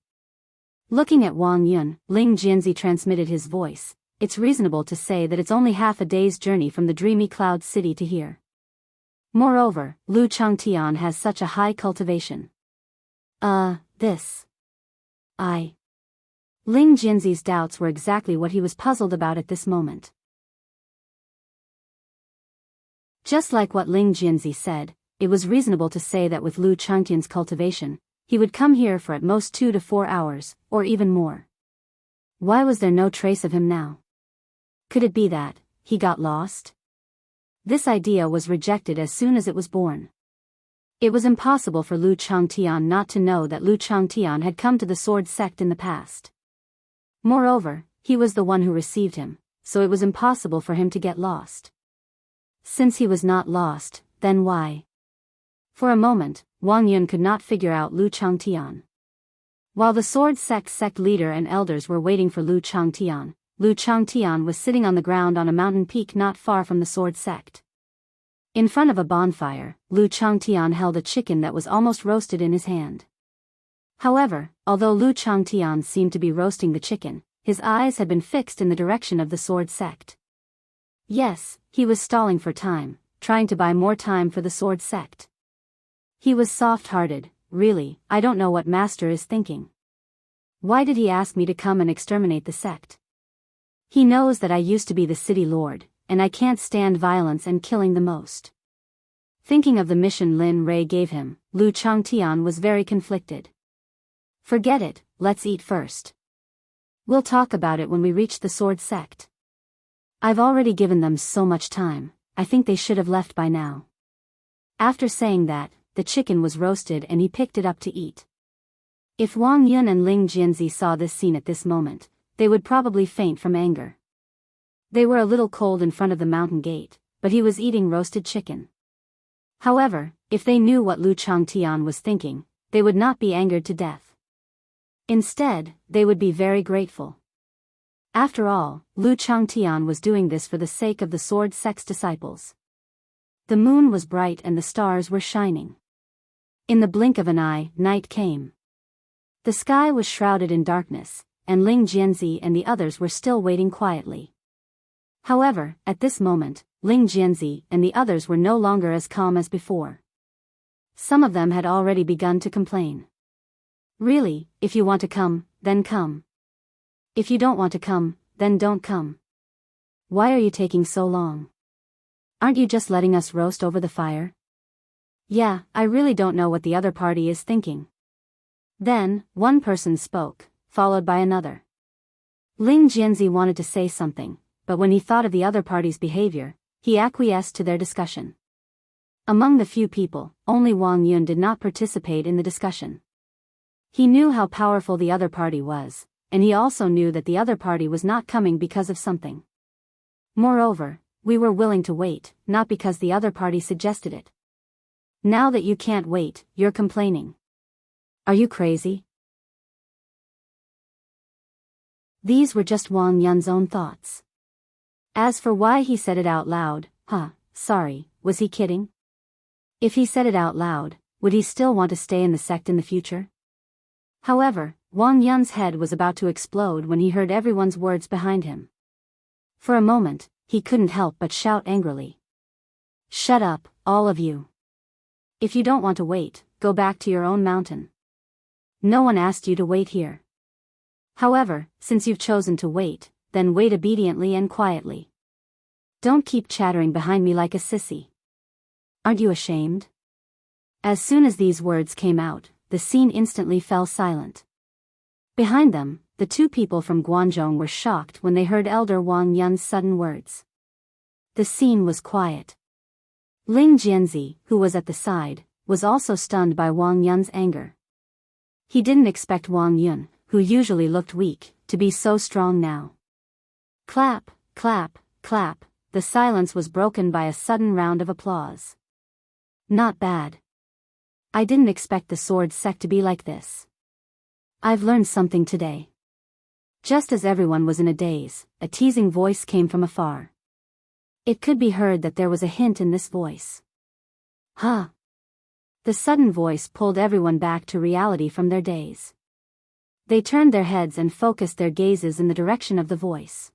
Looking at Wang Yun, Ling Jianzi transmitted his voice, it's reasonable to say that it's only half a day's journey from the dreamy Cloud City to here. Moreover, Lu Changtian has such a high cultivation. This. Ling Jinzi's doubts were exactly what he was puzzled about at this moment. Just like what Ling Jinzi said, it was reasonable to say that with Lu Changtian's cultivation, he would come here for at most 2 to 4 hours, or even more. Why was there no trace of him now? Could it be that he got lost? This idea was rejected as soon as it was born. It was impossible for Lu Changtian not to know that Lu Changtian had come to the sword sect in the past. Moreover, he was the one who received him, so it was impossible for him to get lost. Since he was not lost, then why? For a moment, Wang Yun could not figure out Lu Changtian. While the sword sect leader and elders were waiting for Lu Changtian was sitting on the ground on a mountain peak not far from the sword sect. In front of a bonfire, Lu Changtian held a chicken that was almost roasted in his hand. However, although Lu Changtian seemed to be roasting the chicken, his eyes had been fixed in the direction of the sword sect. Yes, he was stalling for time, trying to buy more time for the sword sect. He was soft-hearted. Really, I don't know what Master is thinking. Why did he ask me to come and exterminate the sect? He knows that I used to be the city lord, and I can't stand violence and killing the most. Thinking of the mission Lin Rei gave him, Lu Changtian was very conflicted. Forget it, let's eat first. We'll talk about it when we reach the sword sect. I've already given them so much time, I think they should have left by now. After saying that, the chicken was roasted and he picked it up to eat. If Wang Yun and Ling Jinzi saw this scene at this moment, they would probably faint from anger. They were a little cold in front of the mountain gate, but he was eating roasted chicken. However, if they knew what Lu Changtian was thinking, they would not be angered to death. Instead, they would be very grateful. After all, Lu Changtian was doing this for the sake of the sword sect's disciples. The moon was bright and the stars were shining. In the blink of an eye, night came. The sky was shrouded in darkness, and Ling Jianzi and the others were still waiting quietly. However, at this moment, Ling Jianzi and the others were no longer as calm as before. Some of them had already begun to complain. Really, if you want to come, then come. If you don't want to come, then don't come. Why are you taking so long? Aren't you just letting us roast over the fire? Yeah, I really don't know what the other party is thinking. Then, one person spoke, followed by another. Ling Jianzi wanted to say something, but when he thought of the other party's behavior, he acquiesced to their discussion. Among the few people, only Wang Yun did not participate in the discussion. He knew how powerful the other party was, and he also knew that the other party was not coming because of something. Moreover, we were willing to wait, not because the other party suggested it. Now that you can't wait, you're complaining. Are you crazy? These were just Wang Yun's own thoughts. As for why he said it out loud, sorry, was he kidding? If he said it out loud, would he still want to stay in the sect in the future? However, Wang Yun's head was about to explode when he heard everyone's words behind him. For a moment, he couldn't help but shout angrily. Shut up, all of you. If you don't want to wait, go back to your own mountain. No one asked you to wait here. However, since you've chosen to wait, then wait obediently and quietly. Don't keep chattering behind me like a sissy. Aren't you ashamed? As soon as these words came out, the scene instantly fell silent. Behind them, the two people from Guanzhong were shocked when they heard Elder Wang Yun's sudden words. The scene was quiet. Ling Jianzi, who was at the side, was also stunned by Wang Yun's anger. He didn't expect Wang Yun, who usually looked weak, to be so strong now. Clap, clap, clap, the silence was broken by a sudden round of applause. Not bad. I didn't expect the sword sect to be like this. I've learned something today. Just as everyone was in a daze, a teasing voice came from afar. It could be heard that there was a hint in this voice. Huh. The sudden voice pulled everyone back to reality from their daze. They turned their heads and focused their gazes in the direction of the voice.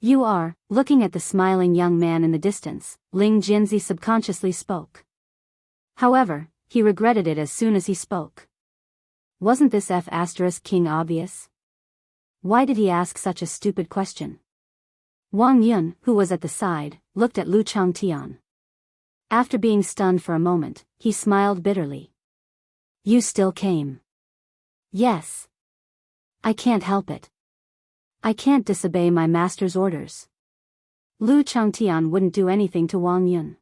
You are. Looking at the smiling young man in the distance, Ling Jianzi subconsciously spoke. However, he regretted it as soon as he spoke. Wasn't this King obvious? Why did he ask such a stupid question? Wang Yun, who was at the side, looked at Lu Changtian. After being stunned for a moment, he smiled bitterly. You still came. Yes. I can't help it. I can't disobey my master's orders. Lu Changtian wouldn't do anything to Wang Yun.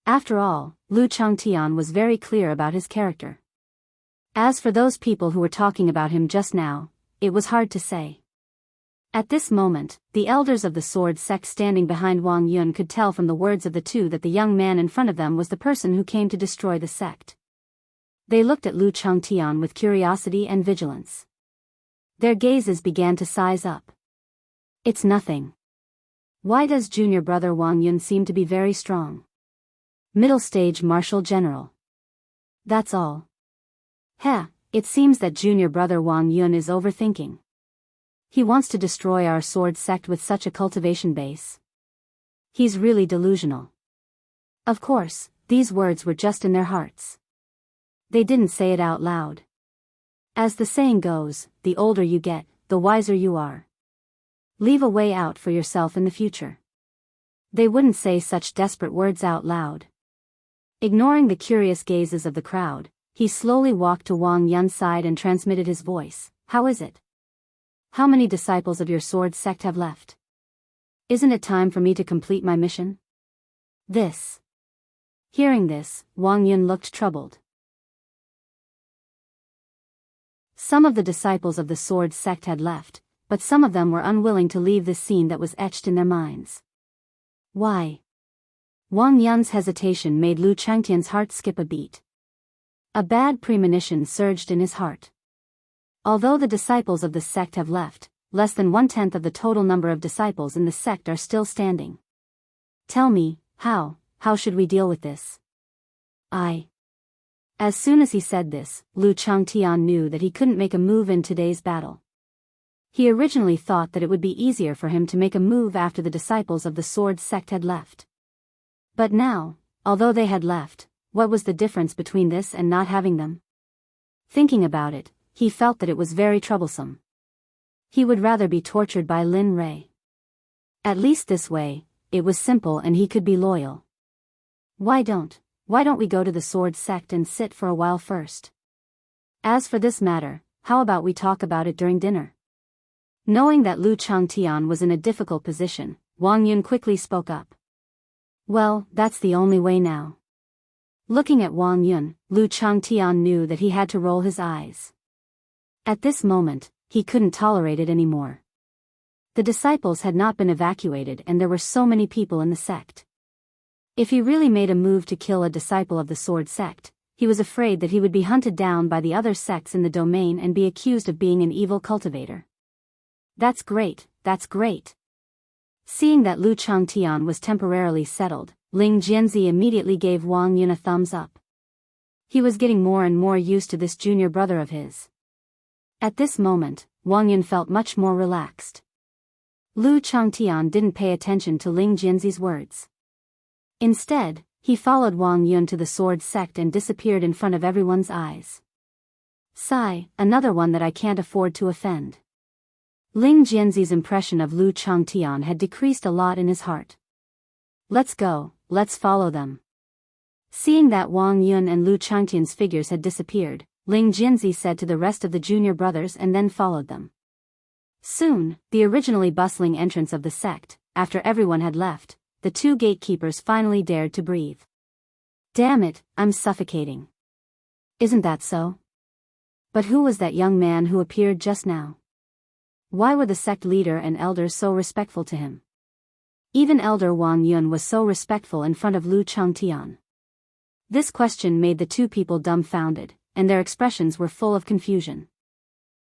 After all, Lu Changtian was very clear about his character. As for those people who were talking about him just now, it was hard to say. At this moment, the elders of the sword sect standing behind Wang Yun could tell from the words of the two that the young man in front of them was the person who came to destroy the sect. They looked at Lu Changtian with curiosity and vigilance. Their gazes began to size up. It's nothing. Why does junior brother Wang Yun seem to be very strong? Middle stage martial general. That's all. It seems that junior brother Wang Yun is overthinking. He wants to destroy our sword sect with such a cultivation base. He's really delusional. Of course, these words were just in their hearts. They didn't say it out loud. As the saying goes, the older you get, the wiser you are. Leave a way out for yourself in the future. They wouldn't say such desperate words out loud. Ignoring the curious gazes of the crowd, he slowly walked to Wang Yun's side and transmitted his voice. How is it? How many disciples of your sword sect have left? Isn't it time for me to complete my mission? Hearing this, Wang Yun looked troubled. Some of the disciples of the sword sect had left, but some of them were unwilling to leave this scene that was etched in their minds. Why? Wang Yun's hesitation made Lu Changtian's heart skip a beat. A bad premonition surged in his heart. Although the disciples of the sect have left, less than 1/10 of the total number of disciples in the sect are still standing. Tell me, how should we deal with this? As soon as he said this, Lu Changtian knew that he couldn't make a move in today's battle. He originally thought that it would be easier for him to make a move after the disciples of the sword sect had left. But now, although they had left, what was the difference between this and not having them? Thinking about it, he felt that it was very troublesome. He would rather be tortured by Lin Rui. At least this way, it was simple and he could be loyal. Why don't we go to the sword sect and sit for a while first? As for this matter, how about we talk about it during dinner? Knowing that Lu Changtian was in a difficult position, Wang Yun quickly spoke up. Well, that's the only way now. Looking at Wang Yun, Lu Changtian knew that he had to roll his eyes. At this moment, he couldn't tolerate it anymore. The disciples had not been evacuated and there were so many people in the sect. If he really made a move to kill a disciple of the sword sect, he was afraid that he would be hunted down by the other sects in the domain and be accused of being an evil cultivator. That's great. Seeing that Lu Changtian was temporarily settled, Ling Jianzi immediately gave Wang Yun a thumbs up. He was getting more and more used to this junior brother of his. At this moment, Wang Yun felt much more relaxed. Lu Changtian didn't pay attention to Ling Jianzi's words. Instead, he followed Wang Yun to the sword sect and disappeared in front of everyone's eyes. Sigh, another one that I can't afford to offend. Ling Jianzi's impression of Lu Changtian had decreased a lot in his heart. Let's go, let's follow them. Seeing that Wang Yun and Lu Changtian's figures had disappeared, Ling Jianzi said to the rest of the junior brothers and then followed them. Soon, the originally bustling entrance of the sect, after everyone had left, the two gatekeepers finally dared to breathe. Damn it, I'm suffocating. Isn't that so? But who was that young man who appeared just now? Why were the sect leader and elders so respectful to him? Even Elder Wang Yun was so respectful in front of Lu Changtian. This question made the two people dumbfounded, and their expressions were full of confusion.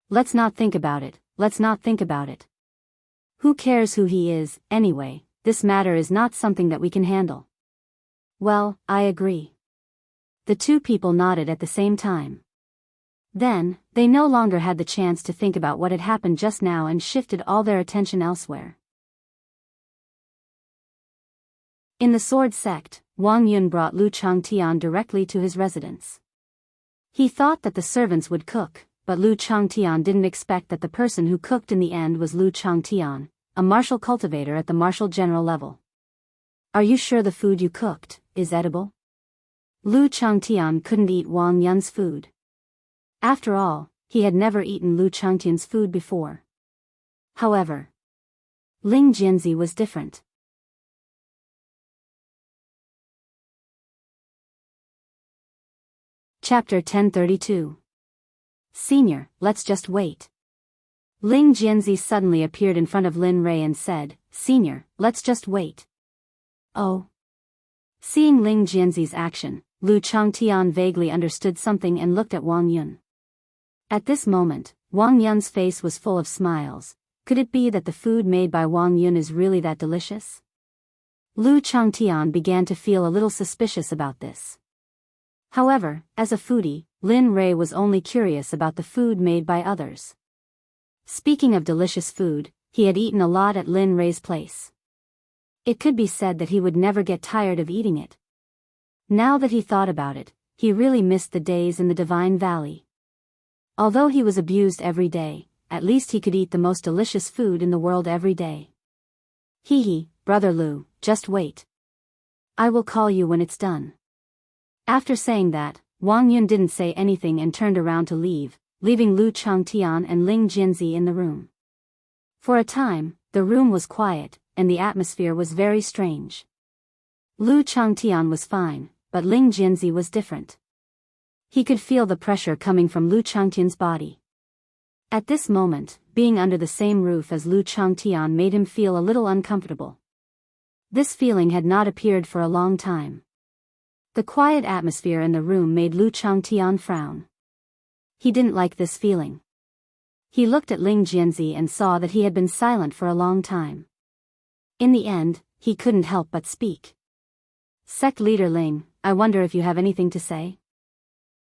Let's not think about it. Who cares who he is, anyway? This matter is not something that we can handle. Well, I agree. The two people nodded at the same time. Then, they no longer had the chance to think about what had happened just now and shifted all their attention elsewhere. In the sword sect, Wang Yun brought Lu Changtian directly to his residence. He thought that the servants would cook, but Lu Changtian didn't expect that the person who cooked in the end was Lu Changtian, a martial cultivator at the martial general level. Are you sure the food you cooked is edible? Lu Changtian couldn't eat Wang Yun's food. After all, he had never eaten Lu Changtian's food before. However, Ling Jianzi was different. Chapter 1032. Senior, let's just wait. Ling Jianzi suddenly appeared in front of Lin Rui and said, Senior, let's just wait. Oh. Seeing Ling Jianzi's action, Lu Changtian vaguely understood something and looked at Wang Yun. At this moment, Wang Yun's face was full of smiles. Could it be that the food made by Wang Yun is really that delicious? Lu Changtian began to feel a little suspicious about this. However, as a foodie, Lin Rui was only curious about the food made by others. Speaking of delicious food, he had eaten a lot at Lin Rui's place. It could be said that he would never get tired of eating it. Now that he thought about it, he really missed the days in the Divine Valley. Although he was abused every day, at least he could eat the most delicious food in the world every day. Hee, Brother Lu, just wait. I will call you when it's done. After saying that, Wang Yun didn't say anything and turned around to leave, leaving Lu Changtian and Ling Jianzi in the room. For a time, the room was quiet, and the atmosphere was very strange. Lu Changtian was fine, but Ling Jianzi was different. He could feel the pressure coming from Lu Changtian's body. At this moment, being under the same roof as Lu Changtian made him feel a little uncomfortable. This feeling had not appeared for a long time. The quiet atmosphere in the room made Lu Changtian frown. He didn't like this feeling. He looked at Ling Jianzi and saw that he had been silent for a long time. In the end, he couldn't help but speak. Sect leader Ling, I wonder if you have anything to say?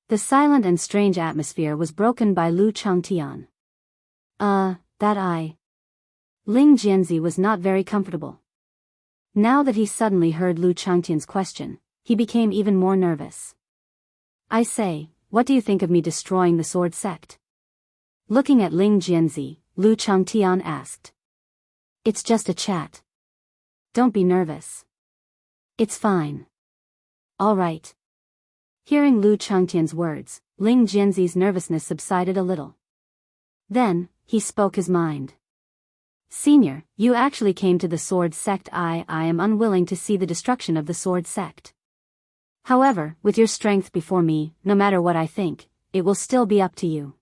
The silent and strange atmosphere was broken by Lu Changtian. Ling Jianzi was not very comfortable. Now that he suddenly heard Lu Changtian's question, he became even more nervous. I say, what do you think of me destroying the sword sect? Looking at Ling Jianzi, Lu Changtian asked. It's just a chat. Don't be nervous. It's fine. All right. Hearing Lu Changtian's words, Ling Jianzi's nervousness subsided a little. Then, he spoke his mind. Senior, you actually came to the sword sect. I am unwilling to see the destruction of the sword sect. However, with your strength before me, no matter what I think, it will still be up to you.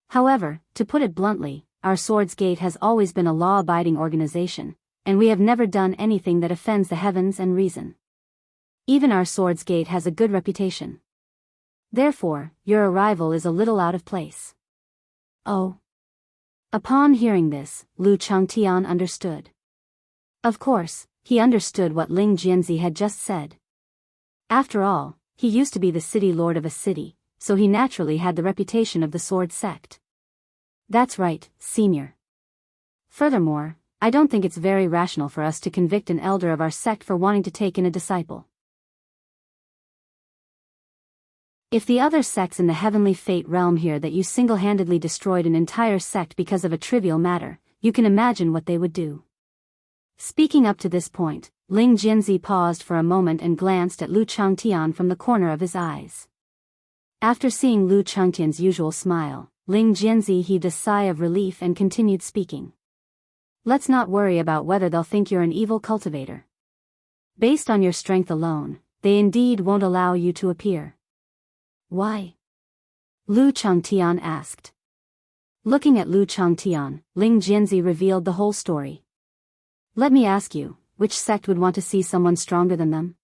However, to put it bluntly, our Swords Gate has always been a law-abiding organization, and we have never done anything that offends the heavens and reason. Even our Swords Gate has a good reputation. Therefore, your arrival is a little out of place. Oh. Upon hearing this, Lu Changtian understood. Of course, he understood what Ling Jianzi had just said. After all, he used to be the city lord of a city, so he naturally had the reputation of the sword sect. That's right, senior. Furthermore, I don't think it's very rational for us to convict an elder of our sect for wanting to take in a disciple. If the other sects in the heavenly fate realm hear that you single-handedly destroyed an entire sect because of a trivial matter, you can imagine what they would do. Speaking up to this point, Ling Jianzi paused for a moment and glanced at Lu Changtian from the corner of his eyes. After seeing Lu Changtian's usual smile, Ling Jianzi heaved a sigh of relief and continued speaking. Let's not worry about whether they'll think you're an evil cultivator. Based on your strength alone, they indeed won't allow you to appear. Why? Lu Changtian asked. Looking at Lu Changtian, Ling Jianzi revealed the whole story. Let me ask you, which sect would want to see someone stronger than them?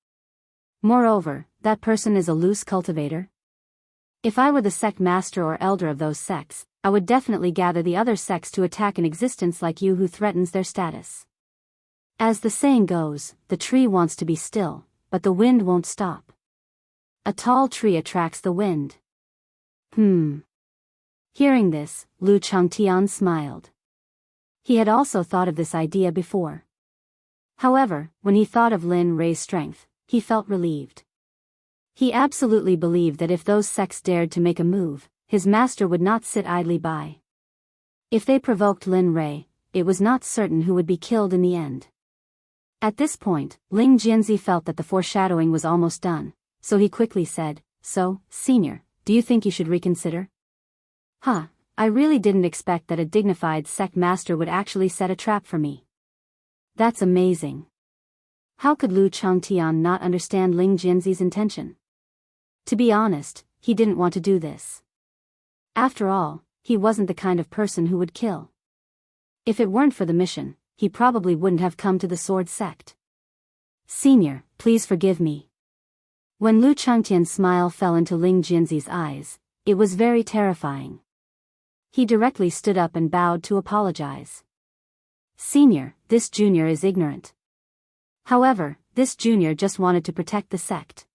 Moreover, that person is a loose cultivator. If I were the sect master or elder of those sects, I would definitely gather the other sects to attack an existence like you who threatens their status. As the saying goes, the tree wants to be still, but the wind won't stop. A tall tree attracts the wind. Hearing this, Lu Changtian smiled. He had also thought of this idea before. However, when he thought of Lin Rei's strength, he felt relieved. He absolutely believed that if those sects dared to make a move, his master would not sit idly by. If they provoked Lin Rei, it was not certain who would be killed in the end. At this point, Ling Jianzi felt that the foreshadowing was almost done, so he quickly said, "So, Senior, do you think you should reconsider?" "Huh, I really didn't expect that a dignified sect master would actually set a trap for me. That's amazing." How could Lu Changtian not understand Ling Jianzi's intention? To be honest, he didn't want to do this. After all, he wasn't the kind of person who would kill. If it weren't for the mission, he probably wouldn't have come to the sword sect. "Senior, please forgive me." When Lu Changtian's smile fell into Ling Jianzi's eyes, it was very terrifying. He directly stood up and bowed to apologize. "Senior, this junior is ignorant. However, this junior just wanted to protect the sect.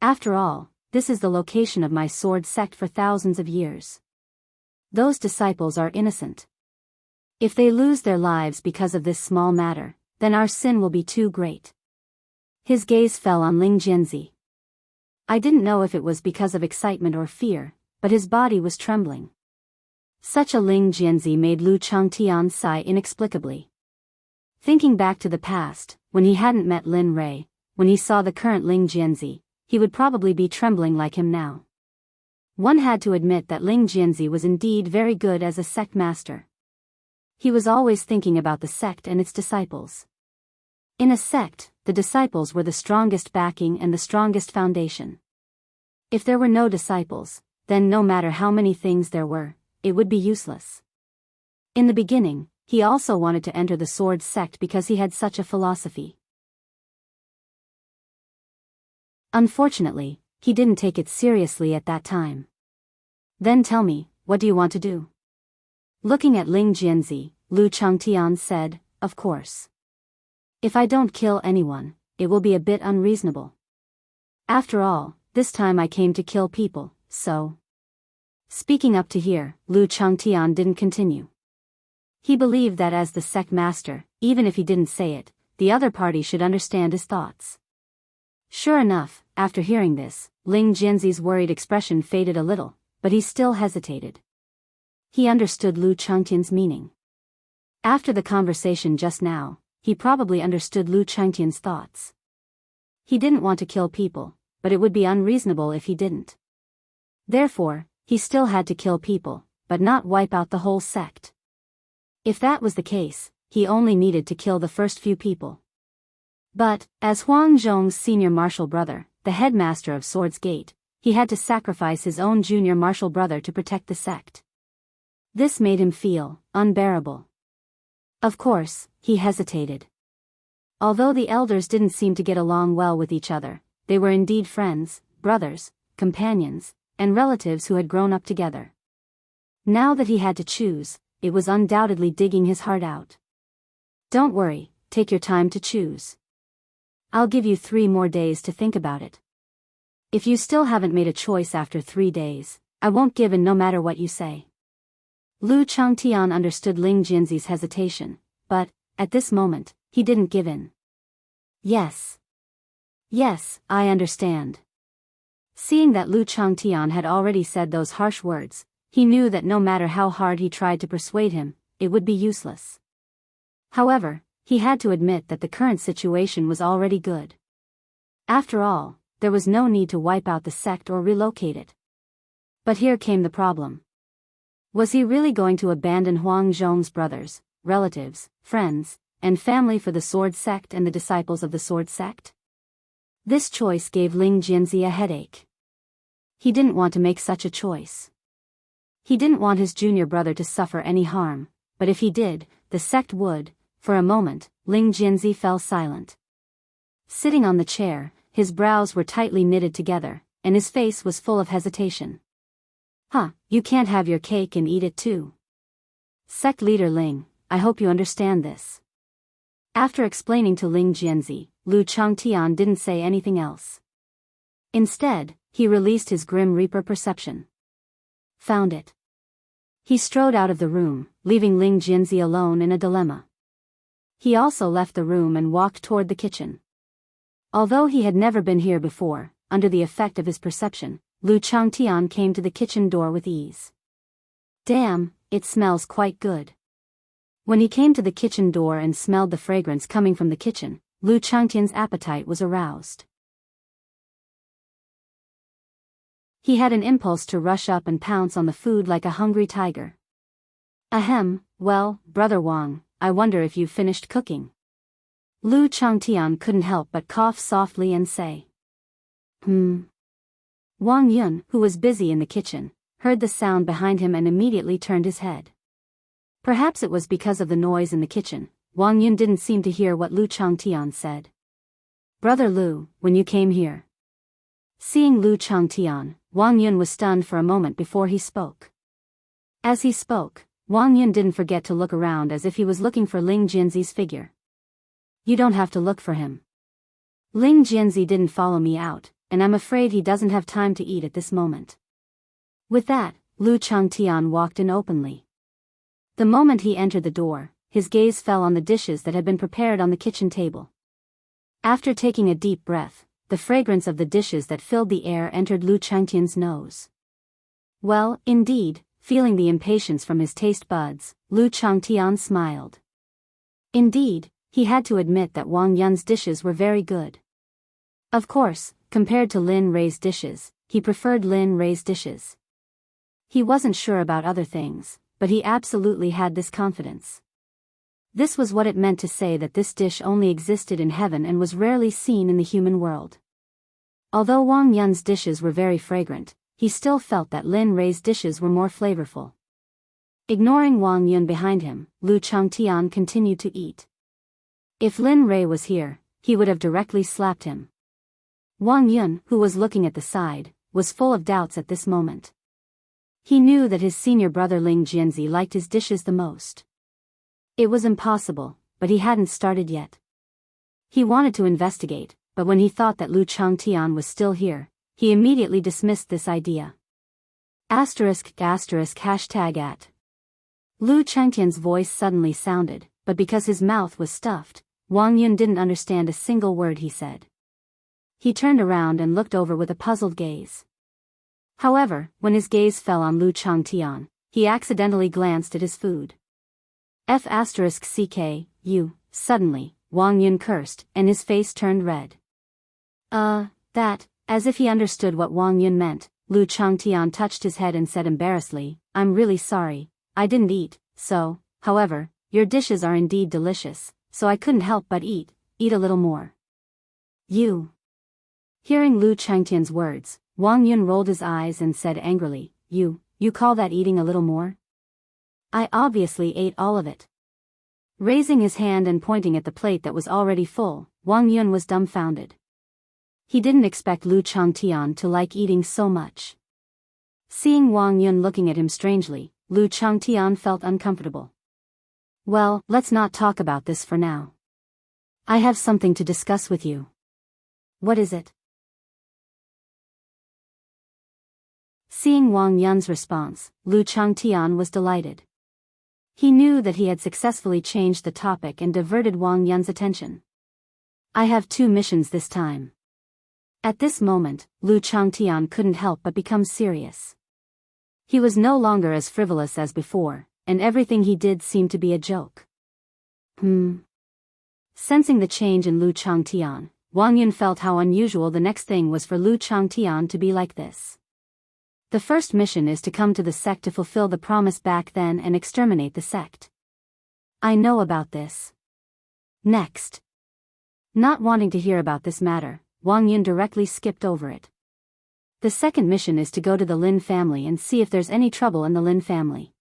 After all, this is the location of my sword sect for thousands of years. Those disciples are innocent. If they lose their lives because of this small matter, then our sin will be too great." His gaze fell on Ling Jianzi. I didn't know if it was because of excitement or fear, but his body was trembling. Such a Ling Jianzi made Lu Changtian sigh inexplicably. Thinking back to the past, when he hadn't met Lin Rei, when he saw the current Ling Jianzi, he would probably be trembling like him now. One had to admit that Ling Jianzi was indeed very good as a sect master. He was always thinking about the sect and its disciples. In a sect, the disciples were the strongest backing and the strongest foundation. If there were no disciples, then no matter how many things there were, it would be useless. In the beginning, he also wanted to enter the sword sect because he had such a philosophy. Unfortunately, he didn't take it seriously at that time. "Then tell me, what do you want to do?" Looking at Ling Jianzi, Lu Changtian said, "Of course. If I don't kill anyone, it will be a bit unreasonable. After all, this time I came to kill people, so..." Speaking up to here, Lu Changtian didn't continue. He believed that as the sect master, even if he didn't say it, the other party should understand his thoughts. Sure enough, after hearing this, Ling Jianzi's worried expression faded a little, but he still hesitated. He understood Lu Changtian's meaning. After the conversation just now, he probably understood Lu Changtian's thoughts. He didn't want to kill people, but it would be unreasonable if he didn't. Therefore, he still had to kill people, but not wipe out the whole sect. If that was the case, he only needed to kill the first few people. But, as Huang Zhong's senior martial brother, the headmaster of Swords Gate, he had to sacrifice his own junior martial brother to protect the sect. This made him feel unbearable. Of course, he hesitated. Although the elders didn't seem to get along well with each other, they were indeed friends, brothers, companions, and relatives who had grown up together. Now that he had to choose, it was undoubtedly digging his heart out. "Don't worry, take your time to choose. I'll give you 3 more days to think about it. If you still haven't made a choice after 3 days, I won't give in no matter what you say." Lu Changtian understood Ling Jianzi's hesitation, but, at this moment, he didn't give in. Yes. Yes, I understand." Seeing that Lu Changtian had already said those harsh words, he knew that no matter how hard he tried to persuade him, it would be useless. However, he had to admit that the current situation was already good. After all, there was no need to wipe out the sect or relocate it. But here came the problem. Was he really going to abandon Huang Zhong's brothers, relatives, friends, and family for the sword sect and the disciples of the sword sect? This choice gave Ling Jianzi a headache. He didn't want to make such a choice. He didn't want his junior brother to suffer any harm, but if he did, the sect would. For a moment, Ling Jianzi fell silent. Sitting on the chair, his brows were tightly knitted together, and his face was full of hesitation. "Huh, you can't have your cake and eat it too. Sect leader Ling, I hope you understand this." After explaining to Ling Jianzi, Lu Changtian didn't say anything else. Instead, he released his Grim Reaper perception. Found it. He strode out of the room, leaving Ling Jianzi alone in a dilemma. He also left the room and walked toward the kitchen. Although he had never been here before, under the effect of his perception, Lu Changtian came to the kitchen door with ease. Damn, it smells quite good. When he came to the kitchen door and smelled the fragrance coming from the kitchen, Lu Changtian's appetite was aroused. He had an impulse to rush up and pounce on the food like a hungry tiger. Ahem, well, Brother Wang, I wonder if you've finished cooking. Lu Changtian couldn't help but cough softly and say. Wang Yun, who was busy in the kitchen, heard the sound behind him and immediately turned his head. Perhaps it was because of the noise in the kitchen, Wang Yun didn't seem to hear what Lu Changtian said. Brother Lu, when you came here. Seeing Lu Changtian, Wang Yun was stunned for a moment before he spoke. As he spoke, Wang Yun didn't forget to look around as if he was looking for Ling Jianzi's figure. You don't have to look for him. Ling Jianzi didn't follow me out, and I'm afraid he doesn't have time to eat at this moment. With that, Lu Changtian walked in openly. The moment he entered the door, his gaze fell on the dishes that had been prepared on the kitchen table. After taking a deep breath, the fragrance of the dishes that filled the air entered Lu Changtian's nose. Well, indeed, feeling the impatience from his taste buds, Lu Changtian smiled. Indeed, he had to admit that Wang Yun's dishes were very good. Of course, compared to Lin Rei's dishes, he preferred Lin Rei's dishes. He wasn't sure about other things, but he absolutely had this confidence. This was what it meant to say that this dish only existed in heaven and was rarely seen in the human world. Although Wang Yun's dishes were very fragrant, he still felt that Lin Rei's dishes were more flavorful. Ignoring Wang Yun behind him, Lu Changtian continued to eat. If Lin Rei was here, he would have directly slapped him. Wang Yun, who was looking at the side, was full of doubts at this moment. He knew that his senior brother Ling Jianzi liked his dishes the most. It was impossible, but he hadn't started yet. He wanted to investigate, but when he thought that Lu Changtian was still here, he immediately dismissed this idea. *****at. Lu Changtian's voice suddenly sounded, but because his mouth was stuffed, Wang Yun didn't understand a single word he said. He turned around and looked over with a puzzled gaze. However, when his gaze fell on Lu Changtian, he accidentally glanced at his food. Suddenly, Wang Yun cursed, and his face turned red. As if he understood what Wang Yun meant, Lu Changtian touched his head and said embarrassedly, I'm really sorry, I didn't eat, so, however, your dishes are indeed delicious, so I couldn't help but eat a little more. You. Hearing Lu Changtian's words, Wang Yun rolled his eyes and said angrily, You call that eating a little more? I obviously ate all of it. Raising his hand and pointing at the plate that was already full, Wang Yun was dumbfounded. He didn't expect Lu Changtian to like eating so much. Seeing Wang Yun looking at him strangely, Lu Changtian felt uncomfortable. Well, let's not talk about this for now. I have something to discuss with you. What is it? Seeing Wang Yun's response, Lu Changtian was delighted. He knew that he had successfully changed the topic and diverted Wang Yun's attention. I have 2 missions this time. At this moment, Lu Changtian couldn't help but become serious. He was no longer as frivolous as before, and everything he did seemed to be a joke. Sensing the change in Lu Changtian, Wang Yun felt how unusual the next thing was for Lu Changtian to be like this. The first mission is to come to the sect to fulfill the promise back then and exterminate the sect. I know about this. Next. Not wanting to hear about this matter, Wang Yun directly skipped over it. The second mission is to go to the Lin family and see if there's any trouble in the Lin family.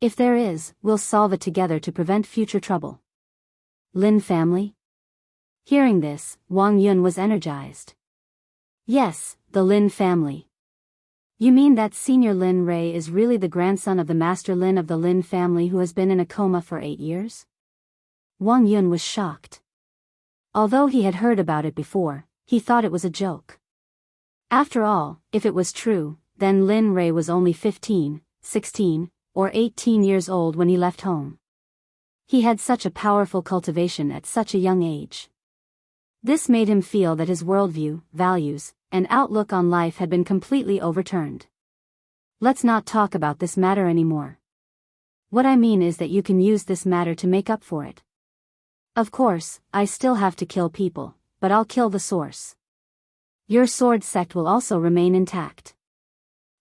If there is, we'll solve it together to prevent future trouble. Lin family? Hearing this, Wang Yun was energized. Yes, the Lin family. You mean that Senior Lin Rei is really the grandson of the Master Lin of the Lin family who has been in a coma for 8 years? Wang Yun was shocked. Although he had heard about it before, he thought it was a joke. After all, if it was true, then Lin Rei was only 15, 16, or 18 years old when he left home. He had such a powerful cultivation at such a young age. This made him feel that his worldview, values, and outlook on life had been completely overturned. Let's not talk about this matter anymore. What I mean is that you can use this matter to make up for it. Of course, I still have to kill people, but I'll kill the source. Your sword sect will also remain intact.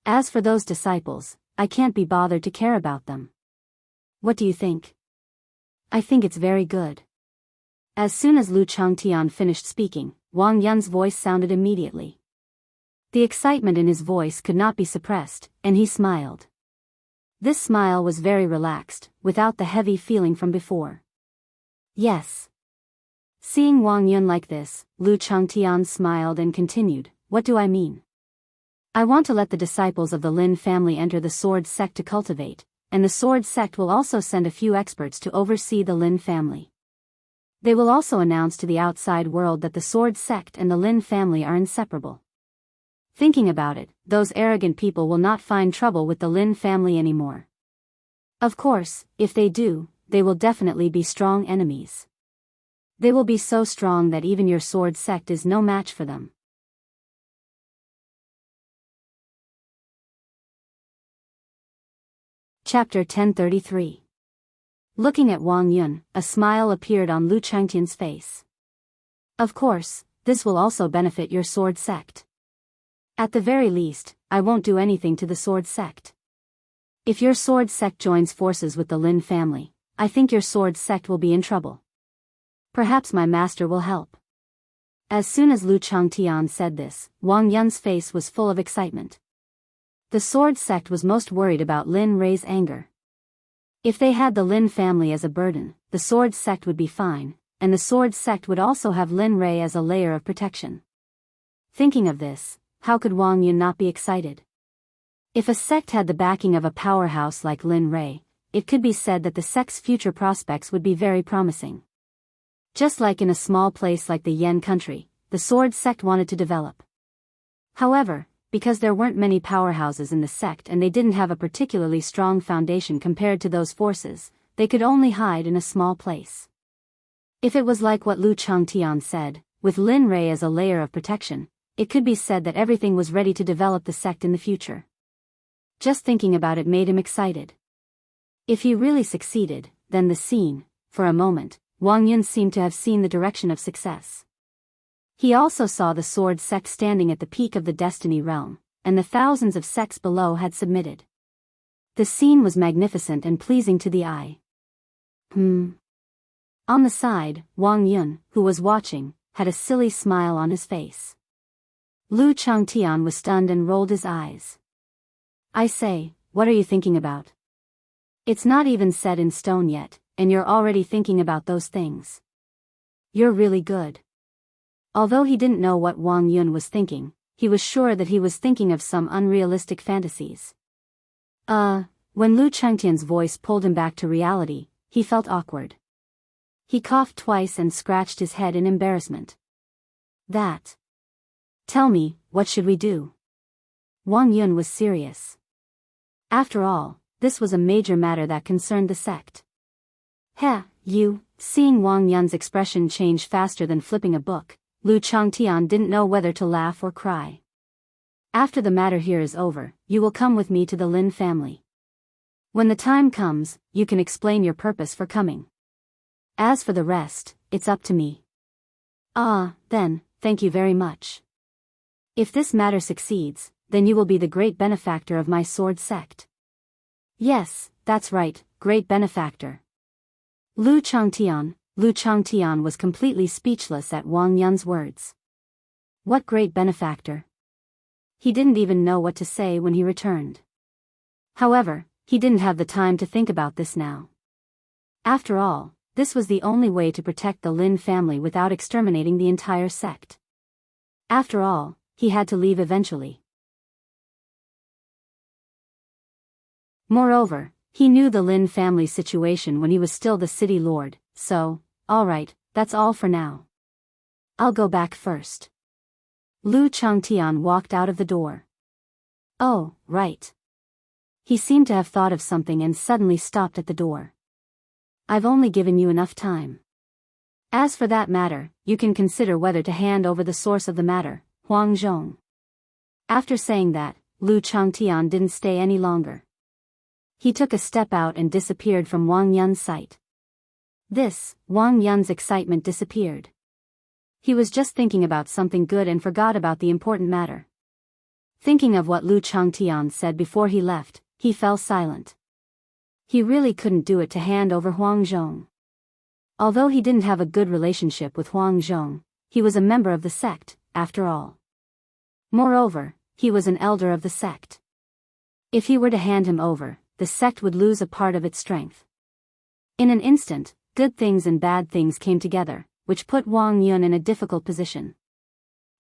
As for those disciples, I can't be bothered to care about them. What do you think? I think it's very good. As soon as Lu Changtian finished speaking, Wang Yun's voice sounded immediately. The excitement in his voice could not be suppressed, and he smiled. This smile was very relaxed, without the heavy feeling from before. Yes. Seeing Wang Yun like this, Lu Changtian smiled and continued, what do I mean? I want to let the disciples of the Lin family enter the sword sect to cultivate, and the sword sect will also send a few experts to oversee the Lin family. They will also announce to the outside world that the sword sect and the Lin family are inseparable. Thinking about it, those arrogant people will not find trouble with the Lin family anymore. Of course, if they do, they will definitely be strong enemies. They will be so strong that even your sword sect is no match for them. Chapter 1033. Looking at Wang Yun, a smile appeared on Lu Changtian's face. Of course, this will also benefit your sword sect. At the very least, I won't do anything to the sword sect. If your sword sect joins forces with the Lin family, I think your sword sect will be in trouble. Perhaps my master will help. As soon as Lu Changtian said this, Wang Yun's face was full of excitement. The sword sect was most worried about Lin Rei's anger. If they had the Lin family as a burden, the sword sect would be fine, and the sword sect would also have Lin Rei as a layer of protection. Thinking of this, how could Wang Yun not be excited? If a sect had the backing of a powerhouse like Lin Rei, it could be said that the sect's future prospects would be very promising. Just like in a small place like the Yan country, the sword sect wanted to develop. However, because there weren't many powerhouses in the sect and they didn't have a particularly strong foundation compared to those forces, they could only hide in a small place. If it was like what Lu Changtian said, with Lin Rei as a layer of protection, it could be said that everything was ready to develop the sect in the future. Just thinking about it made him excited. If he really succeeded, then the scene, for a moment, Wang Yun seemed to have seen the direction of success. He also saw the sword sect standing at the peak of the destiny realm, and the thousands of sects below had submitted. The scene was magnificent and pleasing to the eye. On the side, Wang Yun, who was watching, had a silly smile on his face. Lu Changtian was stunned and rolled his eyes. I say, what are you thinking about? It's not even set in stone yet, and you're already thinking about those things. You're really good. Although he didn't know what Wang Yun was thinking, he was sure that he was thinking of some unrealistic fantasies. When Lu Changtian's voice pulled him back to reality, he felt awkward. He coughed twice and scratched his head in embarrassment. That. Tell me, what should we do? Wang Yun was serious. After all, this was a major matter that concerned the sect. Seeing Wang Yun's expression change faster than flipping a book, Lu Changtian didn't know whether to laugh or cry. After the matter here is over, you will come with me to the Lin family. When the time comes, you can explain your purpose for coming. As for the rest, it's up to me. Then, thank you very much. If this matter succeeds, then you will be the great benefactor of my sword sect. Yes, that's right, great benefactor. Lu Changtian was completely speechless at Wang Yun's words. What great benefactor? He didn't even know what to say when he returned. However, he didn't have the time to think about this now. After all, this was the only way to protect the Lin family without exterminating the entire sect. After all, he had to leave eventually. Moreover, he knew the Lin family's situation when he was still the city lord, so, alright, that's all for now. I'll go back first. Lu Changtian walked out of the door. Oh, right. He seemed to have thought of something and suddenly stopped at the door. I've only given you enough time. As for that matter, you can consider whether to hand over the source of the matter, Huang Zhong. After saying that, Lu Changtian didn't stay any longer. He took a step out and disappeared from Wang Yun's sight. Wang Yun's excitement disappeared. He was just thinking about something good and forgot about the important matter. Thinking of what Lu Changtian said before he left, he fell silent. He really couldn't do it to hand over Huang Zhong. Although he didn't have a good relationship with Huang Zhong, he was a member of the sect, after all. Moreover, he was an elder of the sect. If he were to hand him over, the sect would lose a part of its strength. In an instant, good things and bad things came together, which put Wang Yun in a difficult position.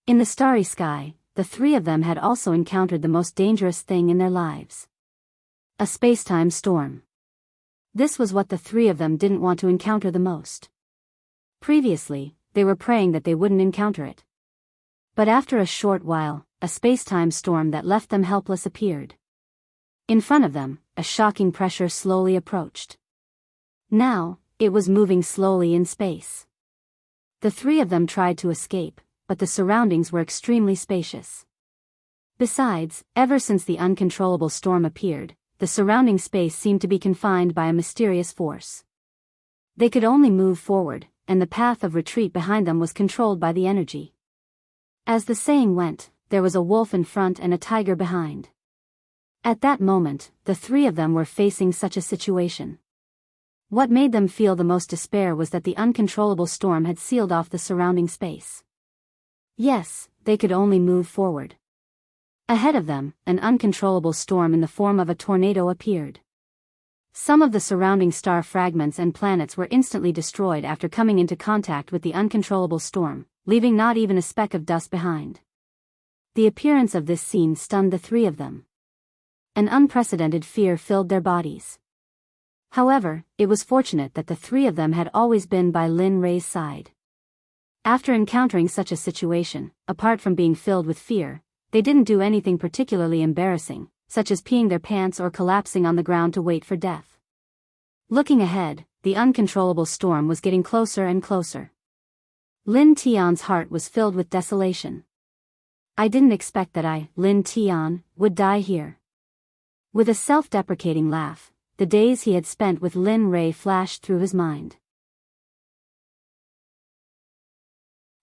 In the starry sky, the three of them had also encountered the most dangerous thing in their lives. A space-time storm. This was what the three of them didn't want to encounter the most. Previously, they were praying that they wouldn't encounter it. But after a short while, a space-time storm that left them helpless appeared. In front of them, a shocking pressure slowly approached. Now, it was moving slowly in space. The three of them tried to escape, but the surroundings were extremely spacious. Besides, ever since the uncontrollable storm appeared, the surrounding space seemed to be confined by a mysterious force. They could only move forward, and the path of retreat behind them was controlled by the energy. As the saying went, there was a wolf in front and a tiger behind. At that moment, the three of them were facing such a situation. What made them feel the most despair was that the uncontrollable storm had sealed off the surrounding space. Yes, they could only move forward. Ahead of them, an uncontrollable storm in the form of a tornado appeared. Some of the surrounding star fragments and planets were instantly destroyed after coming into contact with the uncontrollable storm, leaving not even a speck of dust behind. The appearance of this scene stunned the three of them. An unprecedented fear filled their bodies. However, it was fortunate that the three of them had always been by Lin Rei's side. After encountering such a situation, apart from being filled with fear, they didn't do anything particularly embarrassing, such as peeing their pants or collapsing on the ground to wait for death. Looking ahead, the uncontrollable storm was getting closer and closer. Lin Tian's heart was filled with desolation. I didn't expect that Lin Tian, would die here. With a self-deprecating laugh, the days he had spent with Lin Rei flashed through his mind.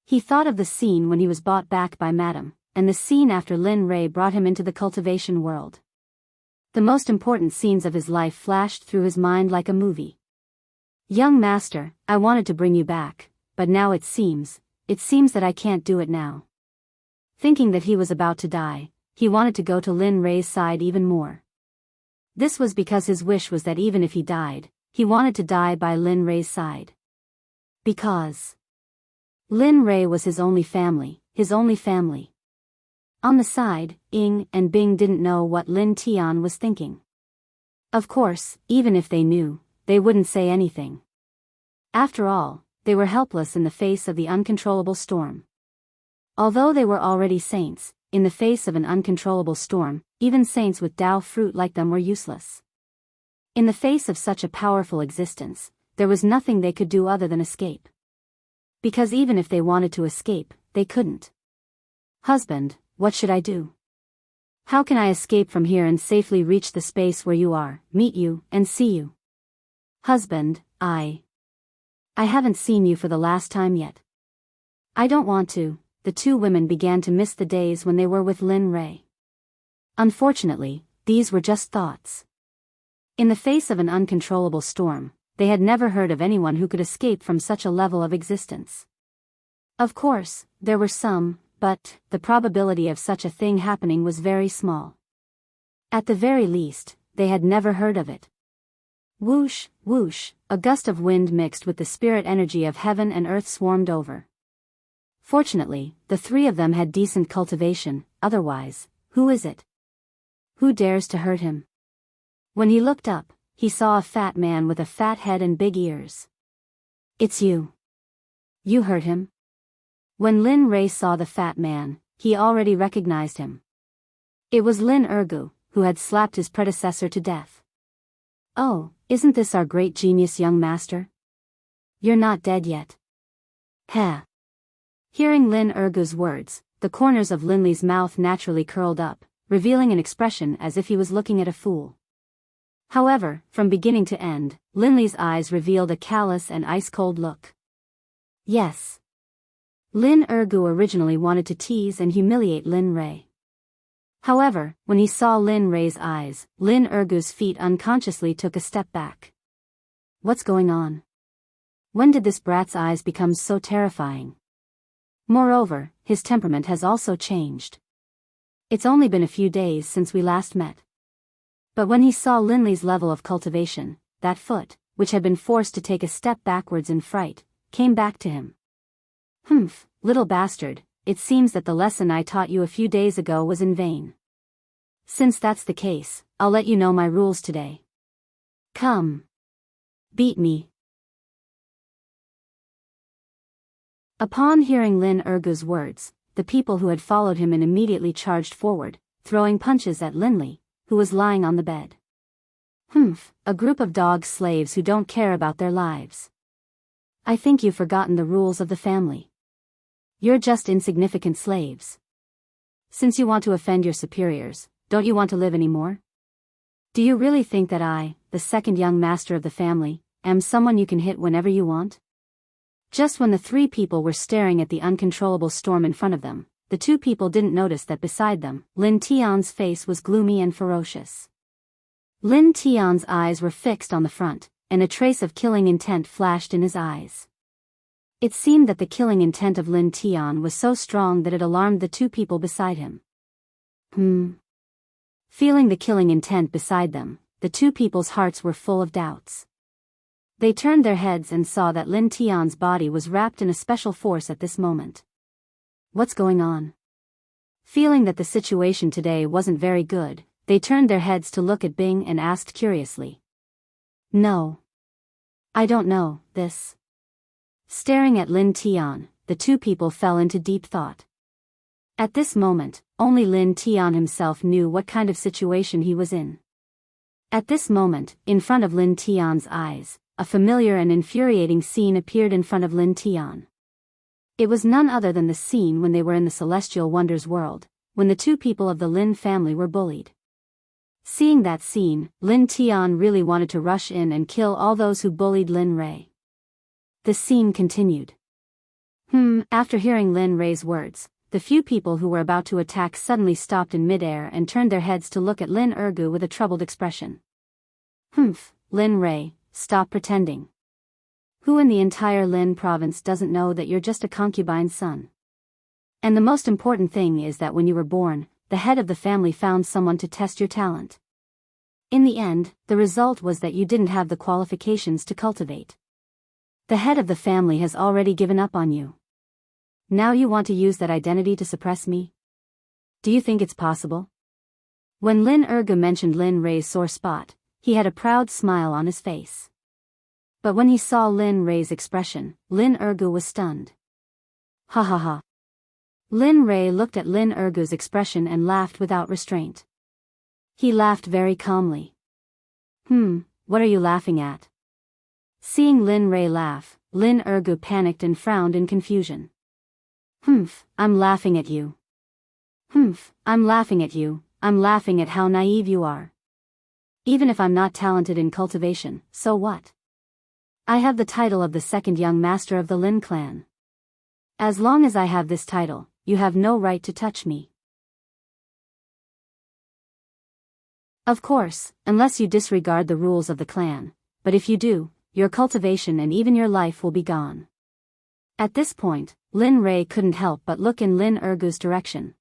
He thought of the scene when he was bought back by Madame, and the scene after Lin Rei brought him into the cultivation world. The most important scenes of his life flashed through his mind like a movie. Young master, I wanted to bring you back, but now it seems that I can't do it now. Thinking that he was about to die, he wanted to go to Lin Rei's side even more. This was because his wish was that even if he died, he wanted to die by Lin Rei's side. Because Lin Rei was his only family. On the side, Ying and Bing didn't know what Lin Tian was thinking. Of course, even if they knew, they wouldn't say anything. After all, they were helpless in the face of the uncontrollable storm. Although they were already saints, in the face of an uncontrollable storm, even saints with Dao fruit like them were useless. In the face of such a powerful existence, there was nothing they could do other than escape. Because even if they wanted to escape, they couldn't. Husband, what should I do? How can I escape from here and safely reach the space where you are, meet you, and see you? Husband, I haven't seen you for the last time yet. I don't want to. The two women began to miss the days when they were with Lin Rei. Unfortunately, these were just thoughts. In the face of an uncontrollable storm, they had never heard of anyone who could escape from such a level of existence. Of course, there were some, but the probability of such a thing happening was very small. At the very least, they had never heard of it. Whoosh, whoosh, a gust of wind mixed with the spirit energy of heaven and earth swarmed over. Fortunately, the three of them had decent cultivation, otherwise, who is it? Who dares to hurt him? When he looked up, he saw a fat man with a fat head and big ears. It's you. You hurt him? When Lin Rei saw the fat man, he already recognized him. It was Lin Ergu, who had slapped his predecessor to death. Oh, isn't this our great genius young master? You're not dead yet. Heh. Hearing Lin Ergu's words, the corners of Linley's mouth naturally curled up, revealing an expression as if he was looking at a fool. However, from beginning to end, Linley's eyes revealed a callous and ice-cold look. Yes. Lin Ergu originally wanted to tease and humiliate Lin Rei. However, when he saw Lin Rei's eyes, Lin Ergu's feet unconsciously took a step back. What's going on? When did this brat's eyes become so terrifying? Moreover, his temperament has also changed. It's only been a few days since we last met. But when he saw Linley's level of cultivation, that foot, which had been forced to take a step backwards in fright, came back to him. Humph, little bastard, it seems that the lesson I taught you a few days ago was in vain. Since that's the case, I'll let you know my rules today. Come. Beat me. Upon hearing Lin Ergu's words, the people who had followed him immediately charged forward, throwing punches at Linley, who was lying on the bed. Humph, a group of dog slaves who don't care about their lives. I think you've forgotten the rules of the family. You're just insignificant slaves. Since you want to offend your superiors, don't you want to live anymore? Do you really think that I, the second young master of the family, am someone you can hit whenever you want? Just when the three people were staring at the uncontrollable storm in front of them, the two people didn't notice that beside them, Lin Tian's face was gloomy and ferocious. Lin Tian's eyes were fixed on the front, and a trace of killing intent flashed in his eyes. It seemed that the killing intent of Lin Tian was so strong that it alarmed the two people beside him. Feeling the killing intent beside them, the two people's hearts were full of doubts. They turned their heads and saw that Lin Tian's body was wrapped in a special force at this moment. What's going on? Feeling that the situation today wasn't very good, they turned their heads to look at Bing and asked curiously. No. I don't know, this. Staring at Lin Tian, the two people fell into deep thought. At this moment, only Lin Tian himself knew what kind of situation he was in. At this moment, in front of Lin Tian's eyes, a familiar and infuriating scene appeared in front of Lin Tian. It was none other than the scene when they were in the Celestial Wonders world, when the two people of the Lin family were bullied. Seeing that scene, Lin Tian really wanted to rush in and kill all those who bullied Lin Rei. The scene continued. After hearing Lin Rei's words, the few people who were about to attack suddenly stopped in midair and turned their heads to look at Lin Ergu with a troubled expression. Lin Rei, stop pretending. Who in the entire Lin province doesn't know that you're just a concubine's son? And the most important thing is that when you were born, the head of the family found someone to test your talent. In the end, the result was that you didn't have the qualifications to cultivate. The head of the family has already given up on you. Now you want to use that identity to suppress me? Do you think it's possible? When Lin Ergu mentioned Lin Rei's sore spot, he had a proud smile on his face. But when he saw Lin Rei's expression, Lin Ergu was stunned. Ha ha ha. Lin Rei looked at Lin Ergu's expression and laughed without restraint. He laughed very calmly. What are you laughing at? Seeing Lin Rei laugh, Lin Ergu panicked and frowned in confusion. I'm laughing at you. I'm laughing at you, I'm laughing at how naive you are. Even if I'm not talented in cultivation, so what? I have the title of the second young master of the Lin clan. As long as I have this title, you have no right to touch me. Of course, unless you disregard the rules of the clan, but if you do, your cultivation and even your life will be gone. At this point, Lin Rei couldn't help but look in Lin Ergu's direction.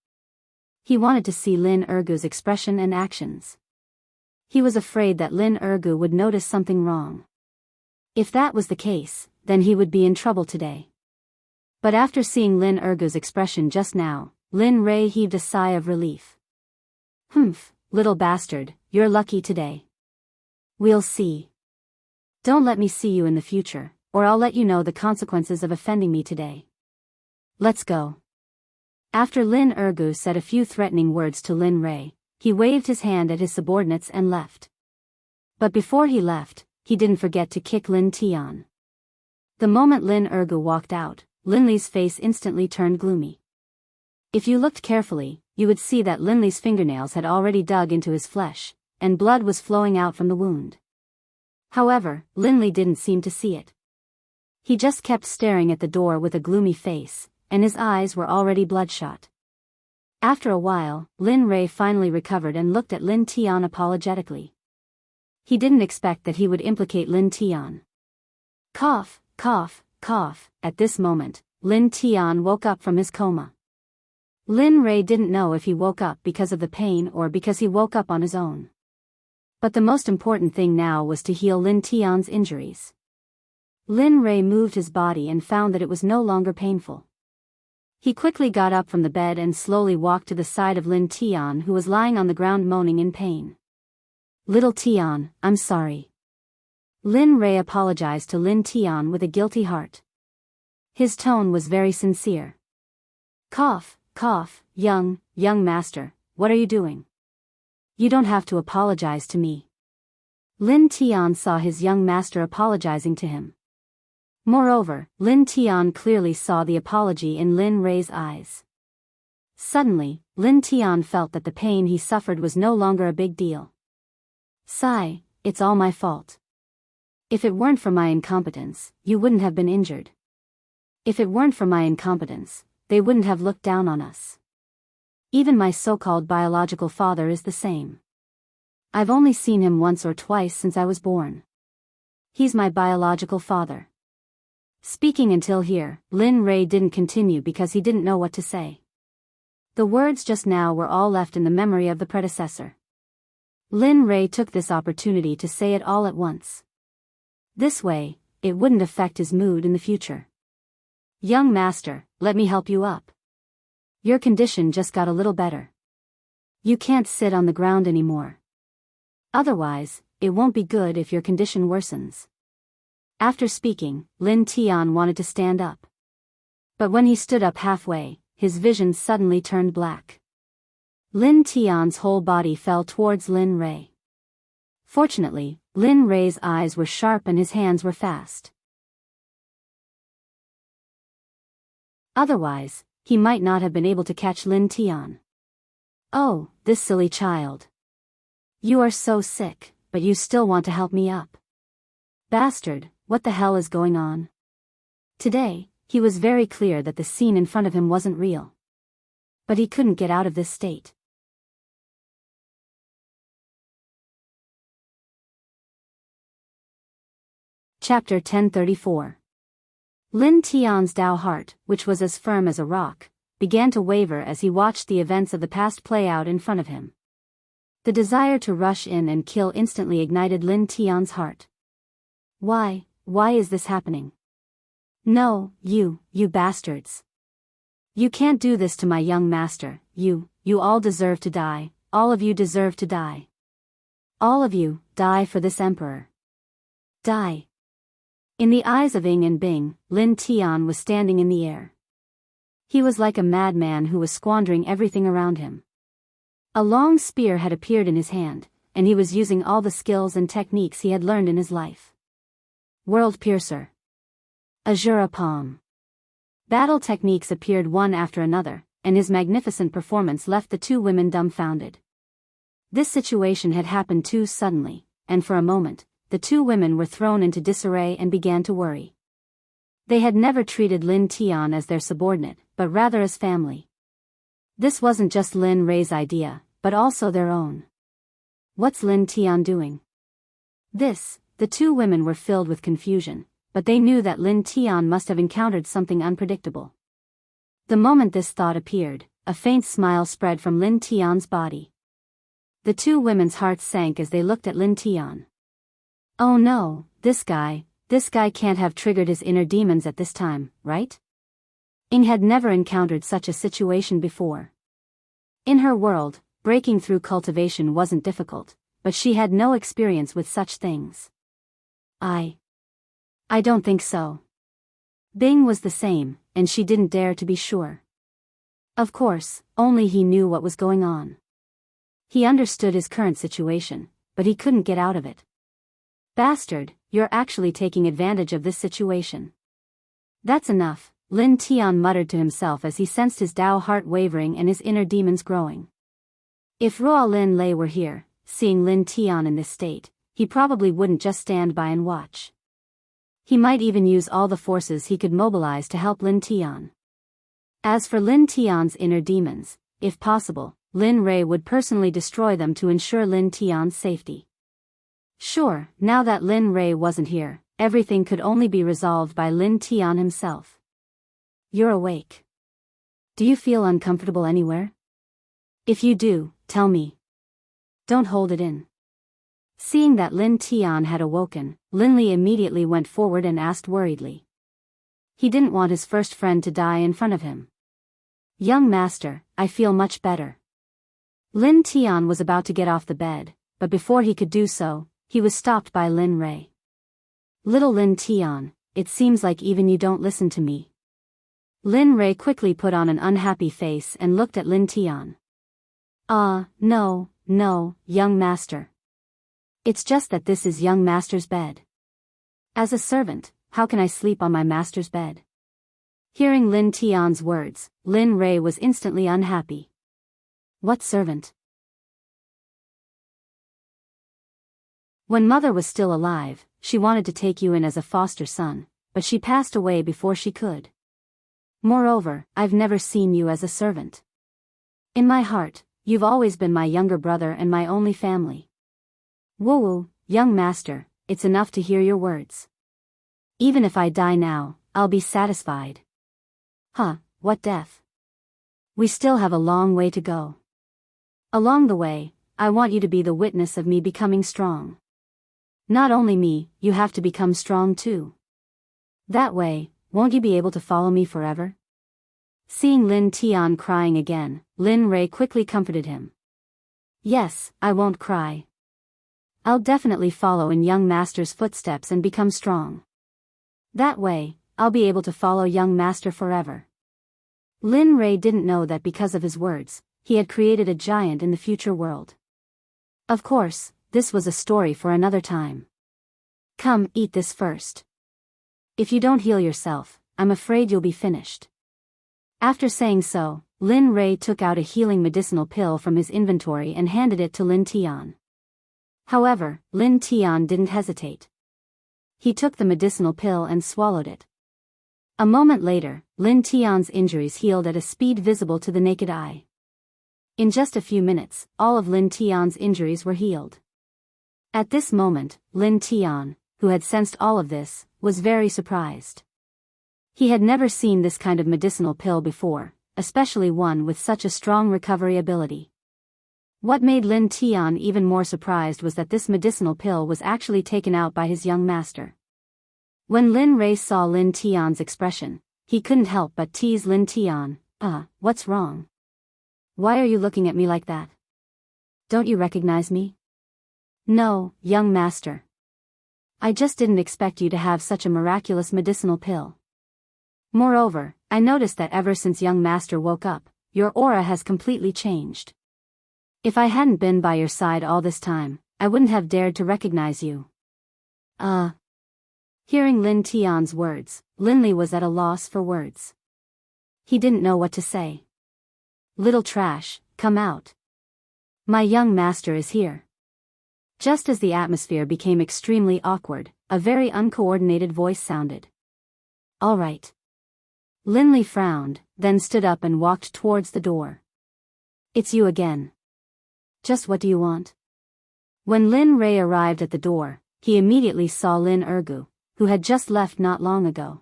He wanted to see Lin Ergu's expression and actions. He was afraid that Lin Ergu would notice something wrong. If that was the case, then he would be in trouble today. But after seeing Lin Ergu's expression just now, Lin Rei heaved a sigh of relief. Little bastard, you're lucky today. We'll see. Don't let me see you in the future, or I'll let you know the consequences of offending me today. Let's go. After Lin Ergu said a few threatening words to Lin Rei, he waved his hand at his subordinates and left. But before he left, he didn't forget to kick Lin Tian. The moment Lin Ergu walked out, Lin Li's face instantly turned gloomy. If you looked carefully, you would see that Lin Li's fingernails had already dug into his flesh, and blood was flowing out from the wound. However, Lin Li didn't seem to see it. He just kept staring at the door with a gloomy face, and his eyes were already bloodshot. After a while, Lin Rui finally recovered and looked at Lin Tian apologetically. He didn't expect that he would implicate Lin Tian. Cough, cough, cough. At this moment, Lin Tian woke up from his coma. Lin Rui didn't know if he woke up because of the pain or because he woke up on his own. But the most important thing now was to heal Lin Tian's injuries. Lin Rui moved his body and found that it was no longer painful. He quickly got up from the bed and slowly walked to the side of Lin Tian, who was lying on the ground moaning in pain. "Little Tian, I'm sorry." Lin Rui apologized to Lin Tian with a guilty heart. His tone was very sincere. "Cough, cough, young master, what are you doing? You don't have to apologize to me." Lin Tian saw his young master apologizing to him. Moreover, Lin Tian clearly saw the apology in Lin Rui's eyes. Suddenly, Lin Tian felt that the pain he suffered was no longer a big deal. "Sigh, it's all my fault. If it weren't for my incompetence, you wouldn't have been injured. If it weren't for my incompetence, they wouldn't have looked down on us. Even my so-called biological father is the same. I've only seen him once or twice since I was born. He's my biological father." Speaking until here, Lin Rui didn't continue because he didn't know what to say. The words just now were all left in the memory of the predecessor. Lin Rui took this opportunity to say it all at once. This way, it wouldn't affect his mood in the future. "Young master, let me help you up. Your condition just got a little better. You can't sit on the ground anymore. Otherwise, it won't be good if your condition worsens." After speaking, Lin Tian wanted to stand up. But when he stood up halfway, his vision suddenly turned black. Lin Tian's whole body fell towards Lin Rui. Fortunately, Lin Rui's eyes were sharp and his hands were fast. Otherwise, he might not have been able to catch Lin Tian. "Oh, this silly child. You are so sick, but you still want to help me up. Bastard, what the hell is going on?" Today, he was very clear that the scene in front of him wasn't real. But he couldn't get out of this state. Chapter 1034. Lin Tian's Dao heart, which was as firm as a rock, began to waver as he watched the events of the past play out in front of him. The desire to rush in and kill instantly ignited Lin Tian's heart. Why is this happening? No, you bastards. You can't do this to my young master. You all deserve to die. All of you deserve to die. All of you, die for this emperor. Die. In the eyes of Ying and Bing, Lin Tian was standing in the air. He was like a madman who was squandering everything around him. A long spear had appeared in his hand, and he was using all the skills and techniques he had learned in his life. World Piercer. Azura Palm. Battle techniques appeared one after another, and his magnificent performance left the two women dumbfounded. This situation had happened too suddenly, and for a moment, the two women were thrown into disarray and began to worry. They had never treated Lin Tian as their subordinate, but rather as family. This wasn't just Lin Rui's idea, but also their own. What's Lin Tian doing? The two women were filled with confusion, but they knew that Lin Tian must have encountered something unpredictable. The moment this thought appeared, a faint smile spread from Lin Tian's body. The two women's hearts sank as they looked at Lin Tian. Oh no, this guy can't have triggered his inner demons at this time, right? Ying had never encountered such a situation before. In her world, breaking through cultivation wasn't difficult, but she had no experience with such things. I don't think so. Bing was the same, and she didn't dare to be sure. Of course, only he knew what was going on. He understood his current situation, but he couldn't get out of it. Bastard, you're actually taking advantage of this situation. That's enough, Lin Tian muttered to himself as he sensed his Dao heart wavering and his inner demons growing. If Ruo Lin Lei were here, seeing Lin Tian in this state, he probably wouldn't just stand by and watch. He might even use all the forces he could mobilize to help Lin Tian. As for Lin Tian's inner demons, if possible, Lin Rei would personally destroy them to ensure Lin Tian's safety. Sure, now that Lin Rei wasn't here, everything could only be resolved by Lin Tian himself. You're awake. Do you feel uncomfortable anywhere? If you do, tell me. Don't hold it in. Seeing that Lin Tian had awoken, Lin Li immediately went forward and asked worriedly. He didn't want his first friend to die in front of him. Young master, I feel much better. Lin Tian was about to get off the bed, but before he could do so, he was stopped by Lin Rei. Little Lin Tian, it seems like even you don't listen to me. Lin Rei quickly put on an unhappy face and looked at Lin Tian. No, young master. It's just that this is young master's bed. As a servant, how can I sleep on my master's bed? Hearing Lin Tian's words, Lin Rei was instantly unhappy. What servant? When mother was still alive, she wanted to take you in as a foster son, but she passed away before she could. Moreover, I've never seen you as a servant. In my heart, you've always been my younger brother and my only family. Woo, young master, it's enough to hear your words. Even if I die now, I'll be satisfied. What death? We still have a long way to go. Along the way, I want you to be the witness of me becoming strong. Not only me, you have to become strong too. That way, won't you be able to follow me forever? Seeing Lin Tian crying again, Lin Rei quickly comforted him. Yes, I won't cry. I'll definitely follow in young master's footsteps and become strong. That way, I'll be able to follow young master forever. Lin Rei didn't know that because of his words, he had created a giant in the future world. Of course, this was a story for another time. Come, eat this first. If you don't heal yourself, I'm afraid you'll be finished. After saying so, Lin Rei took out a healing medicinal pill from his inventory and handed it to Lin Tian. However, Lin Tian didn't hesitate. He took the medicinal pill and swallowed it. A moment later, Lin Tian's injuries healed at a speed visible to the naked eye. In just a few minutes, all of Lin Tian's injuries were healed. At this moment, Lin Tian, who had sensed all of this, was very surprised. He had never seen this kind of medicinal pill before, especially one with such a strong recovery ability. What made Lin Tian even more surprised was that this medicinal pill was actually taken out by his young master. When Lin Rei saw Lin Tian's expression, he couldn't help but tease Lin Tian. What's wrong? Why are you looking at me like that? Don't you recognize me? No, young master. I just didn't expect you to have such a miraculous medicinal pill. Moreover, I noticed that ever since young master woke up, your aura has completely changed. If I hadn't been by your side all this time, I wouldn't have dared to recognize you. Hearing Lin Tian's words, Lin Li was at a loss for words. He didn't know what to say. Little trash, come out. My young master is here. Just as the atmosphere became extremely awkward, a very uncoordinated voice sounded. All right. Lin Li frowned, then stood up and walked towards the door. It's you again. Just what do you want? When Lin Rei arrived at the door, he immediately saw Lin Ergu, who had just left not long ago.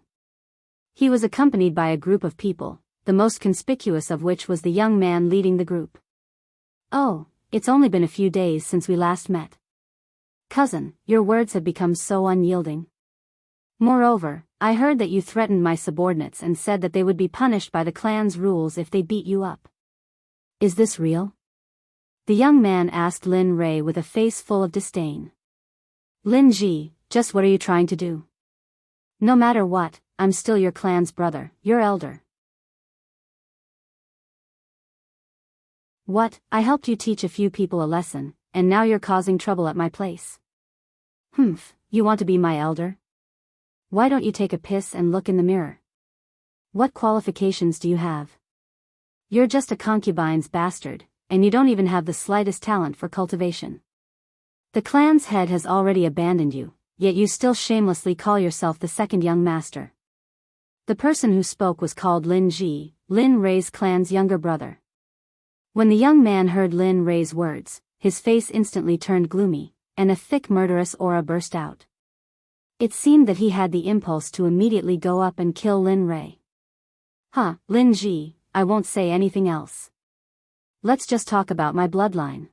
He was accompanied by a group of people, the most conspicuous of which was the young man leading the group. Oh, it's only been a few days since we last met. Cousin, your words have become so unyielding. Moreover, I heard that you threatened my subordinates and said that they would be punished by the clan's rules if they beat you up. Is this real? The young man asked Lin Rei with a face full of disdain. Lin Ji, just what are you trying to do? No matter what, I'm still your clan's brother, your elder. What, I helped you teach a few people a lesson, and now you're causing trouble at my place. you want to be my elder? Why don't you take a piss and look in the mirror? What qualifications do you have? You're just a concubine's bastard, and you don't even have the slightest talent for cultivation. The clan's head has already abandoned you, yet you still shamelessly call yourself the second young master. The person who spoke was called Lin Ji, Lin Rei's clan's younger brother. When the young man heard Lin Rei's words, his face instantly turned gloomy, and a thick murderous aura burst out. It seemed that he had the impulse to immediately go up and kill Lin Rei. Lin Ji, I won't say anything else. Let's just talk about my bloodline.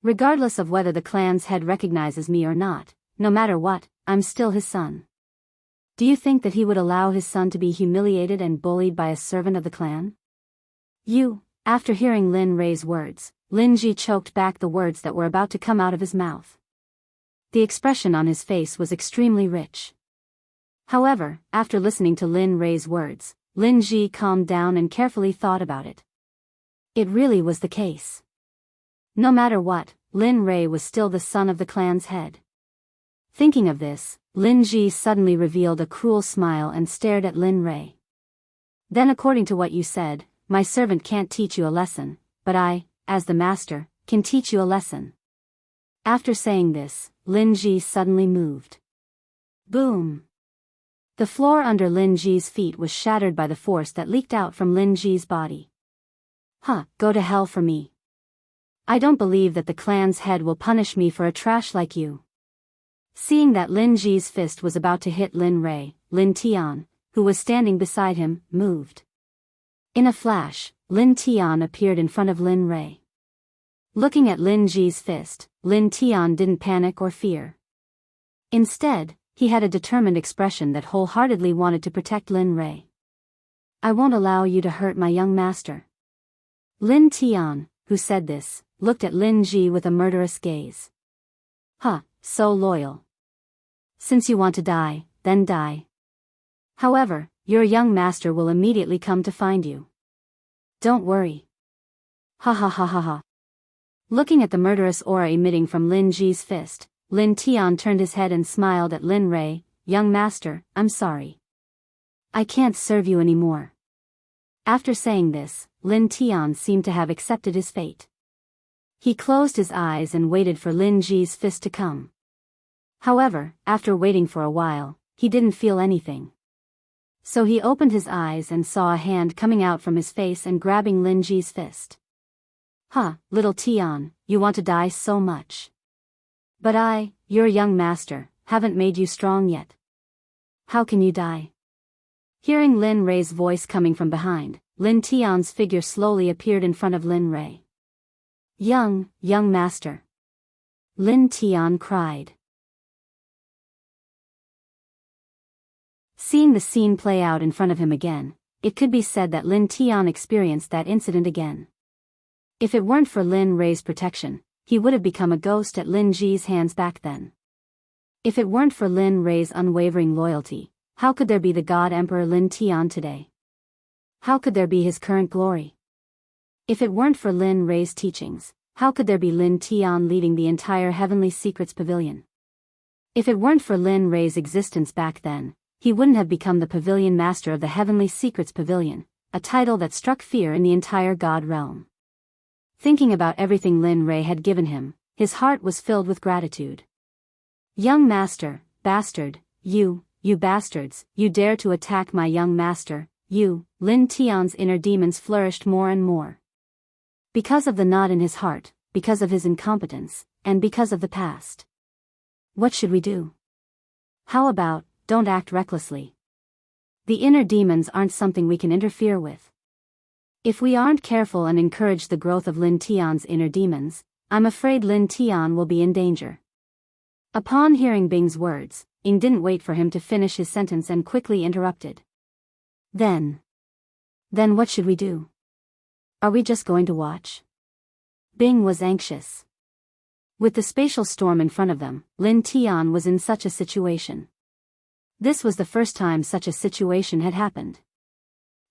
Regardless of whether the clan's head recognizes me or not, no matter what, I'm still his son. Do you think that he would allow his son to be humiliated and bullied by a servant of the clan? After hearing Lin Rei's words, Lin Ji choked back the words that were about to come out of his mouth. The expression on his face was extremely rich. However, after listening to Lin Rei's words, Lin Ji calmed down and carefully thought about it. It really was the case. No matter what, Lin Rei was still the son of the clan's head. Thinking of this, Lin Ji suddenly revealed a cruel smile and stared at Lin Rei. Then, according to what you said, my servant can't teach you a lesson, but I, as the master, can teach you a lesson. After saying this, Lin Ji suddenly moved. Boom! The floor under Lin Ji's feet was shattered by the force that leaked out from Lin Ji's body. Go to hell for me. I don't believe that the clan's head will punish me for a trash like you. Seeing that Lin Ji's fist was about to hit Lin Rei, Lin Tian, who was standing beside him, moved. In a flash, Lin Tian appeared in front of Lin Rei. Looking at Lin Ji's fist, Lin Tian didn't panic or fear. Instead, he had a determined expression that wholeheartedly wanted to protect Lin Rei. I won't allow you to hurt my young master. Lin Tian, who said this, looked at Lin Ji with a murderous gaze. So loyal. Since you want to die, then die. However, your young master will immediately come to find you. Don't worry. Looking at the murderous aura emitting from Lin Ji's fist, Lin Tian turned his head and smiled at Lin Rei. Young master, I'm sorry. I can't serve you anymore. After saying this, Lin Tian seemed to have accepted his fate. He closed his eyes and waited for Lin Ji's fist to come. However, after waiting for a while, he didn't feel anything. So he opened his eyes and saw a hand coming out from his face and grabbing Lin Ji's fist. Little Tian, you want to die so much. But I, your young master, haven't made you strong yet. How can you die? Hearing Lin Rei's voice coming from behind, Lin Tian's figure slowly appeared in front of Lin Rei. Young master. Lin Tian cried. Seeing the scene play out in front of him again, it could be said that Lin Tian experienced that incident again. If it weren't for Lin Rei's protection, he would have become a ghost at Lin Ji's hands back then. If it weren't for Lin Rei's unwavering loyalty, how could there be the God Emperor Lin Tian today? How could there be his current glory? If it weren't for Lin Rei's teachings, how could there be Lin Tian leading the entire Heavenly Secrets Pavilion? If it weren't for Lin Rei's existence back then, he wouldn't have become the Pavilion Master of the Heavenly Secrets Pavilion, a title that struck fear in the entire God realm. Thinking about everything Lin Rei had given him, his heart was filled with gratitude. Young master, bastard, you bastards, you dare to attack my young master, Lin Tian's inner demons flourished more and more. Because of the knot in his heart, because of his incompetence, and because of the past. What should we do? How about, don't act recklessly. The inner demons aren't something we can interfere with. If we aren't careful and encourage the growth of Lin Tian's inner demons, I'm afraid Lin Tian will be in danger. Upon hearing Bing's words, Ying didn't wait for him to finish his sentence and quickly interrupted. Then what should we do? Are we just going to watch? Bing was anxious. With the spatial storm in front of them, Lin Tian was in such a situation. This was the first time such a situation had happened.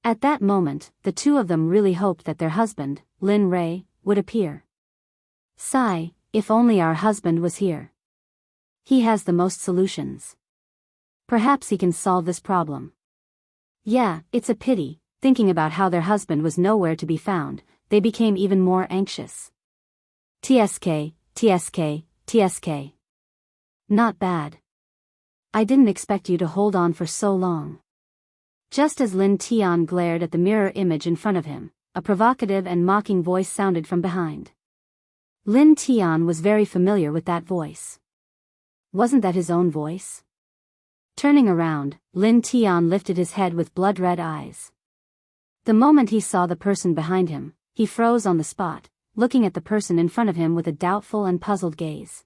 At that moment, the two of them really hoped that their husband, Lin Rei, would appear. Sigh, if only our husband was here. He has the most solutions. Perhaps he can solve this problem. Yeah, it's a pity. Thinking about how their husband was nowhere to be found, they became even more anxious. TSK, TSK, TSK. Not bad. I didn't expect you to hold on for so long. Just as Lin Tian glared at the mirror image in front of him, a provocative and mocking voice sounded from behind. Lin Tian was very familiar with that voice. Wasn't that his own voice? Turning around, Lin Tian lifted his head with blood-red eyes. The moment he saw the person behind him, he froze on the spot, looking at the person in front of him with a doubtful and puzzled gaze.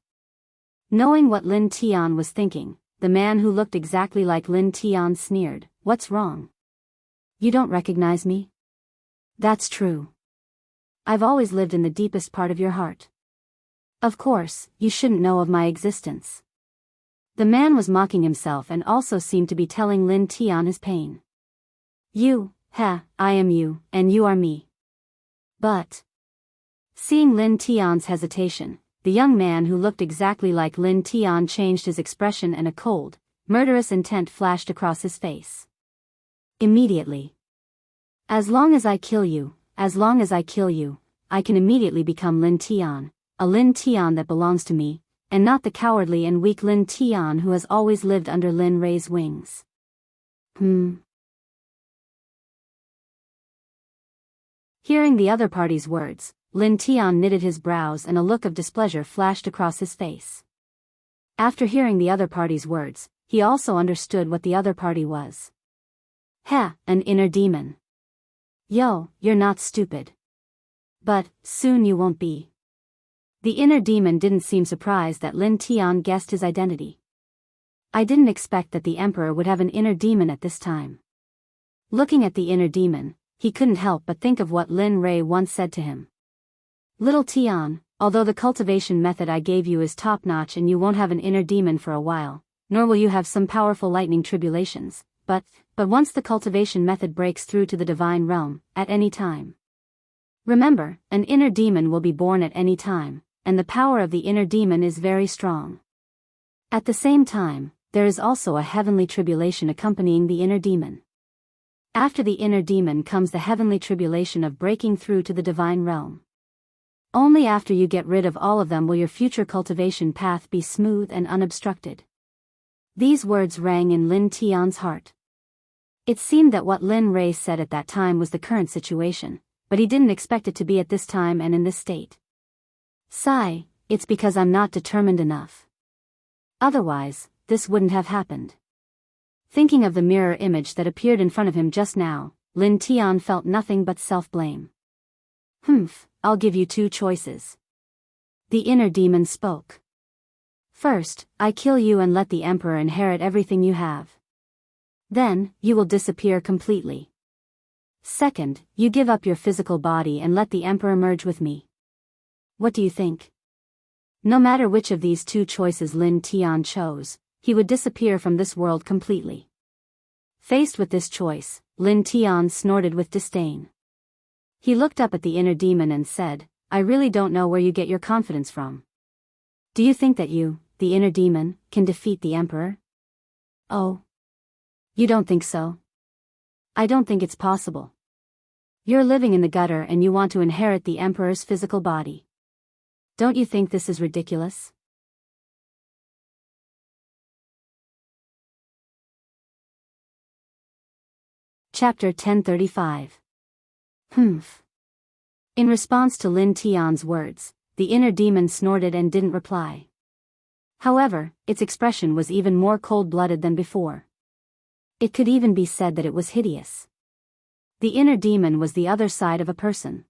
Knowing what Lin Tian was thinking, the man who looked exactly like Lin Tian sneered, "What's wrong? You don't recognize me?" "That's true. I've always lived in the deepest part of your heart. Of course, you shouldn't know of my existence." The man was mocking himself and also seemed to be telling Lin Tian his pain. I am you, and you are me. But... Seeing Lin Tian's hesitation, the young man who looked exactly like Lin Tian changed his expression and a cold, murderous intent flashed across his face. Immediately. As long as I kill you, I can immediately become Lin Tian, a Lin Tian that belongs to me, and not the cowardly and weak Lin Tian who has always lived under Lin Rei's wings. Hearing the other party's words, Lin Tian knitted his brows and a look of displeasure flashed across his face. After hearing the other party's words, he also understood what the other party was. An inner demon. Yo, you're not stupid. But, soon you won't be. The inner demon didn't seem surprised that Lin Tian guessed his identity. I didn't expect that the emperor would have an inner demon at this time. Looking at the inner demon, he couldn't help but think of what Lin Rei once said to him. Little Tian, although the cultivation method I gave you is top-notch and you won't have an inner demon for a while, nor will you have some powerful lightning tribulations, but once the cultivation method breaks through to the divine realm, at any time. Remember, an inner demon will be born at any time, and the power of the inner demon is very strong. At the same time, there is also a heavenly tribulation accompanying the inner demon. After the inner demon comes the heavenly tribulation of breaking through to the divine realm. Only after you get rid of all of them will your future cultivation path be smooth and unobstructed. These words rang in Lin Tian's heart. It seemed that what Lin Rei said at that time was the current situation, but he didn't expect it to be at this time and in this state. Sigh, it's because I'm not determined enough. Otherwise, this wouldn't have happened. Thinking of the mirror image that appeared in front of him just now, Lin Tian felt nothing but self-blame. I'll give you two choices. The inner demon spoke. First, I kill you and let the emperor inherit everything you have. Then, you will disappear completely. Second, you give up your physical body and let the emperor merge with me. What do you think? No matter which of these two choices Lin Tian chose, he would disappear from this world completely. Faced with this choice, Lin Tian snorted with disdain. He looked up at the inner demon and said, I really don't know where you get your confidence from. Do you think that you, the inner demon, can defeat the emperor? Oh. You don't think so? I don't think it's possible. You're living in the gutter and you want to inherit the emperor's physical body. Don't you think this is ridiculous? Chapter 1035. In response to Lin Tian's words, the inner demon snorted and didn't reply. However, its expression was even more cold-blooded than before. It could even be said that it was hideous. The inner demon was the other side of a person.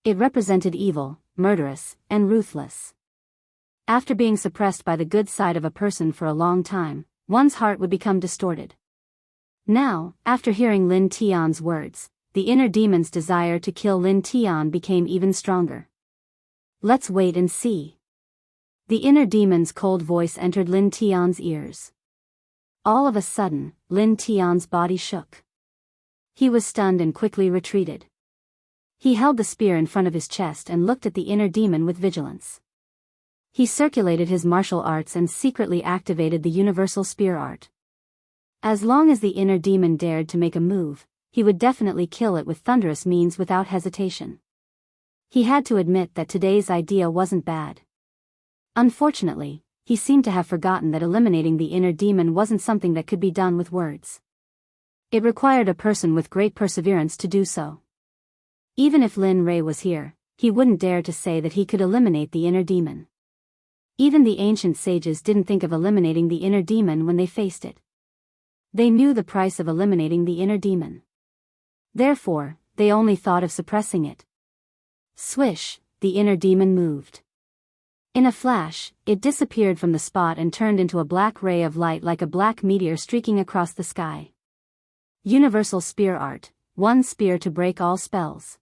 It represented evil, murderous, and ruthless. After being suppressed by the good side of a person for a long time, one's heart would become distorted. Now, after hearing Lin Tian's words, the inner demon's desire to kill Lin Tian became even stronger. Let's wait and see. The inner demon's cold voice entered Lin Tian's ears. All of a sudden, Lin Tian's body shook. He was stunned and quickly retreated. He held the spear in front of his chest and looked at the inner demon with vigilance. He circulated his martial arts and secretly activated the universal spear art. As long as the inner demon dared to make a move, he would definitely kill it with thunderous means without hesitation. He had to admit that today's idea wasn't bad. Unfortunately, he seemed to have forgotten that eliminating the inner demon wasn't something that could be done with words. It required a person with great perseverance to do so. Even if Lin Rei was here, he wouldn't dare to say that he could eliminate the inner demon. Even the ancient sages didn't think of eliminating the inner demon when they faced it. They knew the price of eliminating the inner demon. Therefore, they only thought of suppressing it. Swish, the inner demon moved. In a flash, it disappeared from the spot and turned into a black ray of light like a black meteor streaking across the sky. Universal Spear Art, one spear to break all spells.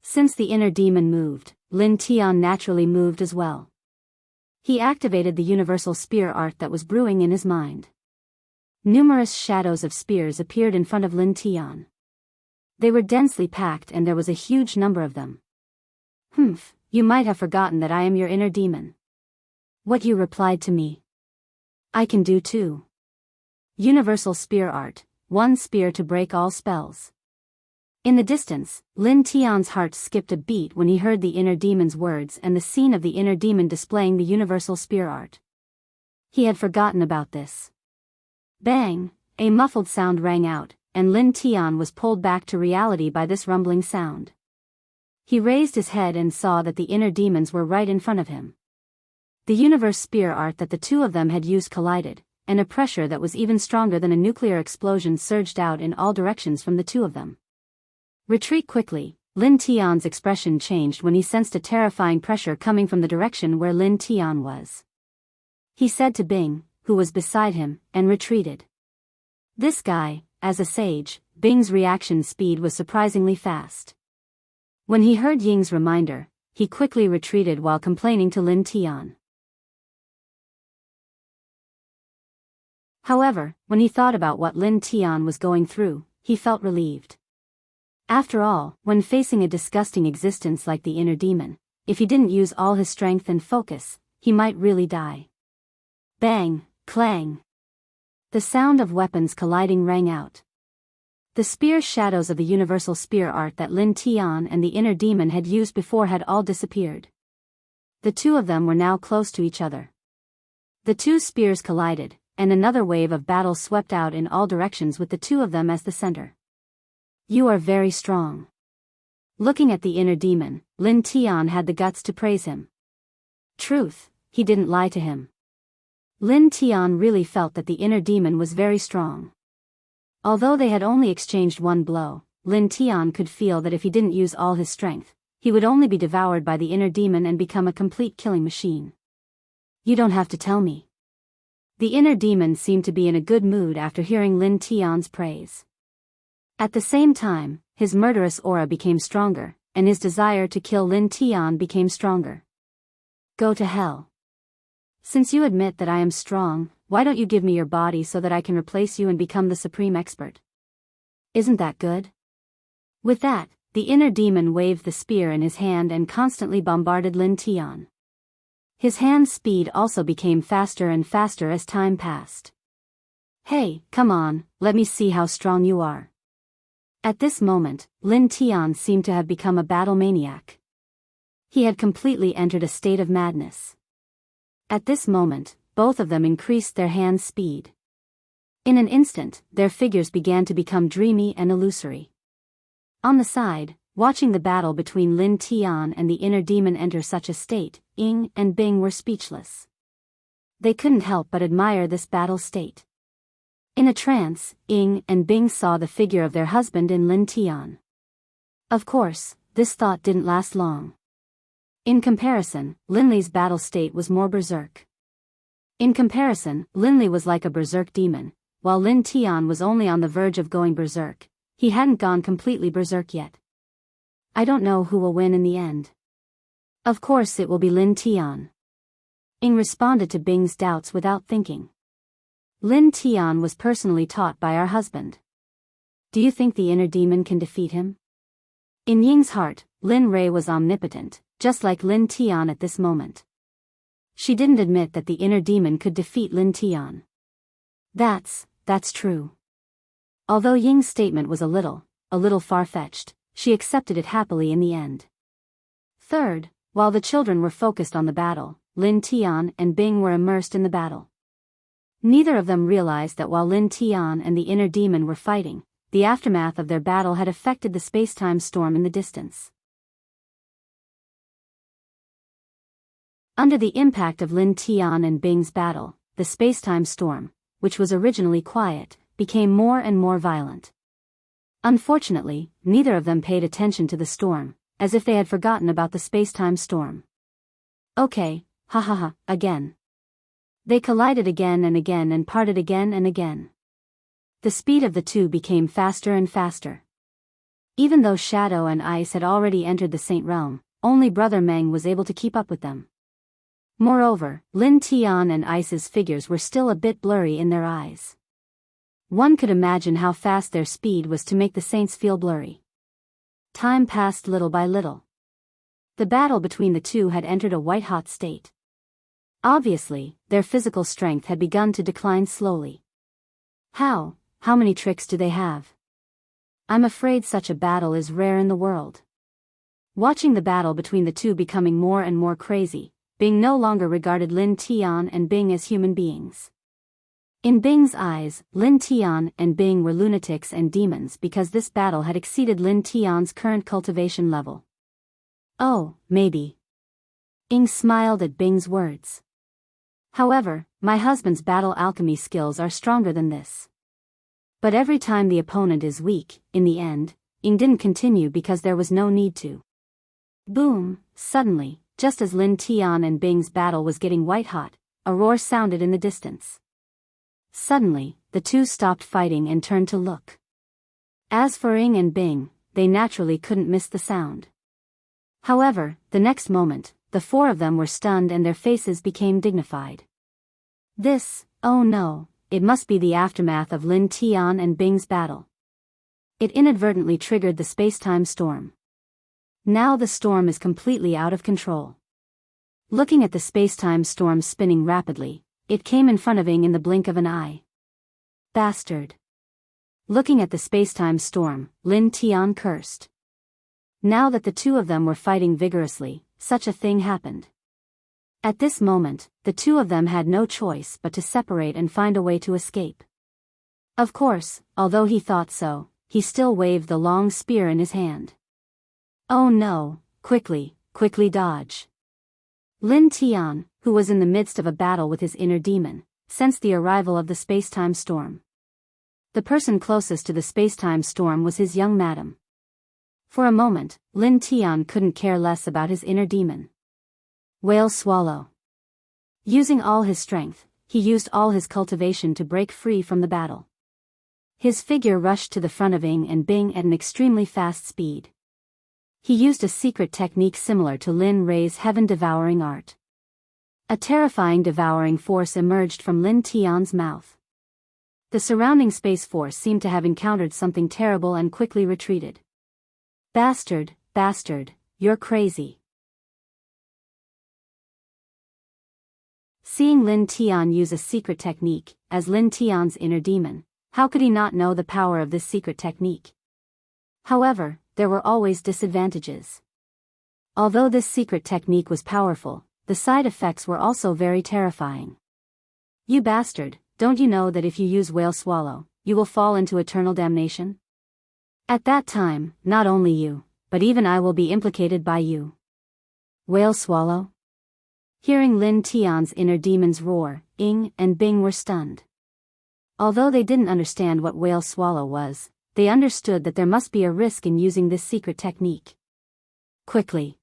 Since the inner demon moved, Lin Tian naturally moved as well. He activated the universal spear art that was brewing in his mind. Numerous shadows of spears appeared in front of Lin Tian. They were densely packed and there was a huge number of them. "Humph, you might have forgotten that I am your inner demon." What you replied to me, I can do too. Universal spear art, one spear to break all spells. In the distance, Lin Tian's heart skipped a beat when he heard the inner demon's words and the scene of the inner demon displaying the universal spear art. He had forgotten about this. Bang! A muffled sound rang out, and Lin Tian was pulled back to reality by this rumbling sound. He raised his head and saw that the inner demons were right in front of him. The universe spear art that the two of them had used collided, and a pressure that was even stronger than a nuclear explosion surged out in all directions from the two of them. Retreat quickly. Lin Tian's expression changed when he sensed a terrifying pressure coming from the direction where Lin Tian was. He said to Bing, who was beside him, and retreated. This guy, as a sage, Bing's reaction speed was surprisingly fast. When he heard Ying's reminder, he quickly retreated while complaining to Lin Tian. However, when he thought about what Lin Tian was going through, he felt relieved. After all, when facing a disgusting existence like the inner demon, if he didn't use all his strength and focus, he might really die. Bang, clang. The sound of weapons colliding rang out. The spear shadows of the universal spear art that Lin Tian and the inner demon had used before had all disappeared. The two of them were now close to each other. The two spears collided, and another wave of battle swept out in all directions with the two of them as the center. You are very strong. Looking at the inner demon, Lin Tian had the guts to praise him. Truth, he didn't lie to him. Lin Tian really felt that the inner demon was very strong. Although they had only exchanged one blow, Lin Tian could feel that if he didn't use all his strength, he would only be devoured by the inner demon and become a complete killing machine. You don't have to tell me. The inner demon seemed to be in a good mood after hearing Lin Tian's praise. At the same time, his murderous aura became stronger, and his desire to kill Lin Tian became stronger. Go to hell. Since you admit that I am strong, why don't you give me your body so that I can replace you and become the supreme expert? Isn't that good? With that, the inner demon waved the spear in his hand and constantly bombarded Lin Tian. His hand's speed also became faster and faster as time passed. Hey, come on, let me see how strong you are. At this moment, Lin Tian seemed to have become a battle maniac. He had completely entered a state of madness. At this moment, both of them increased their hand speed. In an instant, their figures began to become dreamy and illusory. On the side, watching the battle between Lin Tian and the inner demon enter such a state, Ying and Bing were speechless. They couldn't help but admire this battle state. In a trance, Ying and Bing saw the figure of their husband in Lin Tian. Of course, this thought didn't last long. In comparison, Linley's battle state was more berserk. In comparison, Linley was like a berserk demon, while Lin Tian was only on the verge of going berserk. He hadn't gone completely berserk yet. I don't know who will win in the end. Of course it will be Lin Tian. Ying responded to Bing's doubts without thinking. Lin Tian was personally taught by our husband. Do you think the inner demon can defeat him? In Ying's heart, Lin Rei was omnipotent, just like Lin Tian at this moment. she didn't admit that the inner demon could defeat Lin Tian. That's true. Although Ying's statement was a little far-fetched, she accepted it happily in the end. Third, while the children were focused on the battle, Lin Tian and Bing were immersed in the battle. Neither of them realized that while Lin Tian and the inner demon were fighting, the aftermath of their battle had affected the space-time storm in the distance. Under the impact of Lin Tian and Bing's battle, the space-time storm, which was originally quiet, became more and more violent. Unfortunately, neither of them paid attention to the storm, as if they had forgotten about the space-time storm. Okay, again. They collided again and parted again and again. The speed of the two became faster and faster. Even though Shadow and Ice had already entered the Saint Realm, only Brother Meng was able to keep up with them. Moreover, Lin Tian and Ice's figures were still a bit blurry in their eyes. One could imagine how fast their speed was to make the Saints feel blurry. Time passed little by little. The battle between the two had entered a white-hot state. Obviously, their physical strength had begun to decline slowly. How many tricks do they have? I'm afraid such a battle is rare in the world. Watching the battle between the two becoming more and more crazy, Bing no longer regarded Lin Tian and Bing as human beings. In Bing's eyes, Lin Tian and Bing were lunatics and demons because this battle had exceeded Lin Tian's current cultivation level. Oh, maybe. Bing smiled at Bing's words. However, my husband's battle alchemy skills are stronger than this. But every time the opponent is weak, in the end, Ying didn't continue because there was no need to. Boom, suddenly, just as Lin Tian and Bing's battle was getting white-hot, a roar sounded in the distance. Suddenly, the two stopped fighting and turned to look. As for Ying and Bing, they naturally couldn't miss the sound. However, the next moment, the four of them were stunned and their faces became dignified. Oh no, it must be the aftermath of Lin Tian and Bing's battle. It inadvertently triggered the space-time storm. Now the storm is completely out of control. Looking at the space-time storm spinning rapidly, it came in front of Ying in the blink of an eye. Bastard. Looking at the space-time storm, Lin Tian cursed. Now that the two of them were fighting vigorously, such a thing happened. At this moment, the two of them had no choice but to separate and find a way to escape. Of course, although he thought so, he still waved the long spear in his hand. Oh no, quickly dodge. Lin Tian, who was in the midst of a battle with his inner demon, sensed the arrival of the space-time storm. The person closest to the space-time storm was his young madam. For a moment, Lin Tian couldn't care less about his inner demon. Whale swallow. Using all his strength, he used all his cultivation to break free from the battle. His figure rushed to the front of Ying and Bing at an extremely fast speed. He used a secret technique similar to Lin Rei's heaven-devouring art. A terrifying devouring force emerged from Lin Tian's mouth. The surrounding space force seemed to have encountered something terrible and quickly retreated. Bastard, you're crazy. Seeing Lin Tian use a secret technique, as Lin Tian's inner demon, how could he not know the power of this secret technique? However, there were always disadvantages. Although this secret technique was powerful, the side effects were also very terrifying. You bastard, don't you know that if you use whale swallow, you will fall into eternal damnation? At that time, not only you, but even I will be implicated by you. Whale swallow? Hearing Lin Tian's inner demon's roar, Ying and Bing were stunned. Although they didn't understand what whale swallow was, they understood that there must be a risk in using this secret technique. Quickly.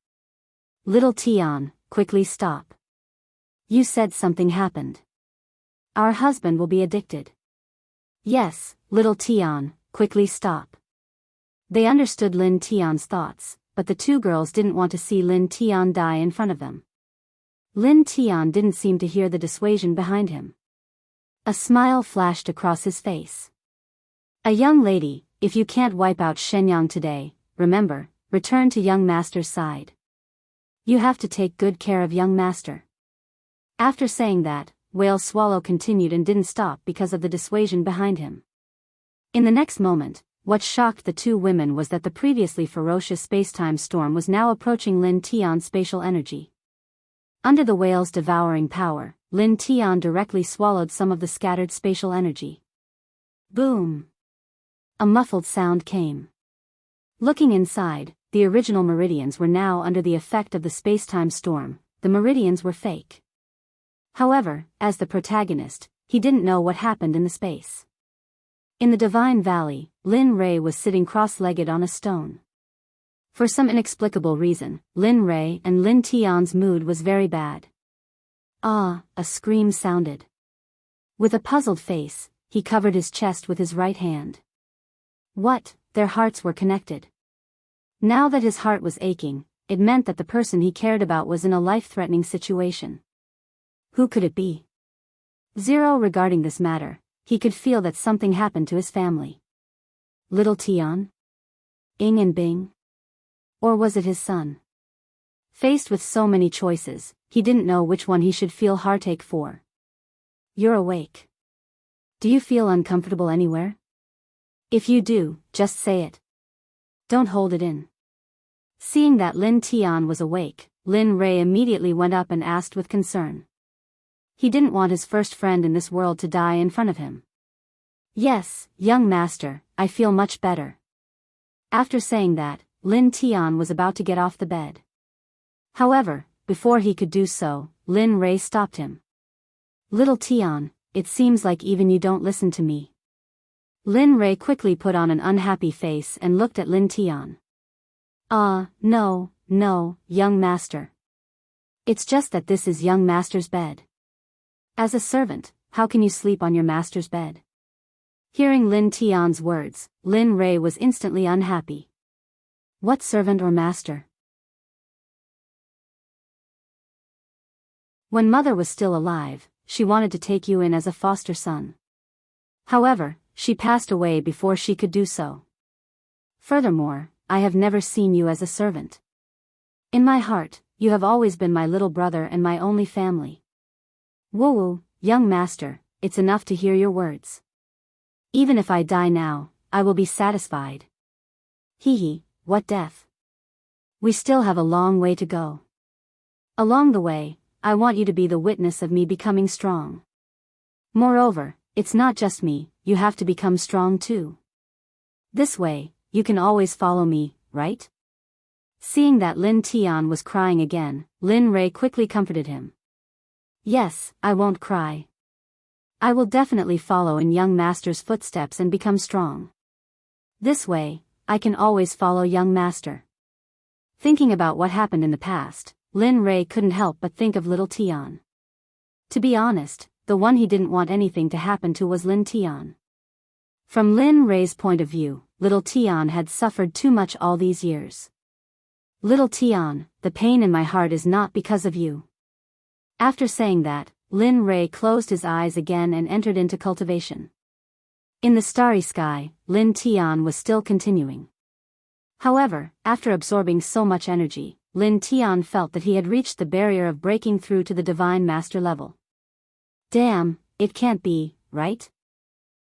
Little Tian, quickly stop. You said something happened. Our husband will be addicted. Yes, little Tian, quickly stop. They understood Lin Tian's thoughts, but the two girls didn't want to see Lin Tian die in front of them. Lin Tian didn't seem to hear the dissuasion behind him. A smile flashed across his face. A young lady, if you can't wipe out Shenyang today, remember, return to young master's side. You have to take good care of young master. After saying that, Whale Swallow continued and didn't stop because of the dissuasion behind him. In the next moment, what shocked the two women was that the previously ferocious spacetime storm was now approaching Lin Tian's spatial energy. Under the whale's devouring power, Lin Tian directly swallowed some of the scattered spatial energy. Boom! A muffled sound came. Looking inside, the original meridians were now under the effect of the spacetime storm. The meridians were fake. However, as the protagonist, he didn't know what happened in the space. In the Divine Valley, Lin Rei was sitting cross-legged on a stone. For some inexplicable reason, Lin Rei and Lin Tian's mood was very bad. Ah, a scream sounded. With a puzzled face, he covered his chest with his right hand. What? Their hearts were connected. Now that his heart was aching, it meant that the person he cared about was in a life-threatening situation. Who could it be? Zero. Regarding this matter, he could feel that something happened to his family. Little Tian? Ying and Bing? Or was it his son? Faced with so many choices, he didn't know which one he should feel heartache for. You're awake. Do you feel uncomfortable anywhere? If you do, just say it. Don't hold it in. Seeing that Lin Tian was awake, Lin Rei immediately went up and asked with concern. He didn't want his first friend in this world to die in front of him. Yes, young master, I feel much better. After saying that, Lin Tian was about to get off the bed. However, before he could do so, Lin Rei stopped him. Little Tian, it seems like even you don't listen to me. Lin Rei quickly put on an unhappy face and looked at Lin Tian. No, young master. It's just that this is young master's bed. As a servant, how can you sleep on your master's bed? Hearing Lin Tian's words, Lin Rei was instantly unhappy. What servant or master? When mother was still alive, she wanted to take you in as a foster son. However, she passed away before she could do so. Furthermore, I have never seen you as a servant. In my heart, you have always been my little brother and my only family. Woo, young master, it's enough to hear your words. Even if I die now, I will be satisfied. Hee, what death? We still have a long way to go. Along the way, I want you to be the witness of me becoming strong. Moreover, it's not just me, you have to become strong too. This way, you can always follow me, right? Seeing that Lin Tian was crying again, Lin Rei quickly comforted him. Yes, I won't cry. I will definitely follow in young master's footsteps and become strong. This way, I can always follow young master. Thinking about what happened in the past, Lin Rei couldn't help but think of little Tian. To be honest, the one he didn't want anything to happen to was Lin Tian. From Lin Rei's point of view, little Tian had suffered too much all these years. Little Tian, the pain in my heart is not because of you. After saying that, Lin Rei closed his eyes again and entered into cultivation. In the starry sky, Lin Tian was still continuing. However, after absorbing so much energy, Lin Tian felt that he had reached the barrier of breaking through to the Divine Master level. Damn, it can't be, right?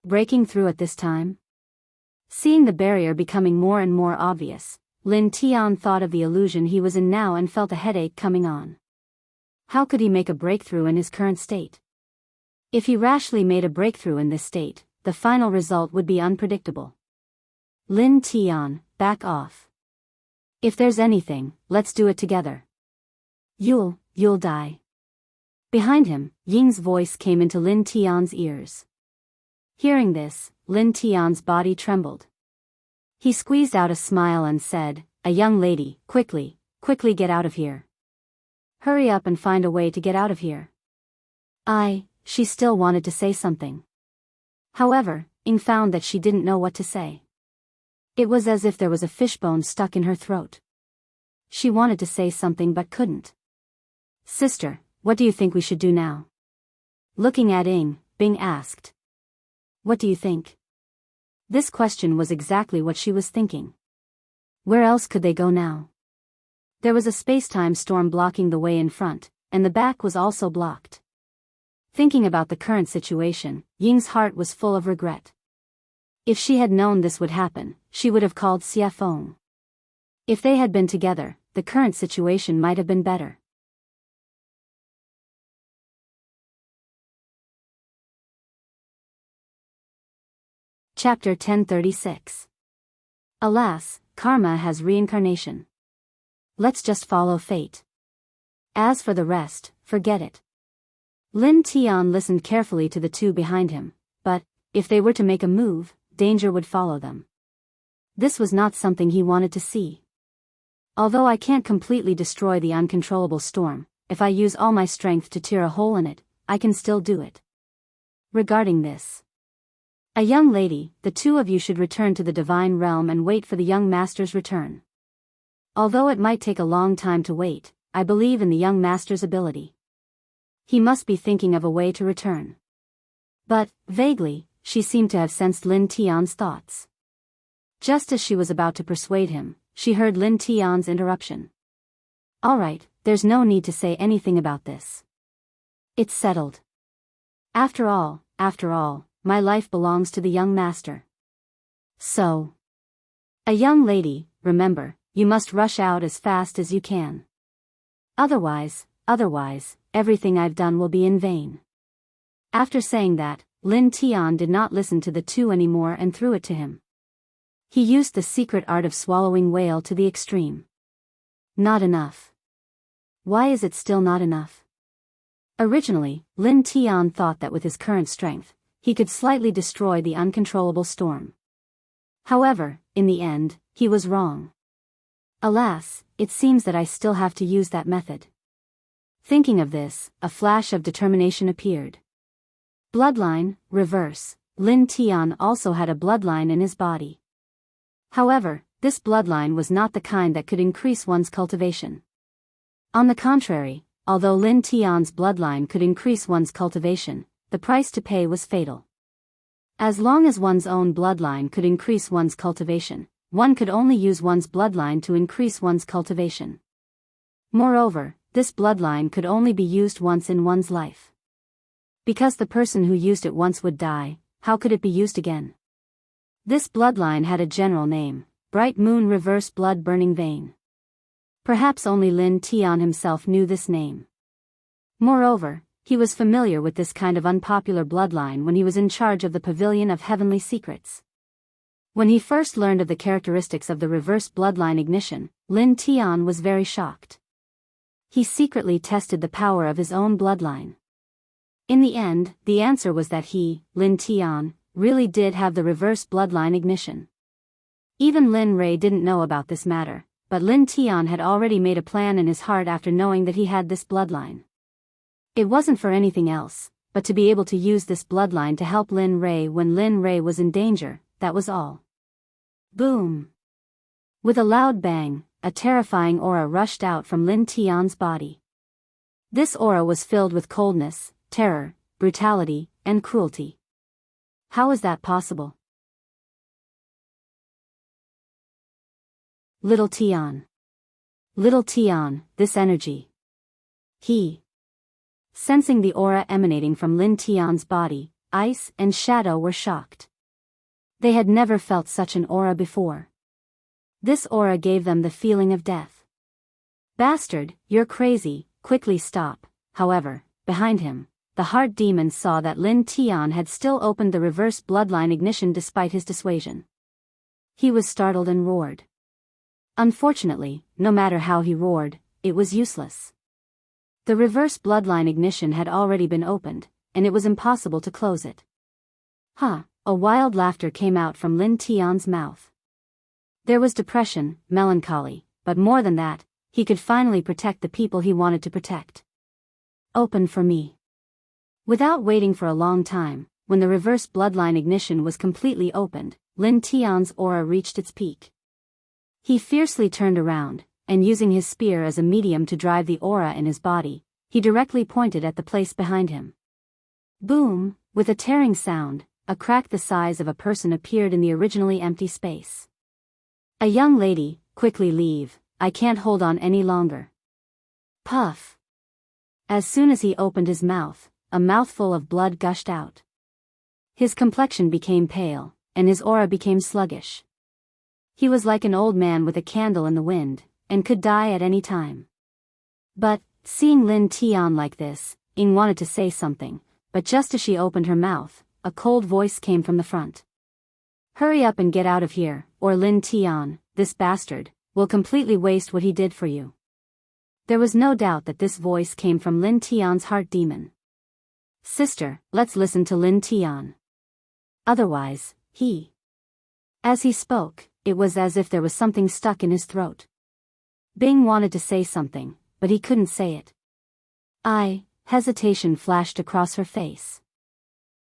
Breaking through at this time? Seeing the barrier becoming more and more obvious, Lin Tian thought of the illusion he was in now and felt a headache coming on. How could he make a breakthrough in his current state? If he rashly made a breakthrough in this state, the final result would be unpredictable. Lin Tian, back off. If there's anything, let's do it together. You'll die. Behind him, Ying's voice came into Lin Tian's ears. Hearing this, Lin Tian's body trembled. He squeezed out a smile and said, "A young lady, quickly get out of here. Hurry up and find a way to get out of here." She still wanted to say something. However, Ying found that she didn't know what to say. It was as if there was a fishbone stuck in her throat. She wanted to say something but couldn't. "Sister, what do you think we should do now?" Looking at Ying, Bing asked. "What do you think?" This question was exactly what she was thinking. Where else could they go now? There was a space-time storm blocking the way in front, and the back was also blocked. Thinking about the current situation, Ying's heart was full of regret. If she had known this would happen, she would have called Xie Feng. If they had been together, the current situation might have been better. Chapter 1036. Alas, karma has reincarnation. Let's just follow fate. As for the rest, forget it. Lin Tian listened carefully to the two behind him, but, if they were to make a move, danger would follow them. This was not something he wanted to see. Although I can't completely destroy the uncontrollable storm, if I use all my strength to tear a hole in it, I can still do it. Regarding this, a young lady, the two of you should return to the divine realm and wait for the young master's return. Although it might take a long time to wait, I believe in the young master's ability. He must be thinking of a way to return. But, vaguely, she seemed to have sensed Lin Tian's thoughts. Just as she was about to persuade him, she heard Lin Tian's interruption. All right, there's no need to say anything about this. It's settled. After all, my life belongs to the young master. So, a young lady, remember, you must rush out as fast as you can. Otherwise, everything I've done will be in vain. After saying that, Lin Tian did not listen to the two anymore and threw it to him. He used the secret art of swallowing whale to the extreme. Not enough. Why is it still not enough? Originally, Lin Tian thought that with his current strength, he could slightly destroy the uncontrollable storm. However, in the end, he was wrong. Alas, it seems that I still have to use that method. Thinking of this, a flash of determination appeared. Bloodline, reverse. Lin Tian also had a bloodline in his body. However, this bloodline was not the kind that could increase one's cultivation. On the contrary, although Lin Tian's bloodline could increase one's cultivation, the price to pay was fatal. As long as one's own bloodline could increase one's cultivation, one could only use one's bloodline to increase one's cultivation. Moreover, this bloodline could only be used once in one's life. Because the person who used it once would die, how could it be used again? This bloodline had a general name, Bright Moon Reverse Blood Burning Vein. Perhaps only Lin Tian himself knew this name. Moreover, he was familiar with this kind of unpopular bloodline when he was in charge of the Pavilion of Heavenly Secrets. When he first learned of the characteristics of the reverse bloodline ignition, Lin Tian was very shocked. He secretly tested the power of his own bloodline. In the end, the answer was that he, Lin Tian, really did have the reverse bloodline ignition. Even Lin Rei didn't know about this matter, but Lin Tian had already made a plan in his heart after knowing that he had this bloodline. It wasn't for anything else, but to be able to use this bloodline to help Lin Rei when Lin Rei was in danger, that was all. Boom! With a loud bang, a terrifying aura rushed out from Lin Tian's body. This aura was filled with coldness, terror, brutality, and cruelty. How is that possible? Little Tian, this energy. Sensing the aura emanating from Lin Tian's body, Ice and Shadow were shocked. They had never felt such an aura before. This aura gave them the feeling of death. Bastard, you're crazy, quickly stop. However, behind him, the heart demon saw that Lin Tian had still opened the reverse bloodline ignition despite his dissuasion. He was startled and roared. Unfortunately, no matter how he roared, it was useless. The reverse bloodline ignition had already been opened, and it was impossible to close it. A wild laughter came out from Lin Tian's mouth. There was depression, melancholy, but more than that, he could finally protect the people he wanted to protect. Open for me. Without waiting for a long time, when the reverse bloodline ignition was completely opened, Lin Tian's aura reached its peak. He fiercely turned around, and using his spear as a medium to drive the aura in his body, he directly pointed at the place behind him. Boom! With a tearing sound, a crack the size of a person appeared in the originally empty space. A young lady, quickly leave, I can't hold on any longer. Puff! As soon as he opened his mouth, a mouthful of blood gushed out. His complexion became pale, and his aura became sluggish. He was like an old man with a candle in the wind, and could die at any time. But, seeing Lin Tian like this, Ying wanted to say something, but just as she opened her mouth, a cold voice came from the front. "Hurry up and get out of here, or Lin Tian, this bastard, will completely waste what he did for you." There was no doubt that this voice came from Lin Tian's heart demon. "Sister, let's listen to Lin Tian. Otherwise, he..." As he spoke, it was as if there was something stuck in his throat. Bing wanted to say something, but he couldn't say it. Hesitation flashed across her face.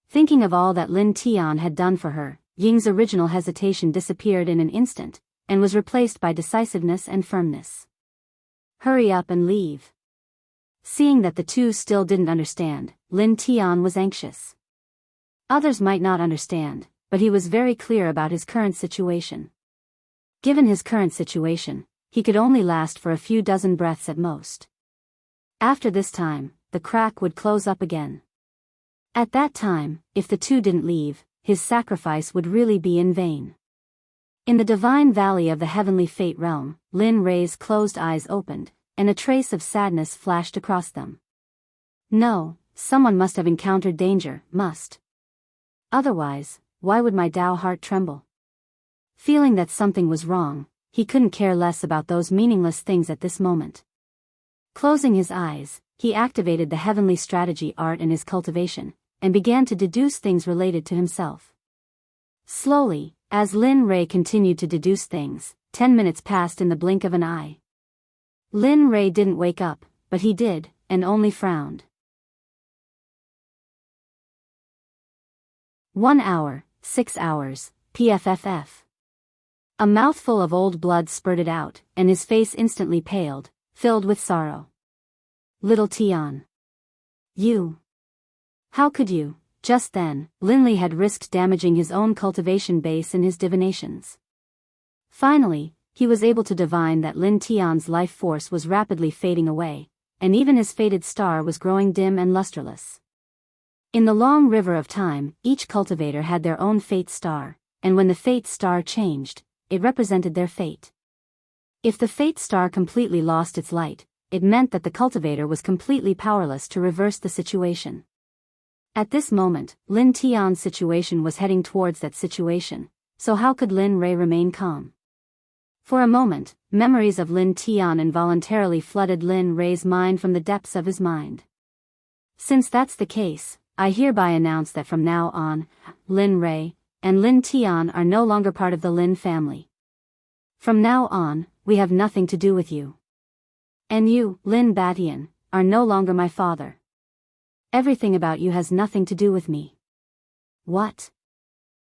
Thinking of all that Lin Tian had done for her, Ying's original hesitation disappeared in an instant, and was replaced by decisiveness and firmness. "Hurry up and leave." Seeing that the two still didn't understand, Lin Tian was anxious. Others might not understand, but he was very clear about his current situation. Given his current situation, he could only last for a few dozen breaths at most. After this time, the crack would close up again. At that time, if the two didn't leave, his sacrifice would really be in vain. In the divine valley of the heavenly fate realm, Lin Rei's closed eyes opened, and a trace of sadness flashed across them. No, someone must have encountered danger, must. Otherwise, why would my Dao heart tremble? Feeling that something was wrong, he couldn't care less about those meaningless things at this moment. Closing his eyes, he activated the heavenly strategy art in his cultivation, and began to deduce things related to himself. Slowly, as Lin Rei continued to deduce things, 10 minutes passed in the blink of an eye. Lin Rei didn't wake up, but he did, and only frowned. 1 hour, 6 hours, PFFF. A mouthful of old blood spurted out, and his face instantly paled, filled with sorrow. "Little Tian. You. How could you?" Just then, Linley had risked damaging his own cultivation base in his divinations. Finally, he was able to divine that Lin Tian's life force was rapidly fading away, and even his fated star was growing dim and lusterless. In the long river of time, each cultivator had their own fate star, and when the fate star changed, it represented their fate. If the fate star completely lost its light, it meant that the cultivator was completely powerless to reverse the situation. At this moment, Lin Tian's situation was heading towards that situation, so how could Lin Rei remain calm? For a moment, memories of Lin Tian involuntarily flooded Lin Rei's mind from the depths of his mind. Since that's the case, I hereby announce that from now on, Lin Rei and Lin Tian are no longer part of the Lin family. From now on, we have nothing to do with you. And you, Lin Batian, are no longer my father. Everything about you has nothing to do with me. What?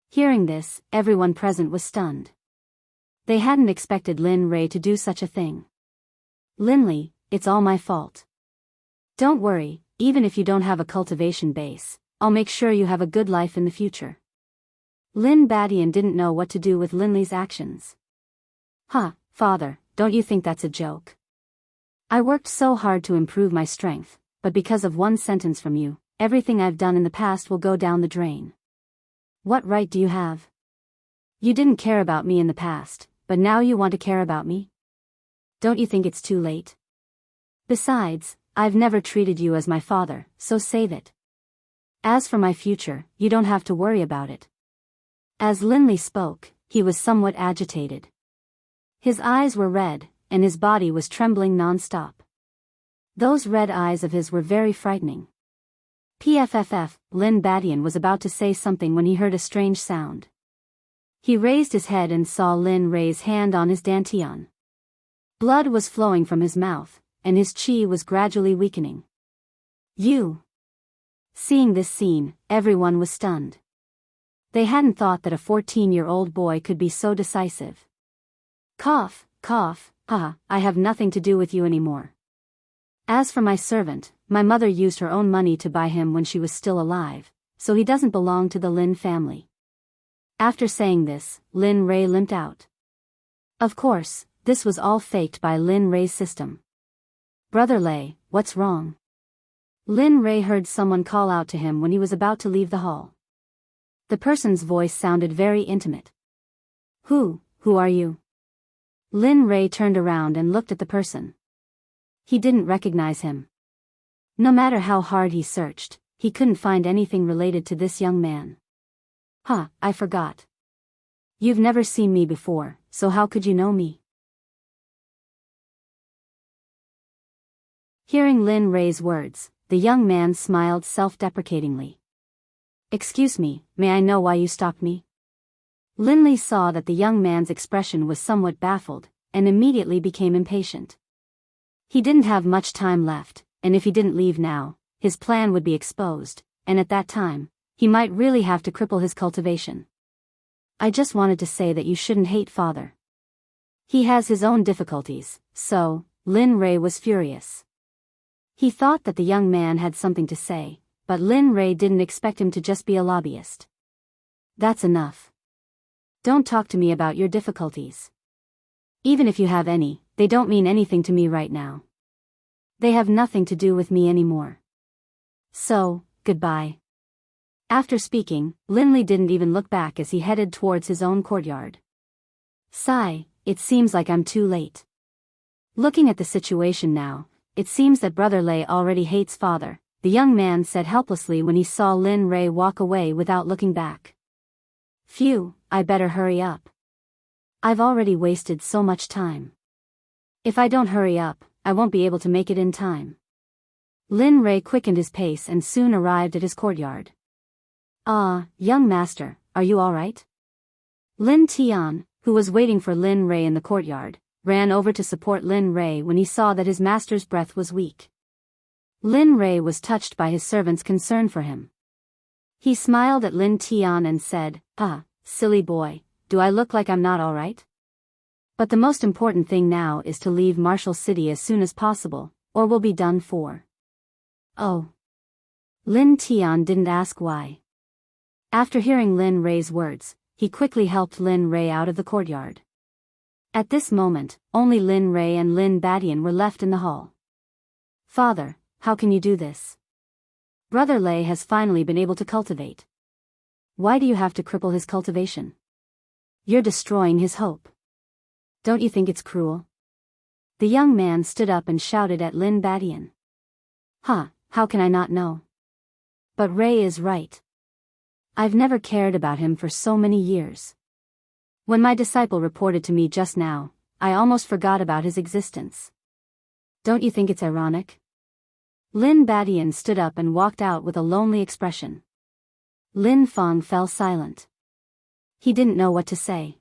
Hearing this, everyone present was stunned. They hadn't expected Lin Rei to do such a thing. "Linley, it's all my fault. Don't worry, even if you don't have a cultivation base, I'll make sure you have a good life in the future." Lin Batian didn't know what to do with Linley's actions. Father, don't you think that's a joke? I worked so hard to improve my strength, but because of one sentence from you, everything I've done in the past will go down the drain. What right do you have? You didn't care about me in the past, but now you want to care about me? Don't you think it's too late? Besides, I've never treated you as my father, so save it. As for my future, you don't have to worry about it. As Linley spoke, he was somewhat agitated. His eyes were red, and his body was trembling non-stop. Those red eyes of his were very frightening. PFFF, Lin Batian was about to say something when he heard a strange sound. He raised his head and saw Lin Rei's hand on his dantian. Blood was flowing from his mouth, and his chi was gradually weakening. You! Seeing this scene, everyone was stunned. They hadn't thought that a 14-year-old boy could be so decisive. Cough, I have nothing to do with you anymore. As for my servant, my mother used her own money to buy him when she was still alive, so he doesn't belong to the Lin family. After saying this, Lin Rei limped out. Of course, this was all faked by Lin Rei's system. Brother Lei, what's wrong? Lin Rei heard someone call out to him when he was about to leave the hall. The person's voice sounded very intimate. Who are you? Lin Rei turned around and looked at the person. He didn't recognize him. No matter how hard he searched, he couldn't find anything related to this young man. I forgot. You've never seen me before, so how could you know me? Hearing Lin Rei's words, the young man smiled self-deprecatingly. Excuse me, may I know why you stopped me? Lin Li saw that the young man's expression was somewhat baffled, and immediately became impatient. He didn't have much time left, and if he didn't leave now, his plan would be exposed, and at that time, he might really have to cripple his cultivation. I just wanted to say that you shouldn't hate father. He has his own difficulties, so, Lin Rei was furious. He thought that the young man had something to say, but Lin Rei didn't expect him to just be a lobbyist. That's enough. Don't talk to me about your difficulties. Even if you have any, they don't mean anything to me right now. They have nothing to do with me anymore. So, goodbye. After speaking, Lin Li didn't even look back as he headed towards his own courtyard. Sigh, it seems like I'm too late. Looking at the situation now, it seems that Brother Lei already hates father, the young man said helplessly when he saw Lin Rei walk away without looking back. Phew, I better hurry up. I've already wasted so much time. If I don't hurry up, I won't be able to make it in time. Lin Rei quickened his pace and soon arrived at his courtyard. Young master, are you all right? Lin Tian, who was waiting for Lin Rei in the courtyard, ran over to support Lin Rei when he saw that his master's breath was weak. Lin Rei was touched by his servant's concern for him. He smiled at Lin Tian and said, silly boy, do I look like I'm not all right? But the most important thing now is to leave Martial City as soon as possible, or we'll be done for. Oh. Lin Tian didn't ask why. After hearing Lin Rei's words, he quickly helped Lin Rei out of the courtyard. At this moment, only Lin Rei and Lin Badian were left in the hall. Father, how can you do this? Brother Lei has finally been able to cultivate. Why do you have to cripple his cultivation? You're destroying his hope. Don't you think it's cruel? The young man stood up and shouted at Lin Badian. How can I not know? But Rei is right. I've never cared about him for so many years. When my disciple reported to me just now, I almost forgot about his existence. Don't you think it's ironic? Lin Badian stood up and walked out with a lonely expression. Lin Feng fell silent. He didn't know what to say.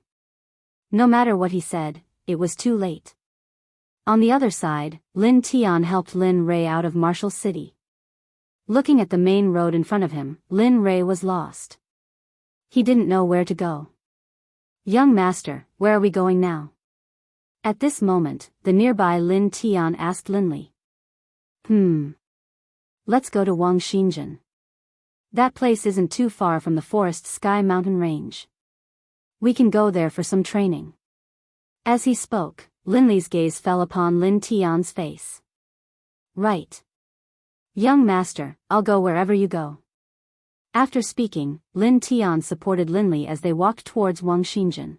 No matter what he said, it was too late. On the other side, Lin Tian helped Lin Rei out of Martial City. Looking at the main road in front of him, Lin Rei was lost. He didn't know where to go. Young master, where are we going now? At this moment, the nearby Lin Tian asked Lin Li. Let's go to Wang Xinjian. That place isn't too far from the Forest Sky Mountain Range. We can go there for some training. As he spoke, Lin Li's gaze fell upon Lin Tian's face. Right. Young master, I'll go wherever you go. After speaking, Lin Tian supported Lin Li as they walked towards Wang Xinjian.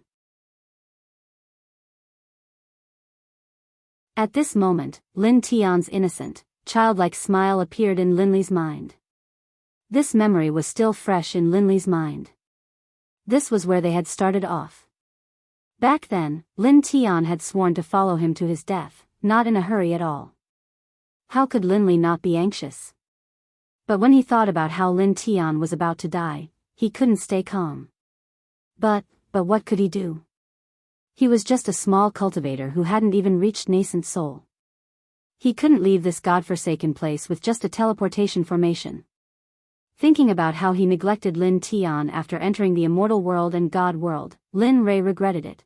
At this moment, Lin Tian's innocent, childlike smile appeared in Lin Li's mind. This memory was still fresh in Lin Li's mind. This was where they had started off. Back then, Lin Tian had sworn to follow him to his death, not in a hurry at all. How could Lin Li not be anxious? But when he thought about how Lin Tian was about to die, he couldn't stay calm. But what could he do? He was just a small cultivator who hadn't even reached nascent soul. He couldn't leave this godforsaken place with just a teleportation formation. Thinking about how he neglected Lin Tian after entering the immortal world and God world, Lin Rei regretted it.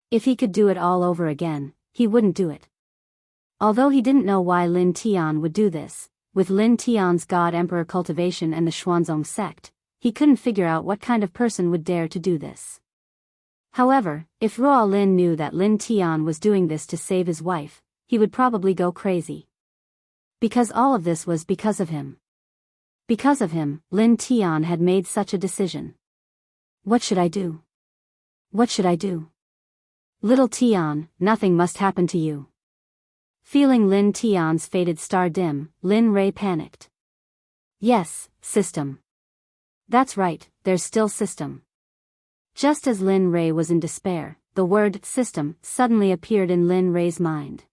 If he could do it all over again, he wouldn't do it. Although he didn't know why Lin Tian would do this, with Lin Tian's God Emperor cultivation and the Xuanzong sect, he couldn't figure out what kind of person would dare to do this. However, if Ruo Lin knew that Lin Tian was doing this to save his wife, he would probably go crazy. Because all of this was because of him. Because of him, Lin Tian had made such a decision. What should I do? What should I do? Little Tian, nothing must happen to you. Feeling Lin Tian's faded star dim, Lin Rui panicked. Yes, system. That's right, there's still system. Just as Lin Rui was in despair, the word system suddenly appeared in Lin Rui's mind.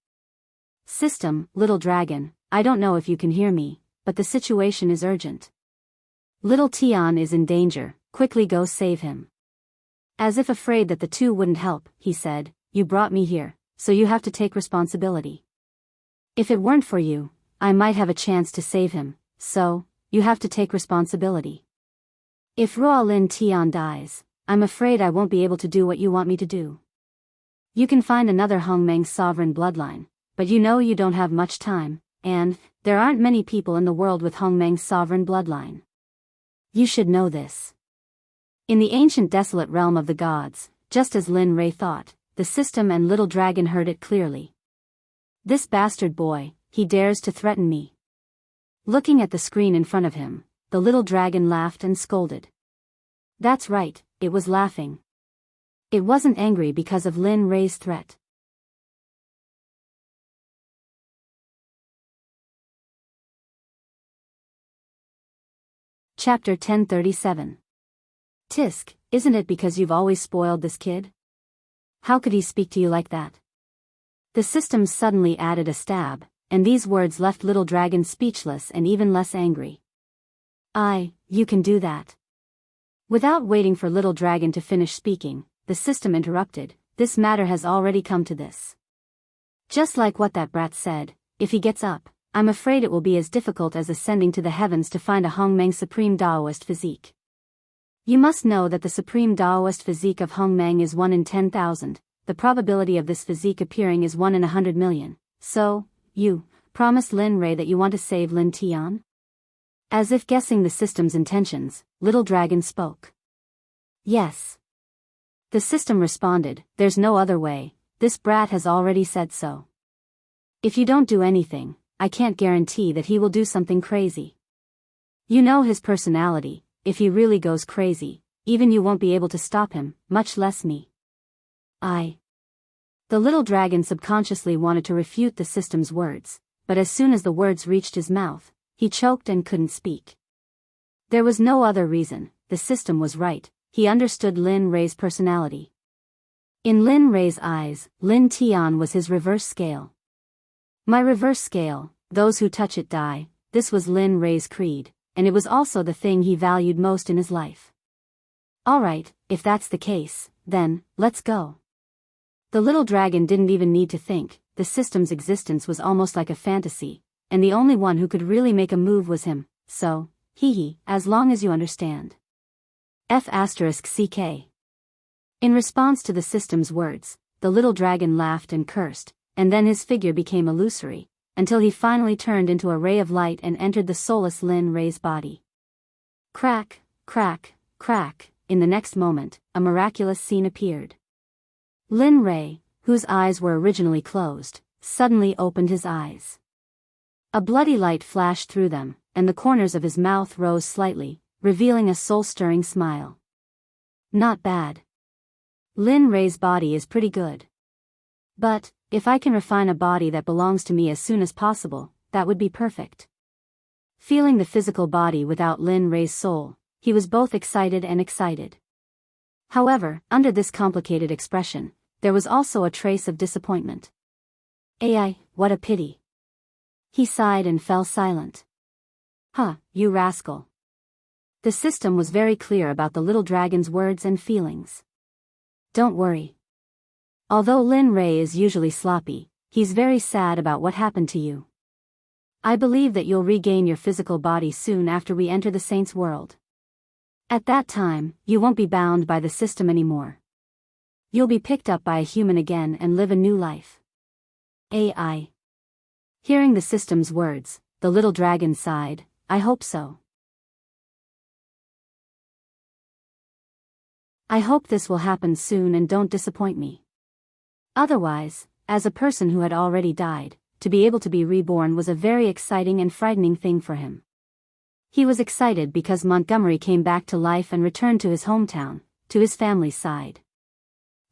System, little dragon, I don't know if you can hear me, but the situation is urgent. Little Tian is in danger, quickly go save him. As if afraid that the two wouldn't help, he said, you brought me here, so you have to take responsibility. If it weren't for you, I might have a chance to save him, so, you have to take responsibility. If Ruo Lin Tian dies, I'm afraid I won't be able to do what you want me to do. You can find another Hongmeng sovereign bloodline, but you know you don't have much time, and there aren't many people in the world with Hongmeng's sovereign bloodline. You should know this. In the ancient desolate realm of the gods, just as Lin Rui thought, the system and little dragon heard it clearly. This bastard boy, he dares to threaten me. Looking at the screen in front of him, the little dragon laughed and scolded. That's right, it was laughing. It wasn't angry because of Lin Rui's threat. Chapter 1037. Tisk, isn't it because you've always spoiled this kid? How could he speak to you like that? The system suddenly added a stab, and these words left little dragon speechless and even less angry. You can do that. Without waiting for little dragon to finish speaking, the system interrupted, this matter has already come to this. Just like what that brat said, if he gets up, I'm afraid it will be as difficult as ascending to the heavens to find a Hongmeng Supreme Daoist physique. You must know that the Supreme Daoist physique of Hongmeng is 1 in 10,000, the probability of this physique appearing is 1 in 100 million, so, you promised Lin Rui that you want to save Lin Tian? As if guessing the system's intentions, Little Dragon spoke. Yes. The system responded, there's no other way, this brat has already said so. If you don't do anything, I can't guarantee that he will do something crazy. You know his personality, if he really goes crazy, even you won't be able to stop him, much less me. The little dragon subconsciously wanted to refute the system's words, but as soon as the words reached his mouth, he choked and couldn't speak. There was no other reason, the system was right, he understood Lin Rui's personality. In Lin Rui's eyes, Lin Tian was his reverse scale. My reverse scale, those who touch it die, this was Lin Rui's creed, and it was also the thing he valued most in his life. Alright, if that's the case, then, let's go. The little dragon didn't even need to think, the system's existence was almost like a fantasy, and the only one who could really make a move was him, so, as long as you understand. F***CK. In response to the system's words, the little dragon laughed and cursed, and then his figure became illusory, until he finally turned into a ray of light and entered the soulless Lin Rui's body. Crack, crack, crack, in the next moment, a miraculous scene appeared. Lin Rui, whose eyes were originally closed, suddenly opened his eyes. A bloody light flashed through them, and the corners of his mouth rose slightly, revealing a soul-stirring smile. Not bad. Lin Rui's body is pretty good. But, if I can refine a body that belongs to me as soon as possible, that would be perfect. Feeling the physical body without Lin Rui's soul, he was both excited and excited. However, under this complicated expression, there was also a trace of disappointment. What a pity. He sighed and fell silent. You rascal. The system was very clear about the little dragon's words and feelings. Don't worry. Although Lin Rui is usually sloppy, he's very sad about what happened to you. I believe that you'll regain your physical body soon after we enter the saint's world. At that time, you won't be bound by the system anymore. You'll be picked up by a human again and live a new life. Hearing the system's words, the little dragon sighed, I hope so. I hope this will happen soon and don't disappoint me. Otherwise, as a person who had already died, to be able to be reborn was a very exciting and frightening thing for him. He was excited because Montgomery came back to life and returned to his hometown, to his family's side.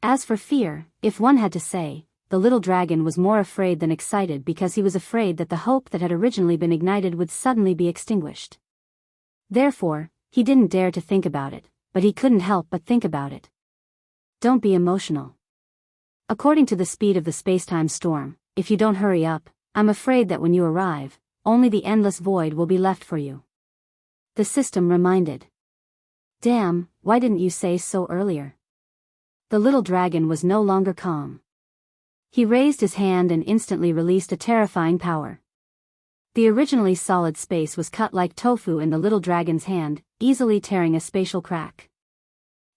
As for fear, if one had to say, the little dragon was more afraid than excited because he was afraid that the hope that had originally been ignited would suddenly be extinguished. Therefore, he didn't dare to think about it, but he couldn't help but think about it. Don't be emotional. According to the speed of the spacetime storm, if you don't hurry up, I'm afraid that when you arrive, only the endless void will be left for you. The system reminded. Damn, why didn't you say so earlier? The little dragon was no longer calm. He raised his hand and instantly released a terrifying power. The originally solid space was cut like tofu in the little dragon's hand, easily tearing a spatial crack.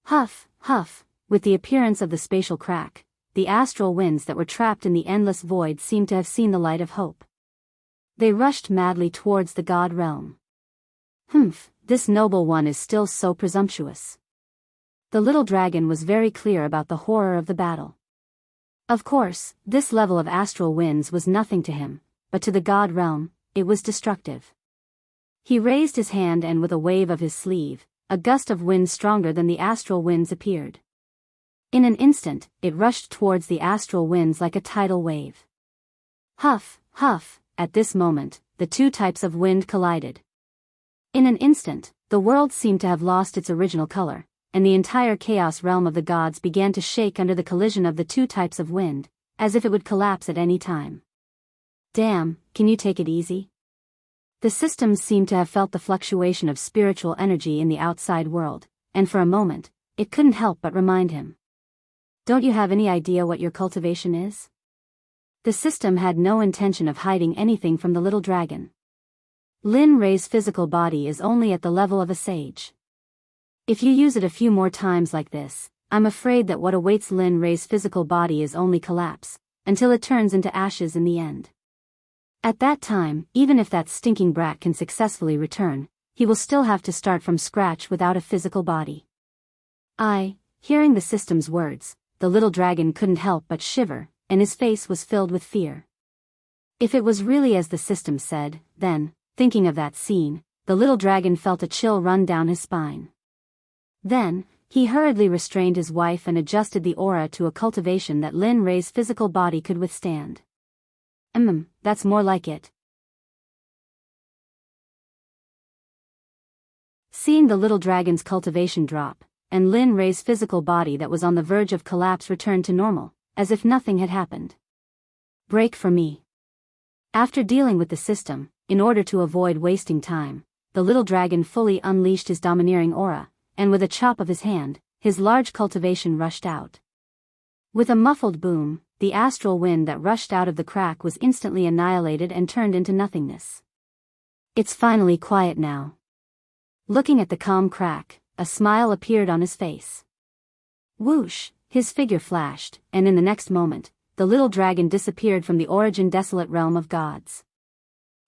Huff, huff, with the appearance of the spatial crack, the astral winds that were trapped in the endless void seemed to have seen the light of hope. They rushed madly towards the god realm. Humph, this noble one is still so presumptuous. The little dragon was very clear about the horror of the battle. Of course, this level of astral winds was nothing to him, but to the god realm, it was destructive. He raised his hand and with a wave of his sleeve, a gust of wind stronger than the astral winds appeared. In an instant, it rushed towards the astral winds like a tidal wave. Huff, huff, at this moment, the two types of wind collided. In an instant, the world seemed to have lost its original color, and the entire chaos realm of the gods began to shake under the collision of the two types of wind, as if it would collapse at any time. Damn, can you take it easy? The systems seemed to have felt the fluctuation of spiritual energy in the outside world, and for a moment, it couldn't help but remind him. Don't you have any idea what your cultivation is? The system had no intention of hiding anything from the little dragon. Lin Rei's physical body is only at the level of a sage. If you use it a few more times like this, I'm afraid that what awaits Lin Rei's physical body is only collapse, until it turns into ashes in the end. At that time, even if that stinking brat can successfully return, he will still have to start from scratch without a physical body. Hearing the system's words, the little dragon couldn't help but shiver, and his face was filled with fear. If it was really as the system said, then, thinking of that scene, the little dragon felt a chill run down his spine. Then, he hurriedly restrained his wife and adjusted the aura to a cultivation that Lin Rei's physical body could withstand. That's more like it. Seeing the little dragon's cultivation drop, and Lin Rei's physical body that was on the verge of collapse return to normal, as if nothing had happened. Break for me. After dealing with the system, in order to avoid wasting time, the little dragon fully unleashed his domineering aura, and with a chop of his hand, his large cultivation rushed out. With a muffled boom, the astral wind that rushed out of the crack was instantly annihilated and turned into nothingness. It's finally quiet now. Looking at the calm crack, a smile appeared on his face. Whoosh, his figure flashed, and in the next moment, the little dragon disappeared from the origin desolate realm of gods.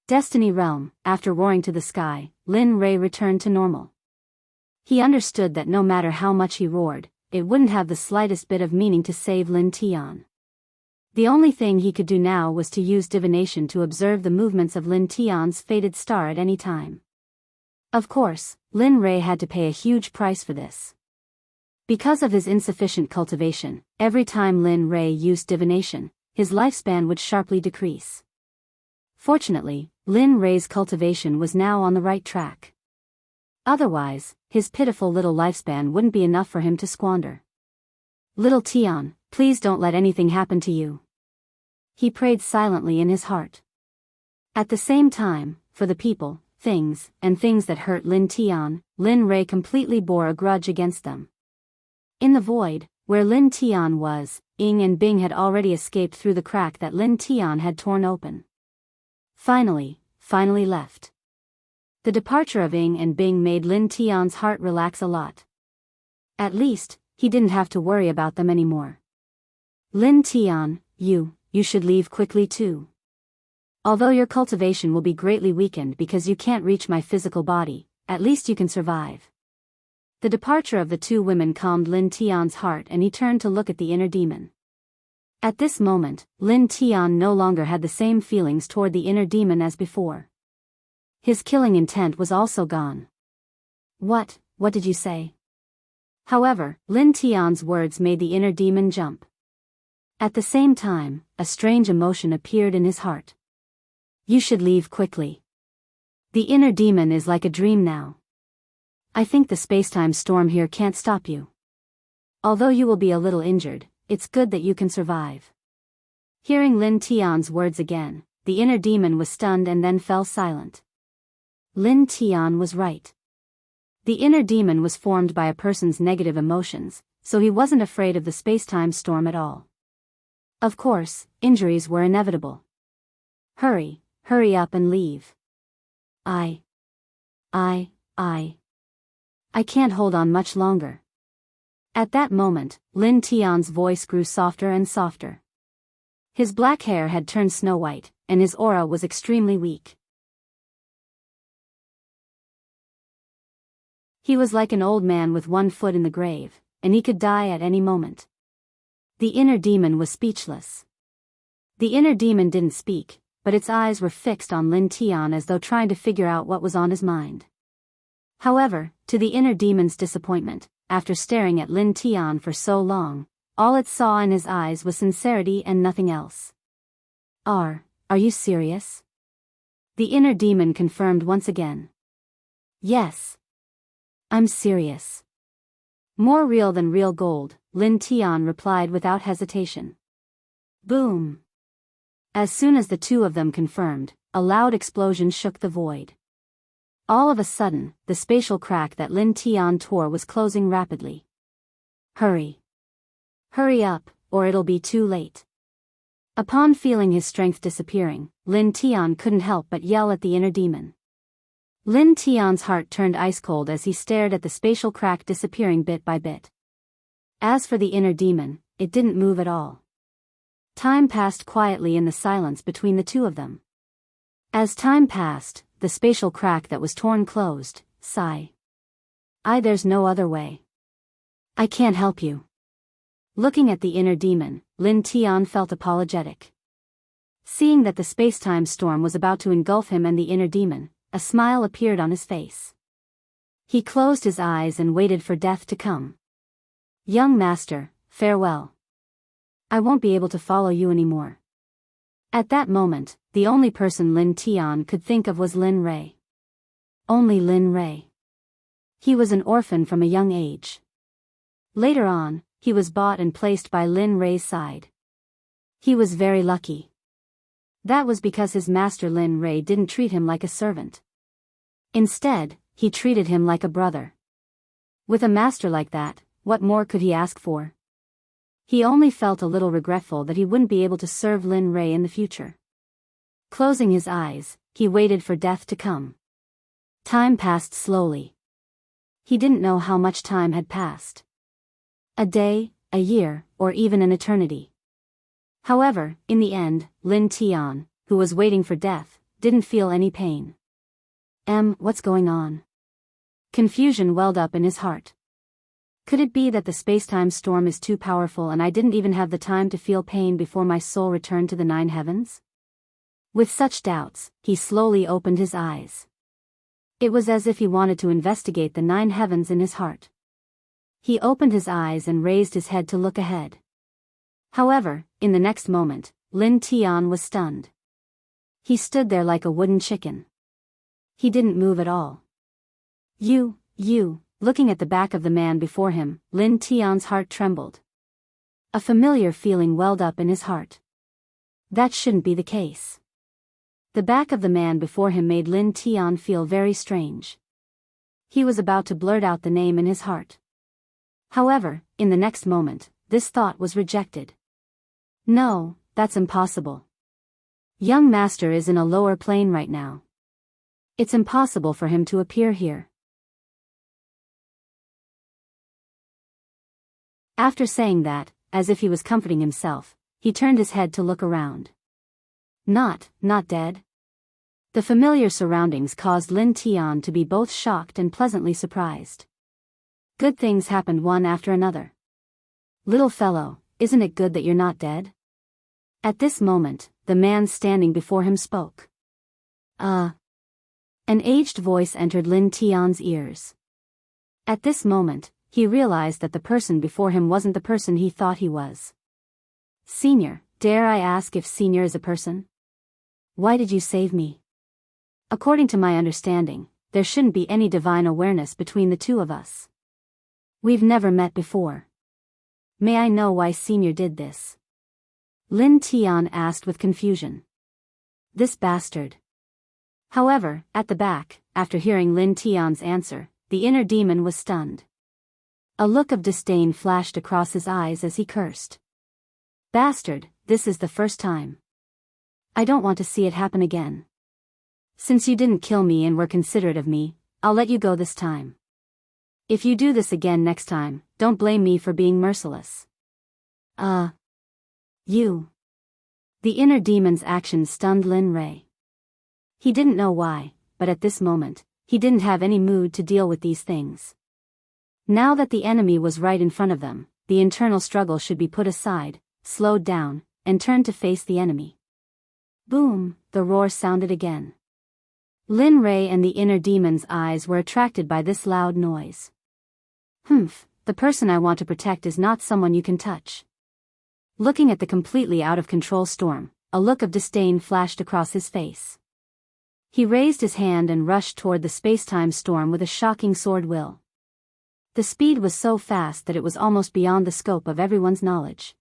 Destiny realm, after roaring to the sky, Lin Rei returned to normal. He understood that no matter how much he roared, it wouldn't have the slightest bit of meaning to save Lin Tian. The only thing he could do now was to use divination to observe the movements of Lin Tian's fated star at any time. Of course, Lin Rei had to pay a huge price for this. Because of his insufficient cultivation, every time Lin Rei used divination, his lifespan would sharply decrease. Fortunately, Lin Rei's cultivation was now on the right track. Otherwise, his pitiful little lifespan wouldn't be enough for him to squander. Little Tian, please don't let anything happen to you. He prayed silently in his heart. At the same time, for the people, things that hurt Lin Tian, Lin Rei completely bore a grudge against them. In the void, where Lin Tian was, Ying and Bing had already escaped through the crack that Lin Tian had torn open. Finally left. The departure of Ying and Bing made Lin Tian's heart relax a lot. At least, he didn't have to worry about them anymore. Lin Tian, you should leave quickly too. Although your cultivation will be greatly weakened because you can't reach my physical body, at least you can survive. The departure of the two women calmed Lin Tian's heart and he turned to look at the inner demon. At this moment, Lin Tian no longer had the same feelings toward the inner demon as before. His killing intent was also gone. What did you say? However, Lin Tian's words made the inner demon jump. At the same time, a strange emotion appeared in his heart. You should leave quickly. The inner demon is like a dream now. I think the spacetime storm here can't stop you. Although you will be a little injured, it's good that you can survive. Hearing Lin Tian's words again, the inner demon was stunned and then fell silent. Lin Tian was right. The inner demon was formed by a person's negative emotions, so he wasn't afraid of the spacetime storm at all. Of course, injuries were inevitable. Hurry up and leave. I can't hold on much longer. At that moment, Lin Tian's voice grew softer and softer. His black hair had turned snow white, and his aura was extremely weak. He was like an old man with one foot in the grave, and he could die at any moment. The inner demon was speechless. The inner demon didn't speak, but its eyes were fixed on Lin Tian as though trying to figure out what was on his mind. However, to the inner demon's disappointment, after staring at Lin Tian for so long, all it saw in his eyes was sincerity and nothing else. Are you serious? The inner demon confirmed once again. Yes. I'm serious. More real than real gold, Lin Tian replied without hesitation. Boom. As soon as the two of them confirmed, a loud explosion shook the void. All of a sudden, the spatial crack that Lin Tian tore was closing rapidly. Hurry up, or it'll be too late. Upon feeling his strength disappearing, Lin Tian couldn't help but yell at the inner demon. Lin Tian's heart turned ice cold as he stared at the spatial crack disappearing bit by bit. As for the inner demon, it didn't move at all. Time passed quietly in the silence between the two of them. As time passed, the spatial crack that was torn closed. Sigh. There's no other way. I can't help you. Looking at the inner demon, Lin Tian felt apologetic. Seeing that the spacetime storm was about to engulf him and the inner demon, a smile appeared on his face. He closed his eyes and waited for death to come. Young master, farewell. I won't be able to follow you anymore. At that moment, the only person Lin Tian could think of was Lin Rui. Only Lin Rui. He was an orphan from a young age. Later on, he was bought and placed by Lin Rui's side. He was very lucky. That was because his master Lin Rui didn't treat him like a servant. Instead, he treated him like a brother. With a master like that, what more could he ask for? He only felt a little regretful that he wouldn't be able to serve Lin Rui in the future. Closing his eyes, he waited for death to come. Time passed slowly. He didn't know how much time had passed. A day, a year, or even an eternity. However, in the end, Lin Tian, who was waiting for death, didn't feel any pain. What's going on? Confusion welled up in his heart. Could it be that the spacetime storm is too powerful and I didn't even have the time to feel pain before my soul returned to the 9 heavens? With such doubts, he slowly opened his eyes. It was as if he wanted to investigate the 9 heavens in his heart. He opened his eyes and raised his head to look ahead. However, in the next moment, Lin Tian was stunned. He stood there like a wooden chicken. He didn't move at all. You, looking at the back of the man before him, Lin Tian's heart trembled. A familiar feeling welled up in his heart. That shouldn't be the case. The back of the man before him made Lin Tian feel very strange. He was about to blurt out the name in his heart. However, in the next moment, this thought was rejected. No, that's impossible. Young master is in a lower plane right now. It's impossible for him to appear here. After saying that, as if he was comforting himself, he turned his head to look around. Not dead. The familiar surroundings caused Lin Tian to be both shocked and pleasantly surprised. Good things happened one after another. Little fellow, isn't it good that you're not dead? At this moment, the man standing before him spoke. An aged voice entered Lin Tian's ears. At this moment, he realized that the person before him wasn't the person he thought he was. Senior, dare I ask if Senior is a person? Why did you save me? According to my understanding, there shouldn't be any divine awareness between the two of us. We've never met before. May I know why Senior did this? Lin Tian asked with confusion. This bastard. However, at the back, after hearing Lin Tian's answer, the inner demon was stunned. A look of disdain flashed across his eyes as he cursed. Bastard, this is the first time. I don't want to see it happen again. Since you didn't kill me and were considerate of me, I'll let you go this time. If you do this again next time, don't blame me for being merciless. You. The inner demon's action stunned Lin Rei. He didn't know why, but at this moment, he didn't have any mood to deal with these things. Now that the enemy was right in front of them, the internal struggle should be put aside, slowed down, and turned to face the enemy. Boom, the roar sounded again. Lin Rei and the inner demon's eyes were attracted by this loud noise. The person I want to protect is not someone you can touch. Looking at the completely out-of-control storm, a look of disdain flashed across his face. He raised his hand and rushed toward the space-time storm with a shocking sword will. The speed was so fast that it was almost beyond the scope of everyone's knowledge.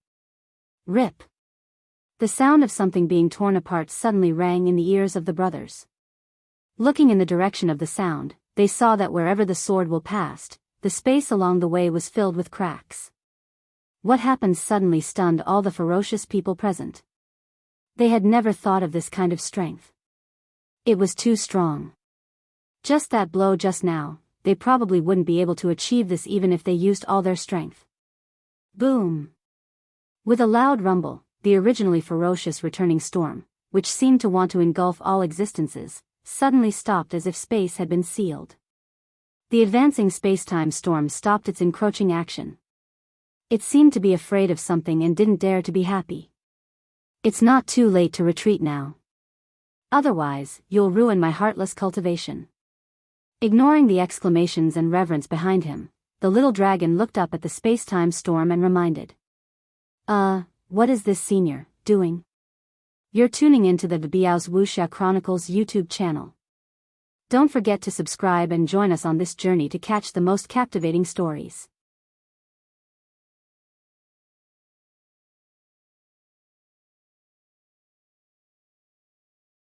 Rip! The sound of something being torn apart suddenly rang in the ears of the brothers. Looking in the direction of the sound, they saw that wherever the sword will passed, the space along the way was filled with cracks. What happened suddenly stunned all the ferocious people present. They had never thought of this kind of strength. It was too strong. Just that blow just now, they probably wouldn't be able to achieve this even if they used all their strength. Boom! With a loud rumble, the originally ferocious returning storm, which seemed to want to engulf all existences, suddenly stopped as if space had been sealed. The advancing space-time storm stopped its encroaching action. It seemed to be afraid of something and didn't dare to be happy. It's not too late to retreat now. Otherwise, you'll ruin my heartless cultivation. Ignoring the exclamations and reverence behind him, the little dragon looked up at the space-time storm and reminded. What is this Senior doing? You're tuning into the Biao's Wuxia Chronicles YouTube channel. Don't forget to subscribe and join us on this journey to catch the most captivating stories.